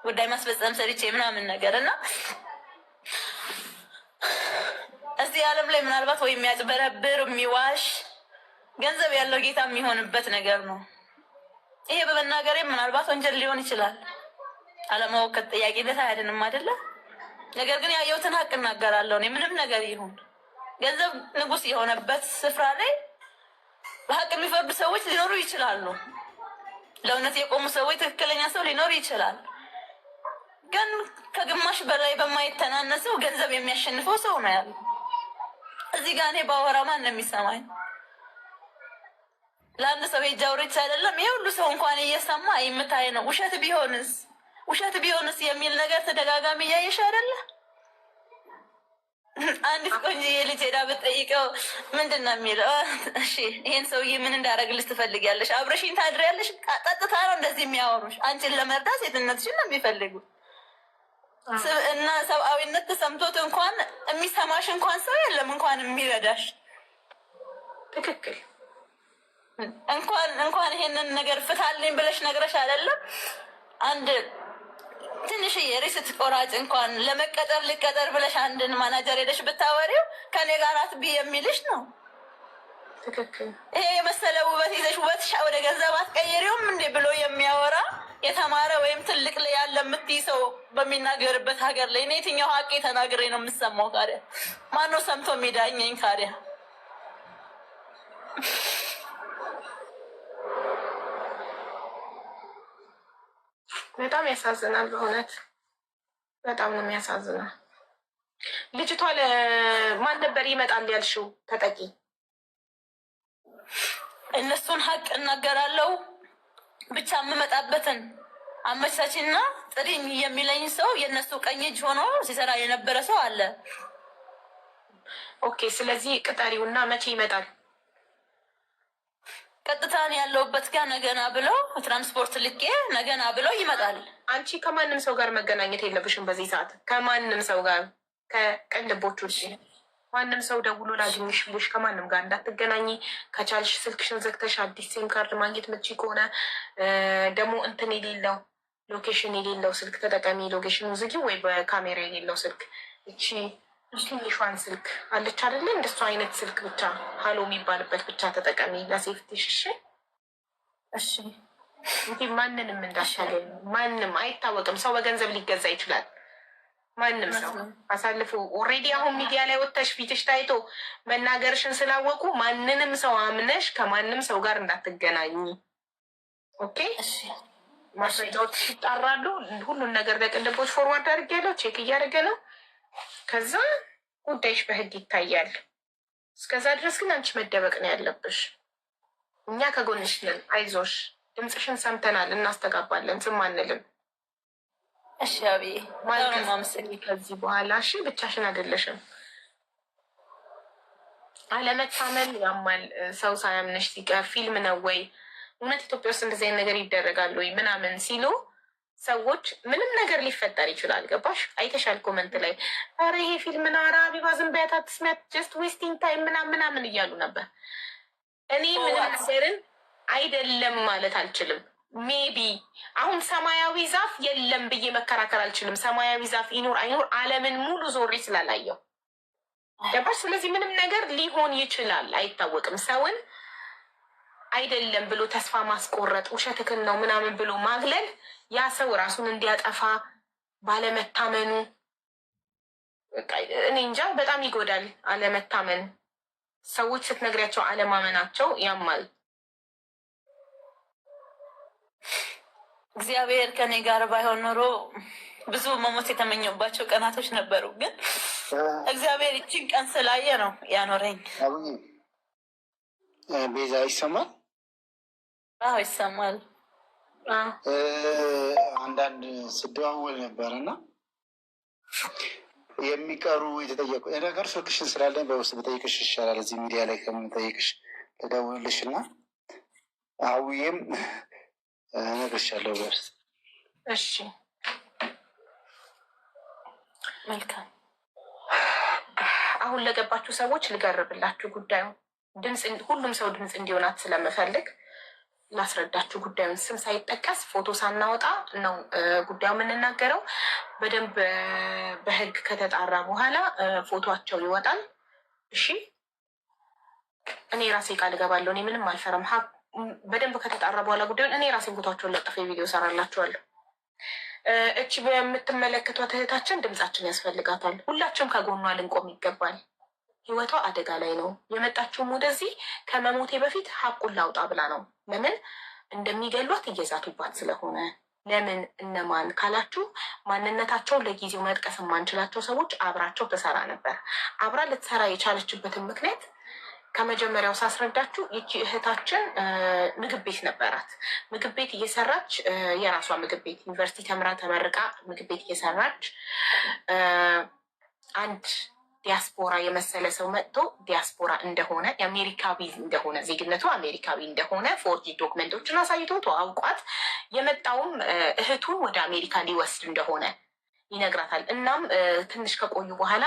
ጉዳይ ማስፈጸም ሰርቼ ምናምን ነገር እና እዚህ ዓለም ላይ ምናልባት ወይ የሚያጭበረብር የሚዋሽ ገንዘብ ያለው ጌታ የሚሆንበት ነገር ነው። ይሄ በመናገሬ ምናልባት ወንጀል ሊሆን ይችላል። አለማወቅ ከተጠያቂነት አያድንም አይደለ? ነገር ግን ያየሁትን ሀቅ እናገራለሁ። እኔ ምንም ነገር ይሁን ገንዘብ ንጉስ የሆነበት ስፍራ ላይ በሀቅ የሚፈርዱ ሰዎች ሊኖሩ ይችላሉ። ለእውነት የቆሙ ሰዎች፣ ትክክለኛ ሰው ሊኖር ይችላል። ግን ከግማሽ በላይ በማይተናነሰው ገንዘብ የሚያሸንፈው ሰው ነው ያለው። እዚህ ጋር እኔ ባወራ ማን ነው የሚሰማኝ? ለአንድ ሰው ሄጃ አውርቼ አይደለም። ይሄ ሁሉ ሰው እንኳን እየሰማ የምታይ ነው። ውሸት ቢሆንስ የሚል ነገር ተደጋጋሚ እያየሽ አይደለ? አንዲት ቆንጆዬ ልጅ ሄዳ ብትጠይቀው ምንድን ነው የሚለው? እሺ ይሄን ሰውዬ ምን እንዳደረግልሽ ትፈልጊያለሽ? አብረሽኝ ታድሪያለሽ? ቀጥታ ነው እንደዚህ የሚያወሩሽ። አንቺን ለመርዳት ሴትነትሽን ነው የሚፈልጉ እና ሰብአዊነት ተሰምቶት እንኳን የሚሰማሽ እንኳን ሰው የለም፣ እንኳን የሚረዳሽ። ትክክል። እንኳን ይሄንን ነገር ፍታልኝ ብለሽ ነግረሽ አይደለም አንድ ትንሽዬ ሪስት ቆራጭ እንኳን ለመቀጠር ልቀጠር ብለሽ አንድን ማናጀር ሄደሽ ብታወሪው ከኔ ጋር አትቢ የሚልሽ ነው። ትክክል። ይሄ የመሰለ ውበት ይዘሽ ውበትሽ ወደ ገንዘብ አትቀይሪውም እንዴ ብሎ የሚያወራ የተማረ ወይም ትልቅ ላይ ያለ የምትይ ሰው በሚናገርበት ሀገር ላይ እኔ የትኛው ሀቄ ተናግሬ ነው የምሰማው? ካዲያ ማነው ሰምቶ የሚዳኘኝ? ካዲያ በጣም ያሳዝናል። በእውነት በጣም ነው የሚያሳዝነው። ልጅቷ ለማን ነበር ይመጣል ያልሽው ተጠቂ? እነሱን ሀቅ እናገራለሁ ብቻ የምመጣበትን አመቻችና ጥሪኝ የሚለኝ ሰው የእነሱ ቀኝ እጅ ሆኖ ሲሰራ የነበረ ሰው አለ። ኦኬ። ስለዚህ ቅጠሪውና መቼ ይመጣል? ቀጥታን ያለውበት ጋር ነገና ብለው ትራንስፖርት ልኬ ነገና ብለው ይመጣል። አንቺ ከማንም ሰው ጋር መገናኘት የለብሽም በዚህ ሰዓት። ከማንም ሰው ጋር ከቅልቦች ውጭ ማንም ሰው ደውሎ ላግኝሽ ብሎሽ ከማንም ጋር እንዳትገናኝ። ከቻልሽ ስልክሽን ዘግተሽ አዲስ ሲም ካርድ ማግኘት ምቺ ከሆነ ደግሞ እንትን የሌለው ሎኬሽን የሌለው ስልክ ተጠቀሚ። ሎኬሽኑ ዝጊ፣ ወይ በካሜራ የሌለው ስልክ እቺ ትንሿን ስልክ አለች አይደለ? እንደሱ አይነት ስልክ ብቻ ሀሎ የሚባልበት ብቻ ተጠቀሚ ለሴፍቲ። ሽሽ እሺ። እንዲህ ማንንም እንዳሻገኝ። ማንም አይታወቅም። ሰው በገንዘብ ሊገዛ ይችላል። ማንም ሰው አሳልፎ ኦልሬዲ አሁን ሚዲያ ላይ ወጥተሽ ፊትሽ ታይቶ መናገርሽን ስላወቁ ማንንም ሰው አምነሽ ከማንም ሰው ጋር እንዳትገናኝ። ኦኬ። ማስረጃዎች ይጣራሉ። ሁሉን ነገር ለቅልቦች ፎርዋርድ አድርጌያለሁ። ቼክ እያደረገ ነው። ከዛ ጉዳይሽ በህግ ይታያል። እስከዛ ድረስ ግን አንቺ መደበቅ ነው ያለብሽ። እኛ ከጎንሽ ነን። አይዞሽ፣ ድምፅሽን ሰምተናል፣ እናስተጋባለን፣ ዝም አንልም። እሺ አብዬ ማለት ማመሰግኝ። ከዚህ በኋላ እሺ፣ ብቻሽን አይደለሽም። አለመታመን ያማል። ሰው ሳያምነሽ ሲቀር ፊልም ነው ወይ እውነት ኢትዮጵያ ውስጥ እንደዚህ አይነት ነገር ይደረጋል ወይ ምናምን ሲሉ ሰዎች ምንም ነገር ሊፈጠር ይችላል። ገባሽ? አይተሻል ኮመንት ላይ ኧረ ይሄ ፊልም ነው፣ ኧረ አቢባ ዝም በያት አትስሚያት፣ ጀስት ዌስቲንግ ታይም ምናምን እያሉ ነበር። እኔ ምንም ነገርን አይደለም ማለት አልችልም። ሜቢ አሁን ሰማያዊ ዛፍ የለም ብዬ መከራከር አልችልም። ሰማያዊ ዛፍ ይኖር አይኖር ዓለምን ሙሉ ዞሬ ስላላየው ገባሽ? ስለዚህ ምንም ነገር ሊሆን ይችላል፣ አይታወቅም። ሰውን አይደለም ብሎ ተስፋ ማስቆረጥ፣ ውሸትክን ነው ምናምን ብሎ ማግለል ያ ሰው ራሱን እንዲያጠፋ ባለመታመኑ እኔ እንጃ በጣም ይጎዳል። አለመታመን፣ ሰዎች ስትነግሪያቸው አለማመናቸው ያማል። እግዚአብሔር ከኔ ጋር ባይሆን ኖሮ ብዙ መሞት የተመኘባቸው ቀናቶች ነበሩ። ግን እግዚአብሔር ይችን ቀን ስላየ ነው ያኖረኝ። ቤዛ ይሰማል? አዎ ይሰማል። አንዳንድ ስደዋወል ነበር እና የሚቀሩ የተጠየቁ ነገር ስልክሽን ስላለኝ በውስጥ በጠይቅሽ ይሻላል። እዚህ ሚዲያ ላይ ከምንጠይቅሽ ልደውልልሽ እና አውዬም እነግርሻለሁ በውስጥ። እሺ መልካም። አሁን ለገባችሁ ሰዎች ልገርብላችሁ ጉዳዩ። ድምፅ ሁሉም ሰው ድምፅ እንዲሆናት ስለምፈልግ ላስረዳችሁ ጉዳዩን ስም ሳይጠቀስ ፎቶ ሳናወጣ ነው ጉዳዩ የምንናገረው። በደንብ በህግ ከተጣራ በኋላ ፎቶቸው ይወጣል። እሺ እኔ ራሴ ቃል እገባለሁ። እኔ ምንም አልፈራም። በደንብ ከተጣራ በኋላ ጉዳዩን እኔ ራሴ ፎቶቸውን ለጥፌ ቪዲዮ ሰራላችኋለሁ። እቺ በምትመለከቷት እህታችን ድምጻችን ያስፈልጋታል። ሁላችንም ከጎኗ ልንቆም ይገባል። ህይወቷ አደጋ ላይ ነው። የመጣችውም ወደዚህ ከመሞቴ በፊት ሀቁን ላውጣ ብላ ነው። ለምን እንደሚገሏት እየዛቱባት ስለሆነ። ለምን እነማን ካላችሁ ማንነታቸውን ለጊዜው መጥቀስ የማንችላቸው ሰዎች አብራቸው ትሰራ ነበር። አብራ ልትሰራ የቻለችበትን ምክንያት ከመጀመሪያው ሳስረዳችሁ፣ ይቺ እህታችን ምግብ ቤት ነበራት። ምግብ ቤት እየሰራች የራሷ ምግብ ቤት ዩኒቨርሲቲ ተመርቃ ምግብ ቤት እየሰራች አንድ ዲያስፖራ የመሰለ ሰው መጥቶ ዲያስፖራ እንደሆነ የአሜሪካዊ እንደሆነ ዜግነቱ አሜሪካዊ እንደሆነ ፎርጂ ዶክመንቶችን አሳይቶ ተዋውቋት የመጣውም እህቱን ወደ አሜሪካ ሊወስድ እንደሆነ ይነግራታል። እናም ትንሽ ከቆዩ በኋላ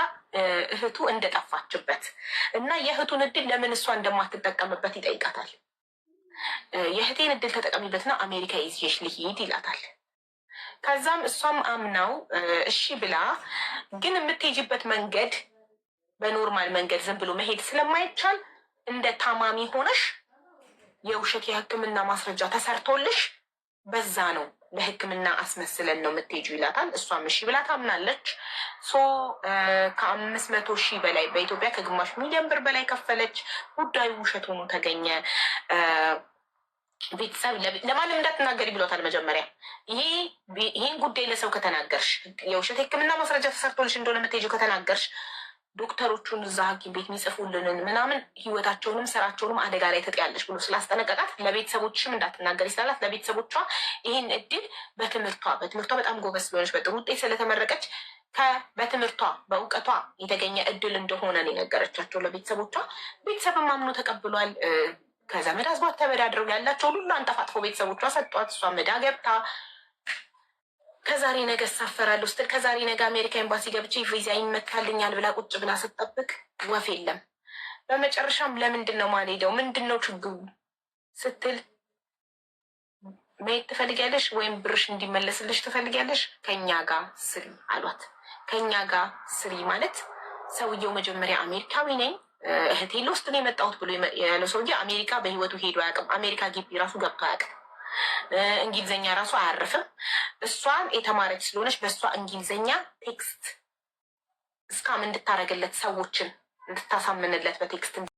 እህቱ እንደጠፋችበት እና የእህቱን እድል ለምን እሷ እንደማትጠቀምበት ይጠይቃታል። የእህቴን እድል ተጠቀሚበትና አሜሪካ ይዤሽ ልሂድ ይላታል። ከዛም እሷም አምናው እሺ ብላ፣ ግን የምትሄጅበት መንገድ በኖርማል መንገድ ዝም ብሎ መሄድ ስለማይቻል እንደ ታማሚ ሆነሽ የውሸት የሕክምና ማስረጃ ተሰርቶልሽ በዛ ነው ለሕክምና አስመስለን ነው የምትሄጁ ይላታል። እሷም እሺ ብላ ታምናለች። ከ500,000 በላይ በኢትዮጵያ ከግማሽ ሚሊዮን ብር በላይ ከፈለች። ጉዳዩ ውሸት ሆኖ ተገኘ። ቤተሰብ ለማንም እንዳትናገሪ ብሎታል። መጀመሪያ ይሄን ጉዳይ ለሰው ከተናገርሽ የውሸት ሕክምና ማስረጃ ተሰርቶልሽ እንደሆነ የምትሄጂው ከተናገርሽ ዶክተሮቹን እዛ ሐኪም ቤት የሚጽፉልንን ምናምን ህይወታቸውንም ስራቸውንም አደጋ ላይ ትጥያለሽ ብሎ ስላስጠነቀቃት ለቤተሰቦችም እንዳትናገር ይስላላት። ለቤተሰቦቿ ይህን እድል በትምህርቷ በጣም ጎበዝ ስለሆነች በጥሩ ውጤት ስለተመረቀች በትምህርቷ በእውቀቷ የተገኘ እድል እንደሆነ ነው የነገረቻቸው ለቤተሰቦቿ። ቤተሰብም አምኖ ተቀብሏል። ከዘመድ አዝማድ ተበዳድረው ያላቸውን ሁሉ አንጠፋጥፎ ቤተሰቦቿ ሰጧት። እሷ መዳ ገብታ ከዛሬ ነገ እሳፈራለሁ ስትል ከዛሬ ነገ አሜሪካ ኤምባሲ ገብቼ ቪዛ ይመታልኛል ብላ ቁጭ ብላ ስትጠብቅ ወፍ የለም። በመጨረሻም ለምንድን ነው ማልሄደው ምንድን ነው ችግሩ ስትል መሄድ ትፈልጊያለሽ ወይም ብርሽ እንዲመለስልሽ ትፈልጊያለሽ? ከኛ ጋር ስሪ አሏት። ከኛ ጋር ስሪ ማለት ሰውየው መጀመሪያ አሜሪካዊ ነኝ እህቴ ልወስድ ነው የመጣሁት ብሎ ያለው ሰውዬ አሜሪካ በህይወቱ ሄዶ አያውቅም። አሜሪካ ግቢ ራሱ ገብቶ አያውቅም። እንግሊዝኛ ራሱ አያርፍም። እሷን የተማረች ስለሆነች በእሷ እንግሊዝኛ ቴክስት እስካም እንድታረግለት ሰዎችን እንድታሳምንለት በቴክስት